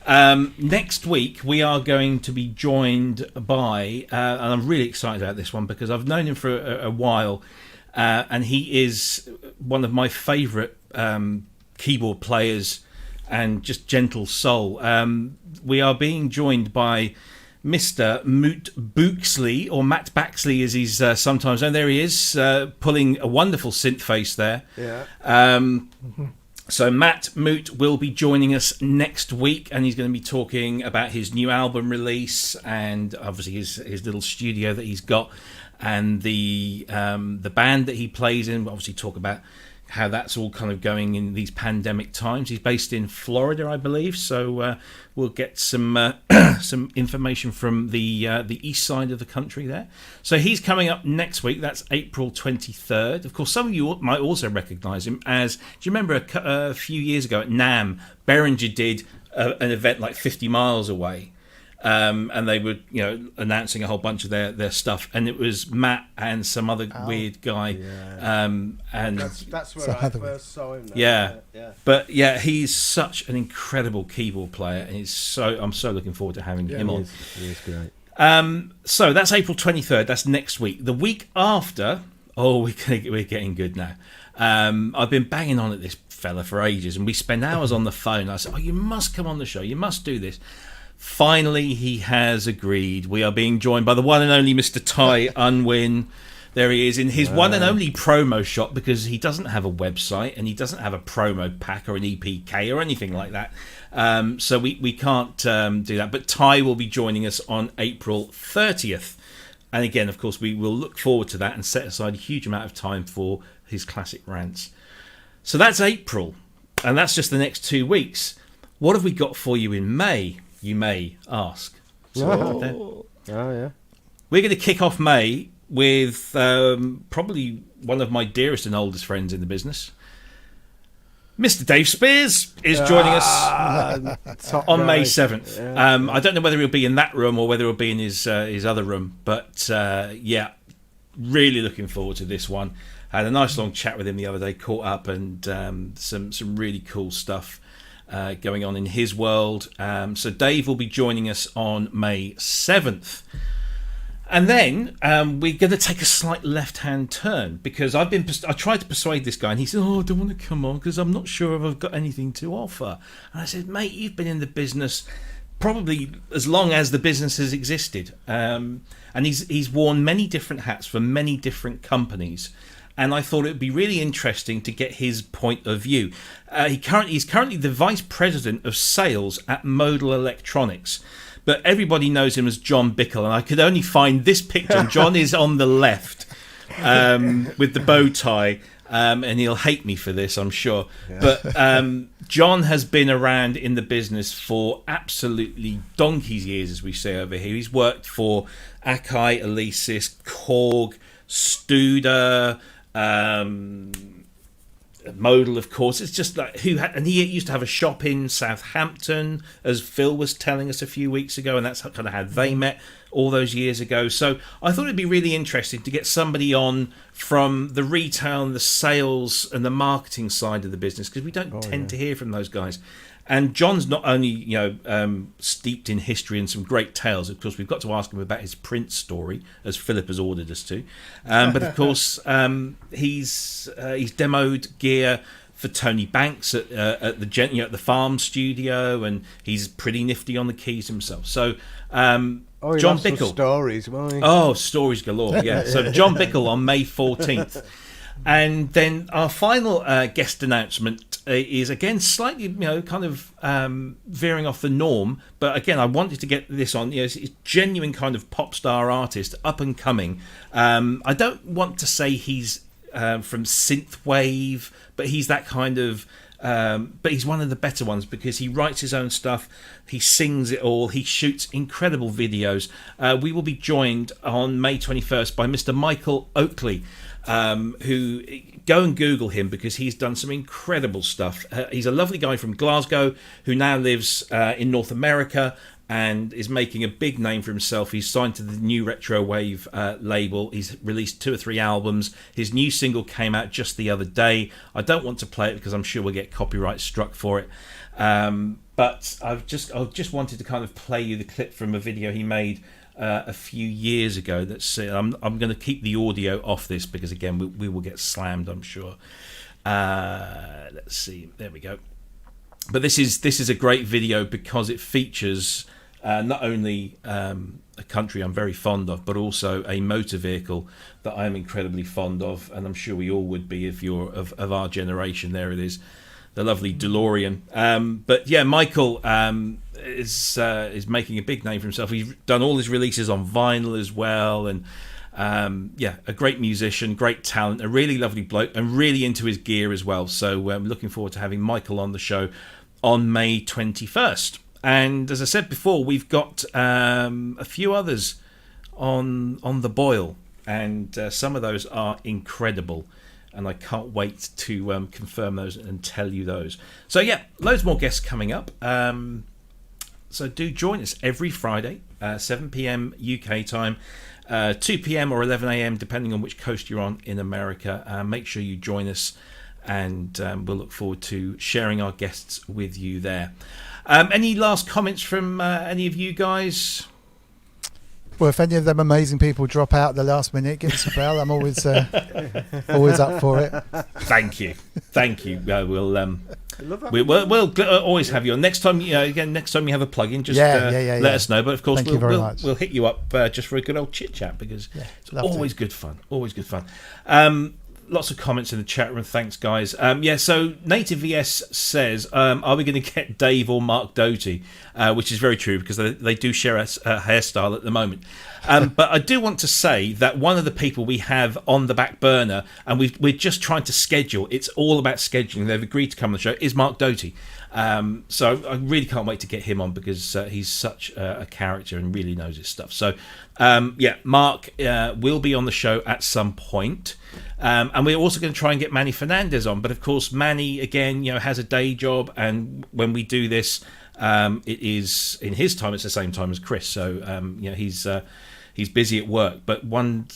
next week, we are going to be joined by, and I'm really excited about this one because I've known him for a while, and he is one of my favourite keyboard players and just gentle soul. We are being joined by Mr. Buchla, or Matt Baxley as he's sometimes known. There he is, pulling a wonderful synth face there. Yeah. So Matt Moot will be joining us next week, and he's going to be talking about his new album release and obviously his little studio that he's got, and the band that he plays in. We'll obviously talk about how that's all kind of going in these pandemic times. He's based in Florida, I believe, so we'll get some some information from the east side of the country there. So he's coming up next week. That's April 23rd. Of course, some of you might also recognise him as, do you remember a few years ago at NAMM, Behringer did an event like 50 miles away. And they were, announcing a whole bunch of their stuff, and it was Matt and some other weird guy. Yeah. And that's where I first saw him. Yeah. But yeah, he's such an incredible keyboard player, and I'm so looking forward to having him on. He is great. So that's April 23rd. That's next week. The week after, we're getting good now. I've been banging on at this fella for ages, and we spend hours on the phone. I said, you must come on the show. You must do this. Finally, he has agreed. We are being joined by the one and only Mr. Ty Unwin. There he is in his one and only promo shot, because he doesn't have a website and he doesn't have a promo pack or an EPK or anything like that. So we can't do that. But Ty will be joining us on April 30th. And again, of course, we will look forward to that and set aside a huge amount of time for his classic rants. So that's April. And that's just the next 2 weeks. What have we got for you in May? You may ask. So yeah. We're going to kick off May with probably one of my dearest and oldest friends in the business. Mr. Dave Spears is joining us on May 7th. Yeah. I don't know whether he'll be in that room or whether he'll be in his other room, but really looking forward to this one. Had a nice long chat with him the other day, caught up, and some really cool stuff going on in his world. So Dave will be joining us on May 7th. And then we're going to take a slight left-hand turn, because I tried to persuade this guy, and he said, I don't want to come on because I'm not sure if I've got anything to offer. And I said, mate, you've been in the business probably as long as the business has existed. And he's worn many different hats for many different companies. And I thought it would be really interesting to get his point of view. He's currently the Vice President of Sales at Modal Electronics, but everybody knows him as John Bickle, and I could only find this picture. John is on the left with the bow tie, and he'll hate me for this, I'm sure. Yeah. But John has been around in the business for absolutely donkey's years, as we say over here. He's worked for Akai, Alesis, Korg, Studer, Modal, of course. It's just like and he used to have a shop in Southampton, as Phil was telling us a few weeks ago, and that's kind of how they met all those years ago. So I thought it'd be really interesting to get somebody on from the retail and the sales and the marketing side of the business, because we don't tend to hear from those guys. And John's not only steeped in history and some great tales. Of course, we've got to ask him about his Prince story, as Philip has ordered us to. But of course, he's demoed gear for Tony Banks at the Farm Studio, and he's pretty nifty on the keys himself. So John Bickle, stories, won't he? Stories galore. Yeah. So John Bickle on May 14th. And then our final guest announcement is, again, slightly, kind of veering off the norm. But again, I wanted to get this on. It's a genuine kind of pop star artist, up and coming. I don't want to say he's from synthwave, but he's that kind of. But he's one of the better ones, because he writes his own stuff, he sings it all, he shoots incredible videos. We will be joined on May 21st by Mr. Michael Oakley. Who, go and Google him, because he's done some incredible stuff. He's a lovely guy from Glasgow who now lives in North America and is making a big name for himself. He's signed to the new Retro Wave label. He's released 2 or 3 albums. His new single came out just the other day. I don't want to play it because I'm sure we'll get copyright struck for it. But I've just wanted to kind of play you the clip from a video he made a few years ago. I'm going to keep the audio off this, because again we will get slammed, I'm sure. Let's see, there we go. But this is a great video, because it features not only a country I'm very fond of, but also a motor vehicle that I'm incredibly fond of, and I'm sure we all would be if you're of our generation. There it is, the lovely DeLorean. But yeah, Michael is making a big name for himself. He's done all his releases on vinyl as well, and Yeah, a great musician, great talent, a really lovely bloke, and really into his gear as well. So I'm looking forward to having Michael on the show on May 21st. And as I said before, we've got a few others on the boil, and some of those are incredible. And I can't wait to confirm those and tell you those. So yeah, loads more guests coming up. So do join us every Friday, 7 p.m. UK time, 2 p.m. or 11 a.m. depending on which coast you're on in America. Make sure you join us, and we'll look forward to sharing our guests with you there. Any last comments from any of you guys? Well, if any of them amazing people drop out at the last minute, give us a bell. I'm always always up for it. Thank you. We'll always have you on. Next time, next time you have a plug-in, just let us know. But of course, we'll hit you up just for a good old chit-chat, because it's always good fun. Always good fun. Lots of comments in the chat room. Thanks, guys. So Native VS says, are we going to get Dave or Mark Doty? Which is very true, because they do share a hairstyle at the moment. But I do want to say that one of the people we have on the back burner, and we're just trying to schedule, it's all about scheduling, they've agreed to come on the show, is Mark Doty. So I really can't wait to get him on, because he's such a character and really knows his stuff. So Mark will be on the show at some point. And we're also going to try and get Manny Fernandez on. But of course, Manny, again, has a day job. And when we do this, it is in his time, it's the same time as Chris. So, he's busy at work. But one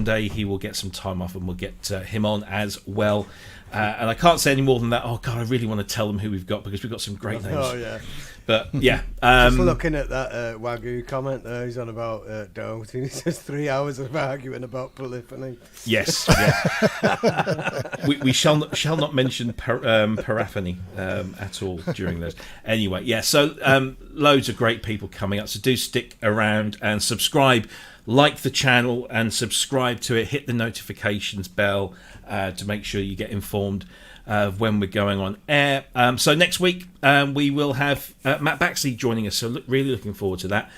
day he will get some time off, and we'll get him on as well. And I can't say any more than that. Oh, God, I really want to tell them who we've got, because we've got some great names. Oh, yeah. But, yeah. Just looking at that Wagyu comment there, he's on about Don't. He says 3 hours of arguing about polyphony. Yes, yeah. we shall not mention paraphony at all during those. Anyway, yeah, so loads of great people coming up. So do stick around and subscribe. Like the channel and subscribe to it. Hit the notifications bell to make sure you get informed of when we're going on air. So next week we will have Matt Baxley joining us. So really looking forward to that.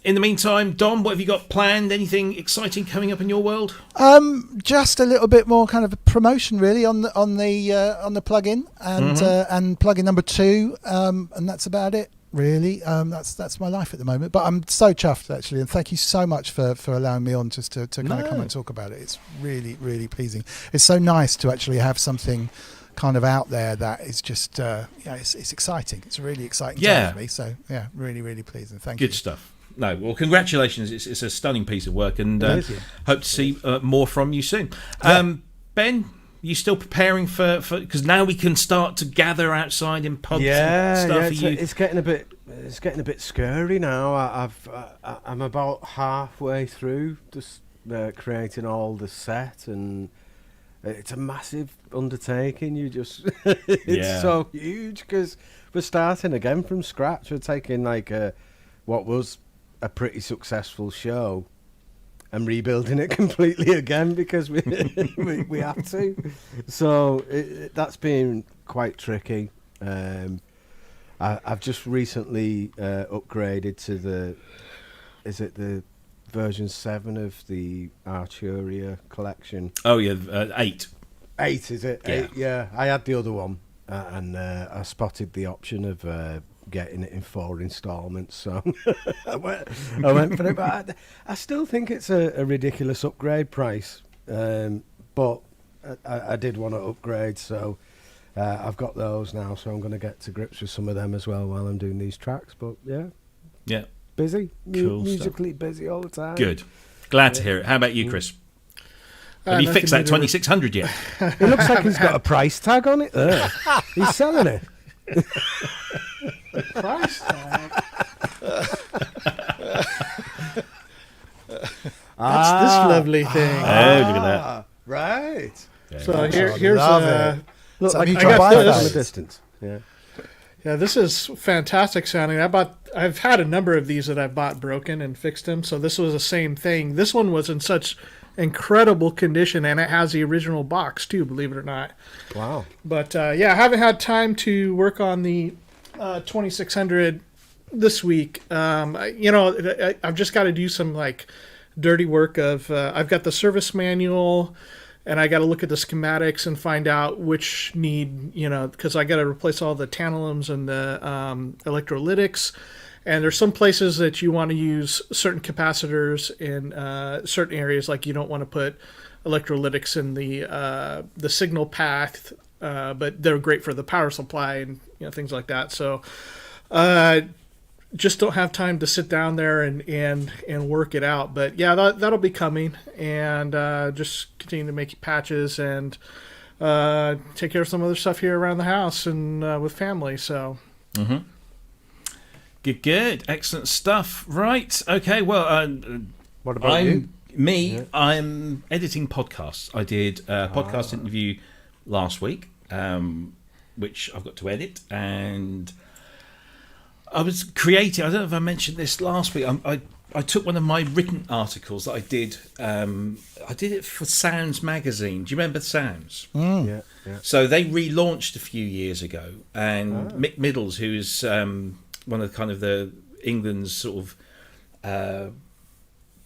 In the meantime, Dom, what have you got planned? Anything exciting coming up in your world? Just a little bit more kind of a promotion, really, on the plugin and plugin number 2, and that's about it. Really, that's my life at the moment. But I'm so chuffed, actually, and thank you so much for allowing me on just to kind of come and talk about it. It's really, really pleasing. It's so nice to actually have something kind of out there that is just it's exciting. It's a really exciting time for me. So yeah, really, really pleasing. Thank you. Good stuff. No, well, congratulations. It's a stunning piece of work, and hope to see more from you soon. Ben, you still preparing for because now we can start to gather outside in pubs and stuff? It's getting a bit scary now. I'm about halfway through just creating all the set, and it's a massive undertaking. It's so huge, because we're starting again from scratch. We're taking what was a pretty successful show and rebuilding it completely again, because we have to. So that's been quite tricky. I've just recently upgraded to the version 7 of the Arturia collection. Oh yeah, 8. 8 is it? Yeah. 8, yeah. I had the other one, and I spotted the option of getting it in 4 installments, so I went for it. But I still think it's a ridiculous upgrade price, but I did want to upgrade, so I've got those now, so I'm going to get to grips with some of them as well while I'm doing these tracks. But yeah, busy, cool musically busy all the time. Good, glad to hear it. How about you, Chris? Have you fixed that 2600 yet? It looks like he's got a price tag on it there. He's selling it. Price tag. That's this lovely thing. Oh, look at that. Right. So here's Look, like I mutual got this buy from a size. distance. Yeah. Yeah, this is fantastic sounding. I've had a number of these that I've bought broken and fixed them, so this was the same thing. This one was in such incredible condition, and it has the original box too, believe it or not. Wow. But I haven't had time to work on the 2600 this week. I've just got to do some dirty work of I've got the service manual, and I got to look at the schematics and find out which need, because I got to replace all the tantalums and the electrolytics. And there's some places that you want to use certain capacitors in certain areas, like you don't want to put electrolytics in the signal path, but they're great for the power supply and things like that. So just don't have time to sit down there and work it out. But yeah, that'll be coming, and just continue to make patches and take care of some other stuff here around the house and with family. So. Mm-hmm. Good. Excellent stuff. Right. Okay. Well, What about you? Me, I'm editing podcasts. I did a podcast interview last week, which I've got to edit, and I was creating. I don't know if I mentioned this last week. I took one of my written articles that I did. I did it for Sounds magazine. Do you remember Sounds? Yeah. So they relaunched a few years ago, and Mick Middles, who's one of kind of the England's sort of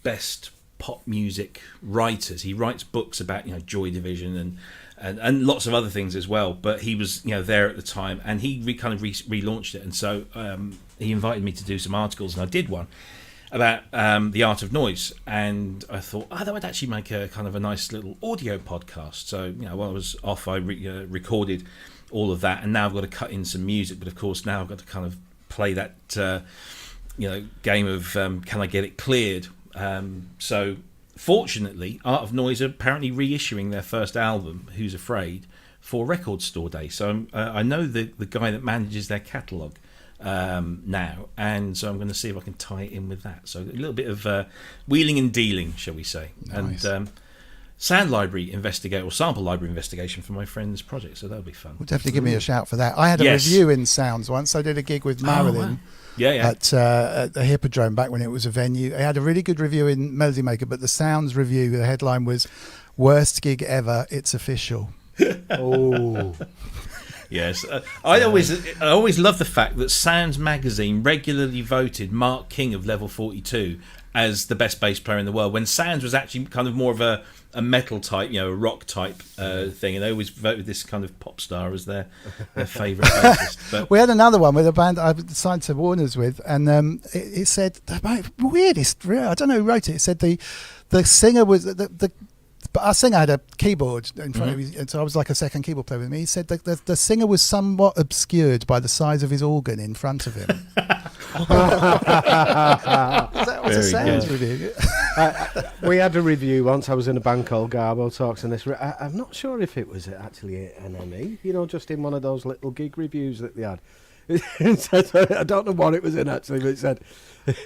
best pop music writers. He writes books about Joy Division and lots of other things as well. But he was there at the time, and he relaunched it. And so he invited me to do some articles, and I did one about the art of noise. And I thought, that would actually make a kind of a nice little audio podcast. So while I was off, I recorded all of that, and now I've got to cut in some music. But of course, now I've got to kind of play that game of can I get it cleared. So fortunately, Art of Noise are apparently reissuing their first album, Who's Afraid, for Record Store Day. So I know the guy that manages their catalogue now, and so I'm going to see if I can tie it in with that. So a little bit of wheeling and dealing, shall we say. Nice. And sound library investigate or sample library investigation for my friend's project, so that'll be fun. Well, definitely give me a shout for that. I had a review in Sounds once. I did a gig with Marilyn at the Hippodrome back when it was a venue. I had a really good review in Melody Maker, but the Sounds review, the headline was "Worst gig ever, it's official." Oh. Yes, I always love the fact that Sounds magazine regularly voted Mark King of Level 42 as the best bass player in the world, when Sounds was actually kind of more of a metal type, a rock type thing, and they always voted this kind of pop star as their favourite bassist. But we had another one with a band I signed to Warner's with, and it said, weirdest, I don't know who wrote it. It said the singer was but our singer had a keyboard in front of him, and so I was like a second keyboard player with me. He said the singer was somewhat obscured by the size of his organ in front of him. That was a Sounds review. We had a review once. I was in a band called Garbo Talks, and I'm not sure if it was actually an ME, just in one of those little gig reviews that they had. It said, I don't know what it was in actually, but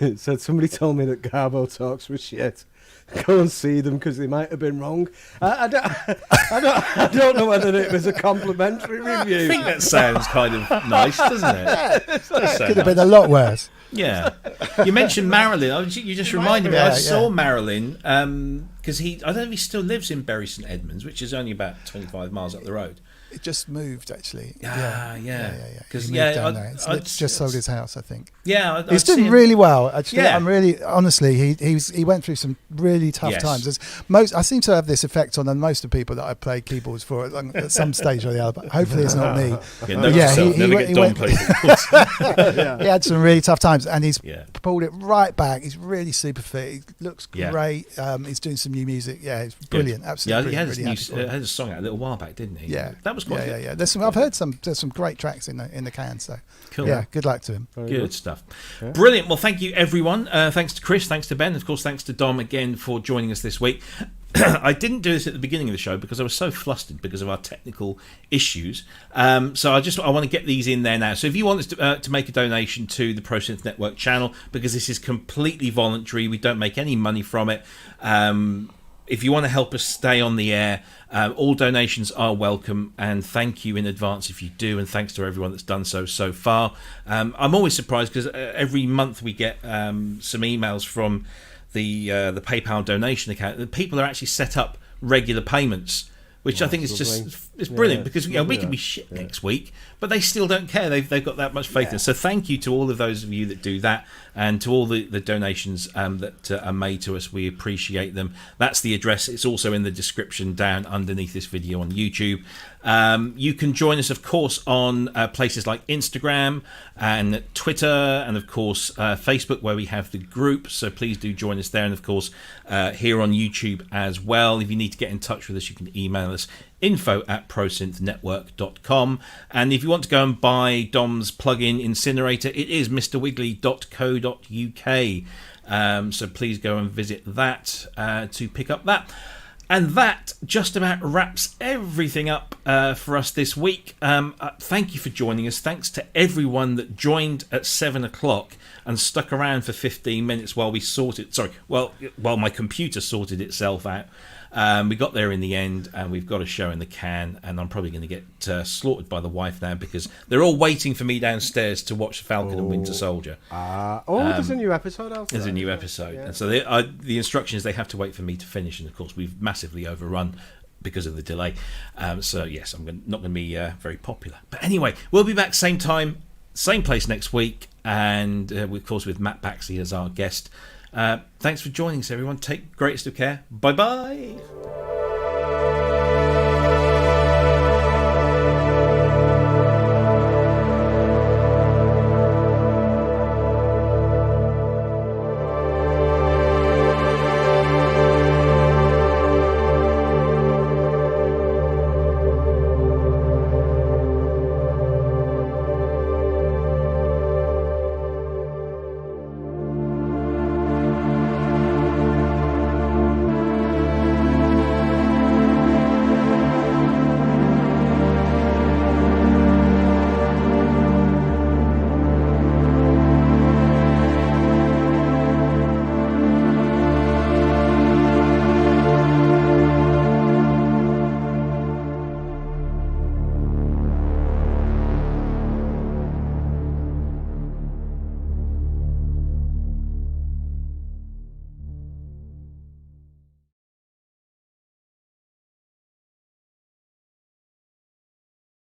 it said somebody told me that Garbo Talks was shit. Go and see them because they might have been wrong. I don't know whether it was a complimentary review. I think that sounds kind of nice, doesn't it? Could have been a lot worse. Yeah. You mentioned Marilyn. You just reminded me. I saw Marilyn because I don't know if he still lives in Bury St Edmunds, which is only about 25 miles up the road. It just moved, actually. Because down there. It's just sold his house, I think. Yeah, he's doing really well. Actually, I'm really honestly. He went through some really tough times. I seem to have this effect on most of the people that I play keyboards for at some stage or the other. But hopefully, it's not me. He had some really tough times, and he's pulled it right back. He's really super fit. He looks great. He's doing some new music. Yeah, it's brilliant. Absolutely. Yeah, he had a song out a little while back, didn't he? Yeah, that was quite good. Yeah. I've heard there's some great tracks in the can. So cool. Yeah, good luck to him. Good stuff. Yeah. Brilliant. Well, thank you everyone. Thanks to Cryss, thanks to Ben, and of course thanks to Dom again for joining us this week. I didn't do this at the beginning of the show because I was so flustered because of our technical issues. So I want to get these in there now. So if you want us to make a donation to the Synth Network channel, because this is completely voluntary, we don't make any money from it. If you want to help us stay on the air, all donations are welcome, and thank you in advance if you do, and thanks to everyone that's done so far. I'm always surprised because every month we get some emails from the PayPal donation account that people are actually set up regular payments, which I think is it's brilliant because we can be shit next week, but they still don't care. They've got that much faith in us. So thank you to all of those of you that do that. And to all the donations that are made to us, we appreciate them. That's the address. It's also in the description down underneath this video on YouTube. You can join us, of course, on places like Instagram and Twitter and, of course, Facebook, where we have the group. So please do join us there. And, of course, here on YouTube as well. If you need to get in touch with us, you can email us info@prosynthnetwork.com. And if you want to go and buy Dom's plugin Incinerator, it is mrwiggly.co.uk. So please go and visit that to pick up that. And that just about wraps everything up for us this week. Thank you for joining us. Thanks to everyone that joined at 7 o'clock and stuck around for 15 minutes while we sorted. While my computer sorted itself out. We got there in the end, and we've got a show in the can. And I'm probably going to get slaughtered by the wife now because they're all waiting for me downstairs to watch Falcon and Winter Soldier. There's a new episode out. There's a new episode, and so the instructions, they have to wait for me to finish, and of course we've massively overrun because of the delay. So yes, I'm not going to be very popular. But anyway, we'll be back same time, same place next week, and of course with Matt Baxley as our guest. Thanks for joining us, everyone. Take greatest of care. Bye bye.